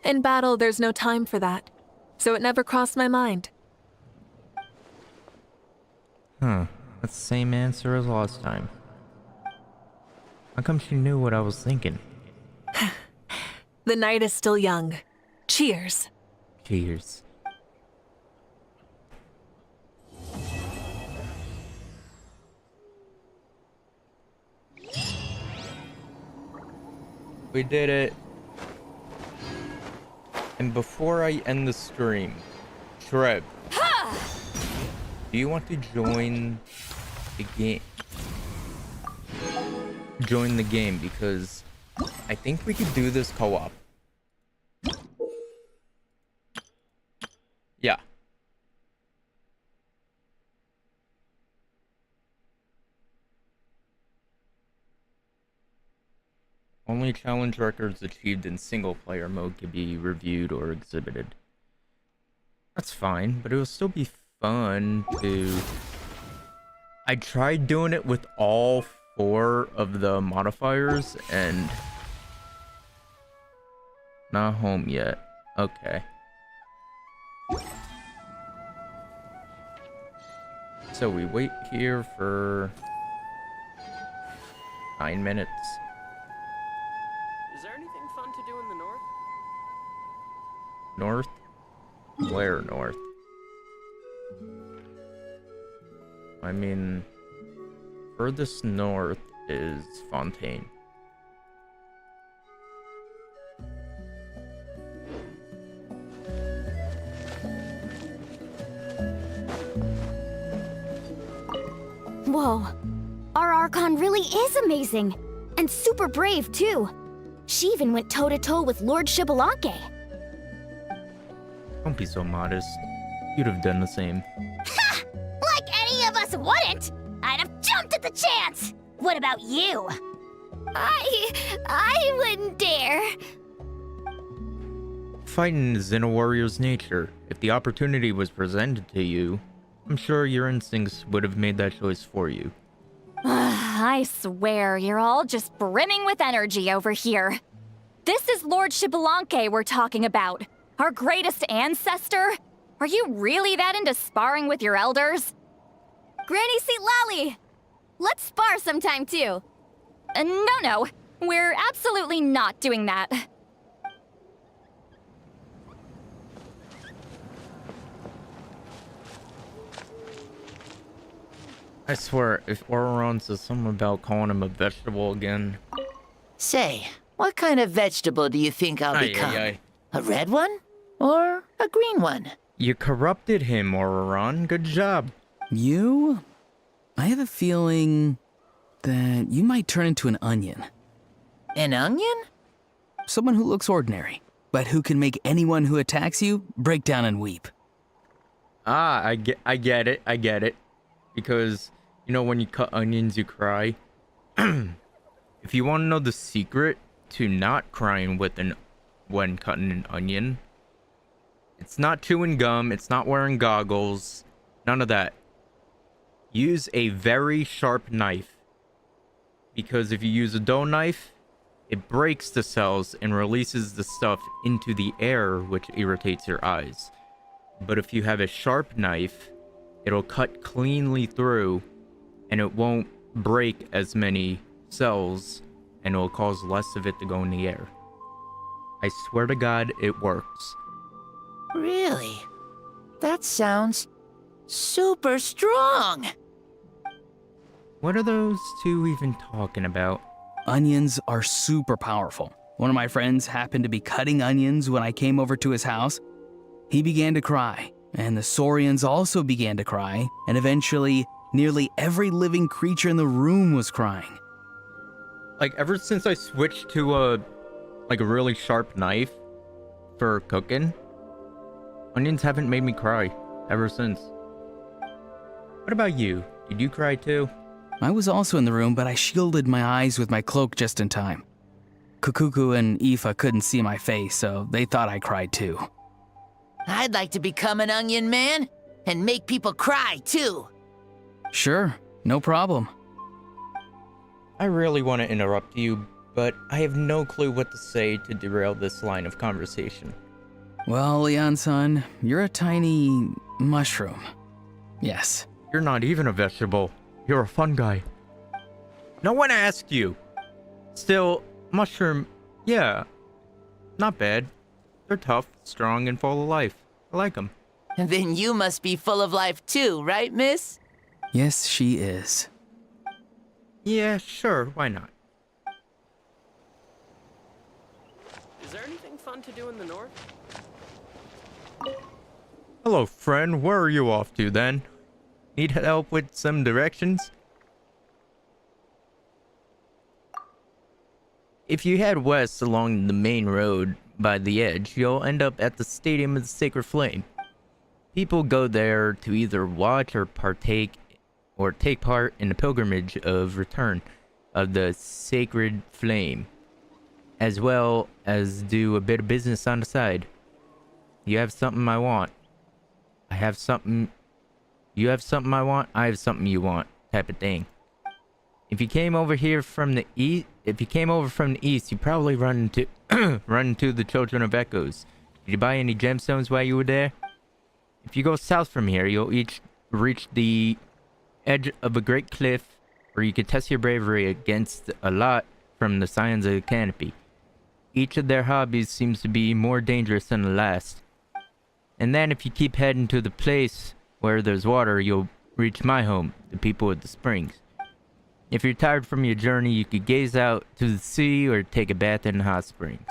In battle, there's no time for that. So it never crossed my mind. Huh. That's the same answer as last time. How come she knew what I was thinking? The night is still young. Cheers. Cheers. We did it. And before I end the stream, Trev, do you want to join the game? Join the game, because I think we could do this co-op. Yeah. Only challenge records achieved in single-player mode can be reviewed or exhibited. That's fine, but it will still be fun to... I tried doing it with all 4 of the modifiers, and... Not home yet. Okay. So we wait here for... 9 minutes. Is there anything fun to do in the north? North? Where north? I mean, furthest north is Fontaine. Whoa. Our Archon really is amazing. And super brave, too. She even went toe-to-toe with Lord Xbalanque. Don't be so modest. You'd have done the same. Ha! Like any of us wouldn't! I'd have jumped at the chance! What about you? I wouldn't dare. Fighting is in a warrior's nature. If the opportunity was presented to you, I'm sure your instincts would have made that choice for you. I swear, you're all just brimming with energy over here. This is Lord Xbalanque we're talking about. Our greatest ancestor? Are you really that into sparring with your elders? Granny Seat Lolly! Let's spar sometime, too. No. We're absolutely not doing that. I swear, if Auron says something about calling him a vegetable again. Say, what kind of vegetable do you think I'll become? Aye. A red one? Or a green one? You corrupted him, Auron. Good job. You? I have a feeling that you might turn into an onion. An onion? Someone who looks ordinary, but who can make anyone who attacks you break down and weep. I get it. Because, you know, when you cut onions, you cry. If you want to know the secret to not crying when cutting an onion, it's not chewing gum, it's not wearing goggles, none of that. Use a very sharp knife. Because if you use a dull knife, it breaks the cells and releases the stuff into the air, which irritates your eyes. But if you have a sharp knife, it'll cut cleanly through, and it won't break as many cells, and it'll cause less of it to go in the air. I swear to God, it works. Really? That sounds super strong. What are those two even talking about? Onions are super powerful. One of my friends happened to be cutting onions when I came over to his house. He began to cry, and the Saurians also began to cry, and eventually, nearly every living creature in the room was crying. Like, ever since I switched to a really sharp knife for cooking, onions haven't made me cry ever since. What about you? Did you cry too? I was also in the room, but I shielded my eyes with my cloak just in time. Kukuku and Aoife couldn't see my face, so they thought I cried too. I'd like to become an onion man and make people cry too. Sure, no problem. I really want to interrupt you, but I have no clue what to say to derail this line of conversation. Well, Leon-san, you're a tiny mushroom. Yes. You're not even a vegetable. You're a fun guy. No one asked you. Still, mushroom, yeah, not bad. They're tough, strong, and full of life. I like them. And then you must be full of life too, right, miss? Yes, she is. Yeah, sure, why not? Is there anything fun to do in the north? Hello, friend. Where are you off to, then? Need help with some directions? If you head west along the main road by the edge, you'll end up at the Stadium of the Sacred Flame. People go there to either watch or take part in the pilgrimage of return of the Sacred Flame, as well as do a bit of business on the side. You have something I want. I have something. You have something I want. I have something you want, type of thing. If you came over here from the east, you probably run into the Children of Echoes. Did you buy any gemstones while you were there? If you go south from here, you'll each reach the edge of a great cliff, where you can test your bravery against a lot from the Scions of the Canopy. Each of their hobbies seems to be more dangerous than the last. And then if you keep heading to the place where there's water, you'll reach my home, the people of the springs. If you're tired from your journey, you could gaze out to the sea or take a bath in the hot springs.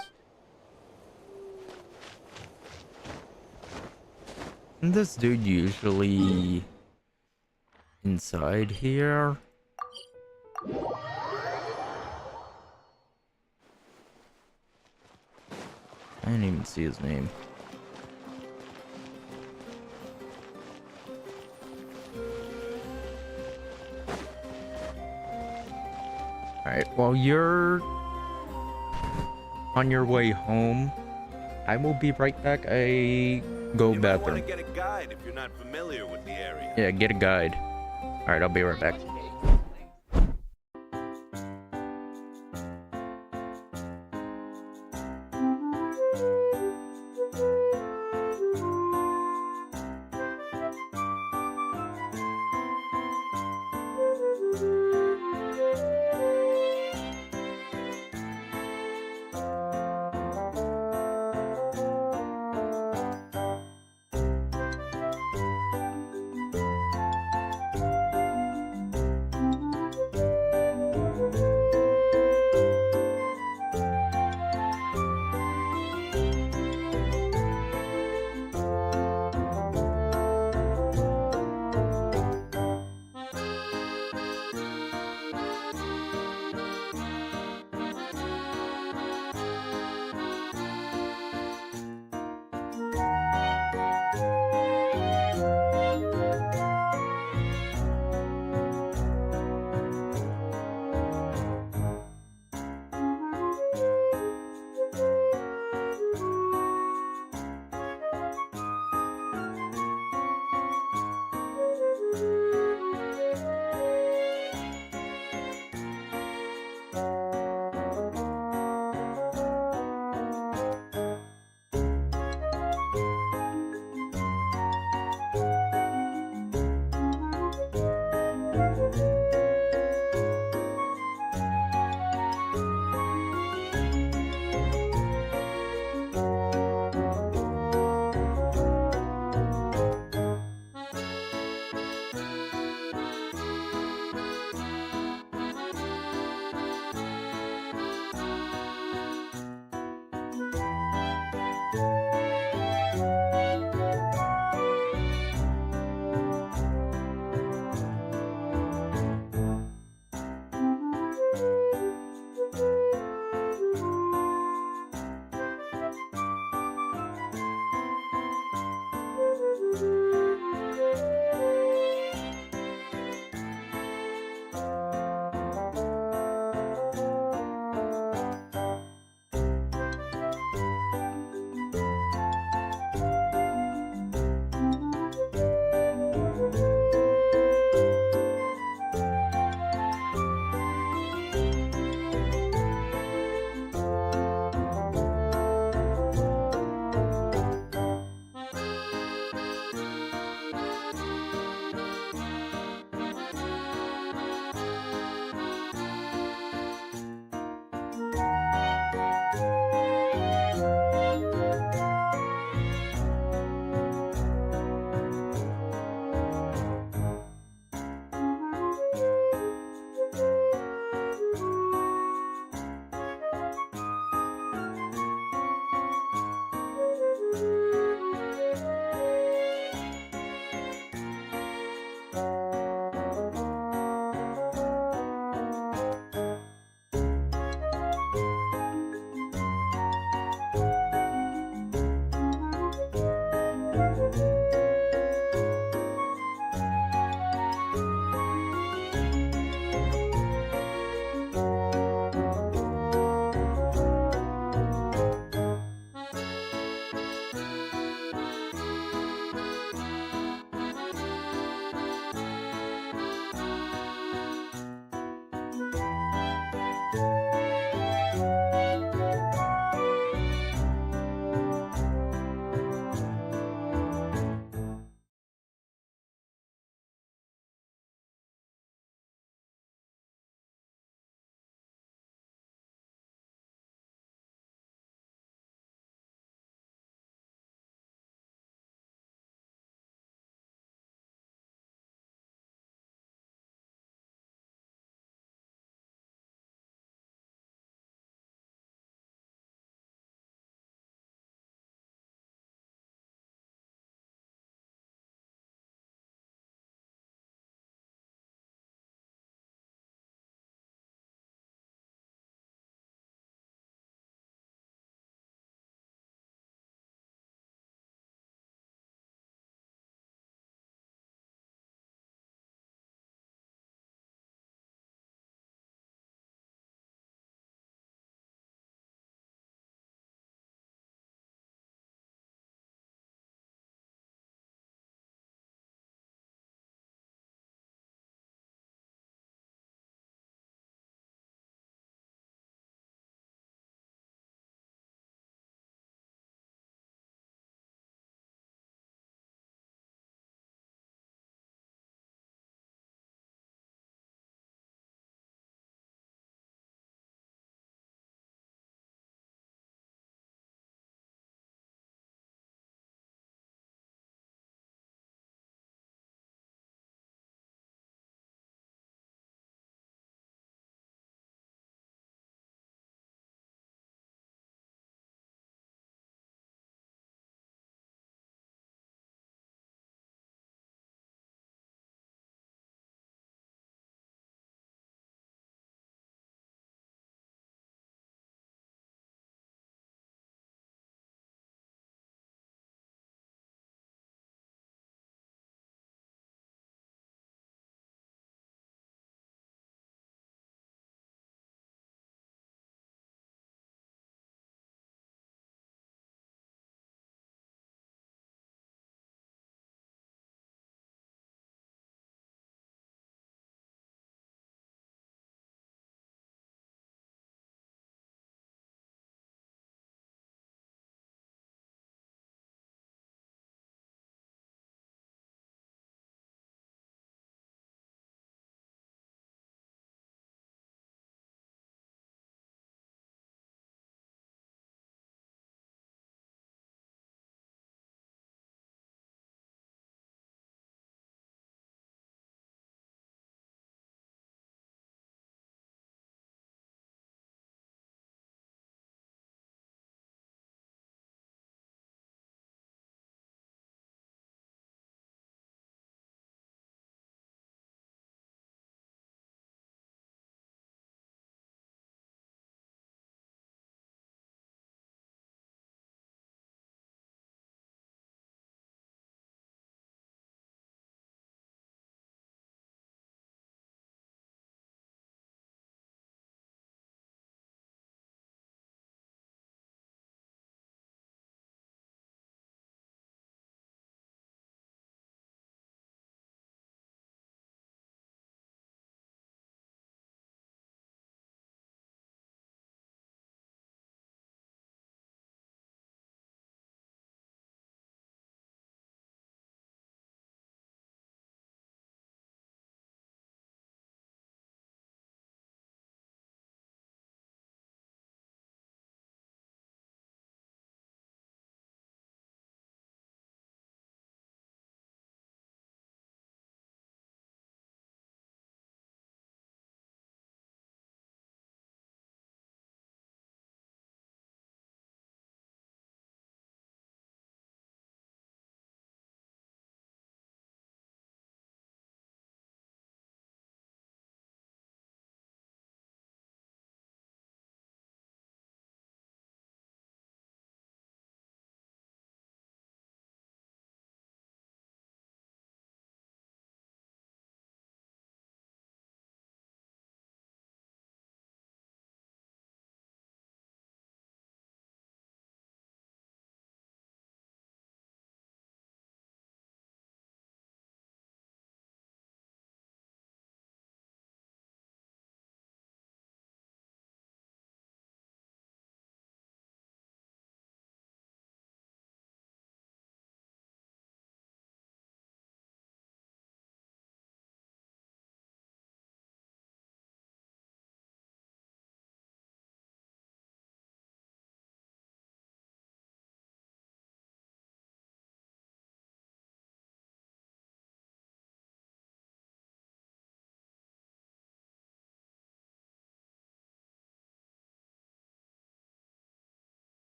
And this dude usually inside here. I didn't even see his name. Alright, while you're on your way home, I will be right back. I go bathroom. You want to get a guide if you're not familiar with the area. Yeah, get a guide. Alright, I'll be right back.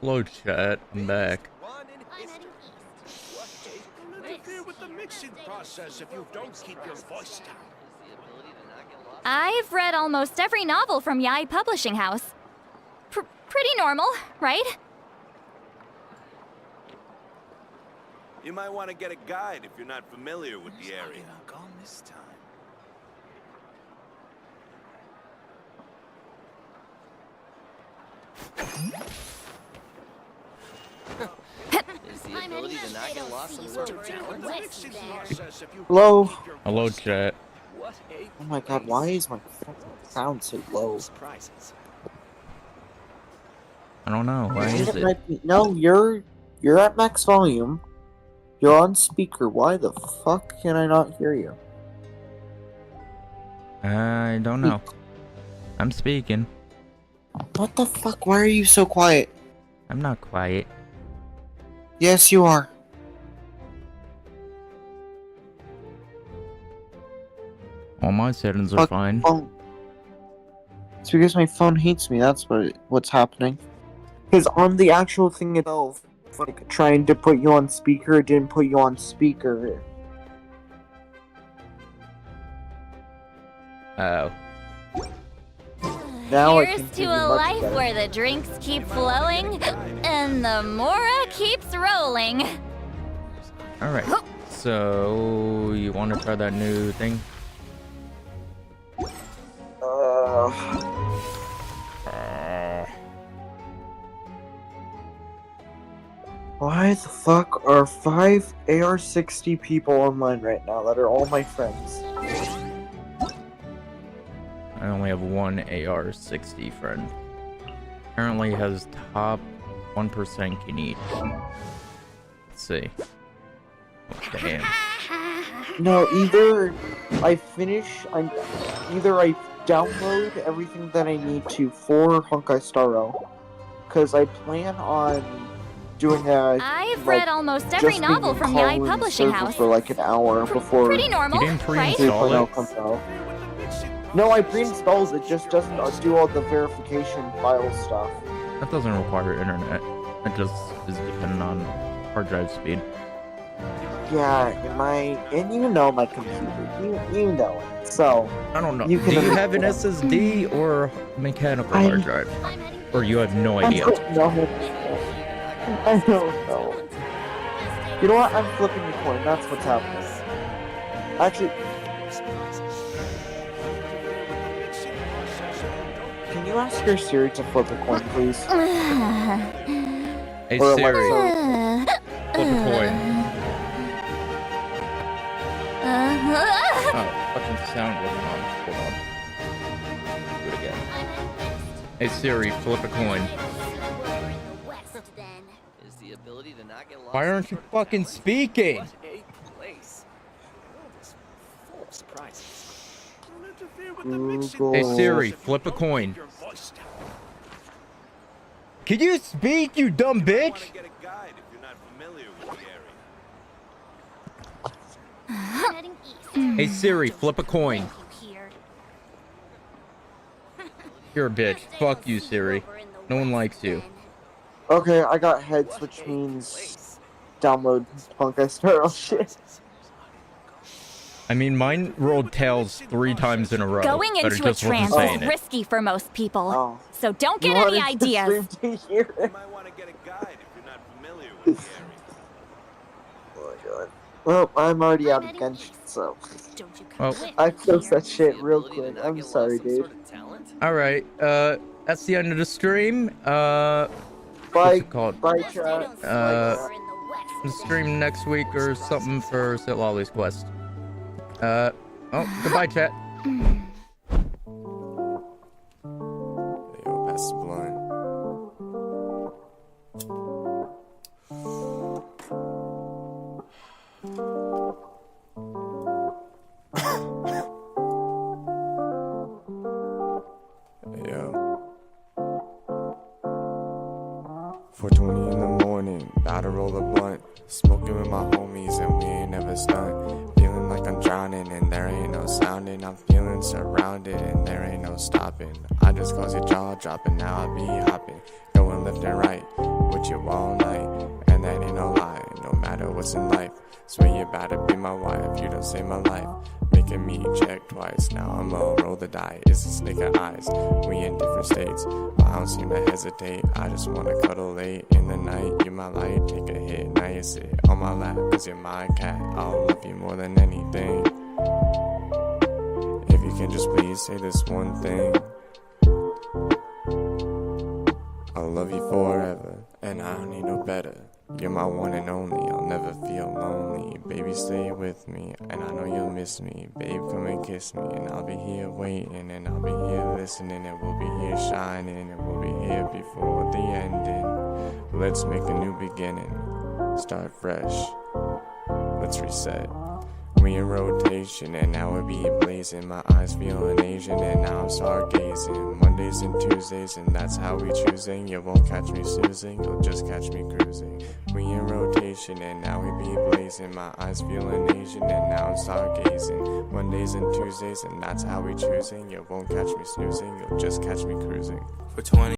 Hello, chat. I'm back. I've read almost every novel from Yai Publishing House. Pretty normal, right? You might want to get a guide if you're not familiar with the area. This time. Hello? Hello, chat. Oh my god, why is my sound so low? I don't know. Why is it? No, you're at max volume. You're on speaker. Why the fuck can I not hear you? I don't know. I'm speaking. What the fuck? Why are you so quiet? I'm not quiet. Yes, you are. All my settings are fine. It's because my phone hates me. That's what's happening. Because on the actual thing itself, like trying to put you on speaker, it didn't put you on speaker. Oh. Now Here's to a life where the drinks keep flowing and the Mora keeps rolling. Alright. So, you want to try that new thing? Why the fuck are 5 AR-60 people online right now that are all my friends? I only have one AR-60 friend. Apparently has top 1% can eat. Let's see. Oh, damn. No, either I download everything that I need to for Honkai Star Rail, because I plan on doing I've read almost every novel from Yai Publishing House. For like an hour before Pretty normal, you didn't right? 3.0 comes out. No, I pre-installed it, just doesn't do all the verification file stuff. That doesn't require internet. It just is dependent on hard drive speed. Yeah, and you know my computer, you know it. So I don't know. Do you have an SSD or mechanical hard drive, or you have no idea? I don't know. You know what? I'm flipping the coin. That's what's happening. Actually, can you ask your Siri to flip a coin, please? Hey Or Siri, Alexa. flip a coin. Oh, fucking sound wasn't on. Hold on. Do it again. Hey Siri, flip a coin. Why aren't you fucking speaking? Google. Hey Siri, flip a coin. Can you speak, you dumb bitch? Hey Siri, flip a coin. You're a bitch. Fuck you, Siri. No one likes you. Okay, I got heads, which means download Honkai Star Rail shit. I mean, mine rolled tails 3 times in a row. Going but it into a just wasn't trance saying is it. risky for most people. Oh. So don't get any ideas. Oh my god. Well, I'm already out of Genshin, so Well, I closed that shit real quick. I'm sorry, dude. Alright, that's the end of the stream. Bye. What's it called? Bye, chat. Stream next week or something for Sit Lolly's quest. Oh, goodbye, chat. Yo, pass the blunt. Yo. 4:20 in the morning, about to roll a blunt. Smoking with my homies and we ain't never stunned. Feeling like I'm drowning and there ain't no sounding. I'm feeling surrounded and there ain't no stopping. I just cause your jaw dropping, now I be hopping, going left and right with you all night. And that ain't no lie, no matter what's in life. Swear you better be my wife, you don't save my life. Making me check twice, now I'ma roll the die. It's a snake of eyes, we in different states, but I don't seem to hesitate. I just wanna cuddle late in the night. You're my light, take a hit, now you sit on my lap, cause you're my cat. I'll love you more than anything. If you can just please say this one thing, I'll love you forever, and I don't need no better. You're my one and only, I'll never feel lonely. Baby, stay with me, and I know you'll miss me. Babe, come and kiss me, and I'll be here waiting, and I'll be here listening, and we'll be here shining, and we'll be here before the ending. Let's make a new beginning, start fresh, let's reset. We in rotation, and now we be blazing. My eyes feeling Asian, and now I'm stargazing. Mondays and Tuesdays, and that's how we choosing. You won't catch me snoozing, you'll just catch me cruising. We in rotation, and now we be blazing. My eyes feeling Asian, and now I'm stargazing. Mondays and Tuesdays, and that's how we choosing. You won't catch me snoozing, you'll just catch me cruising. For 20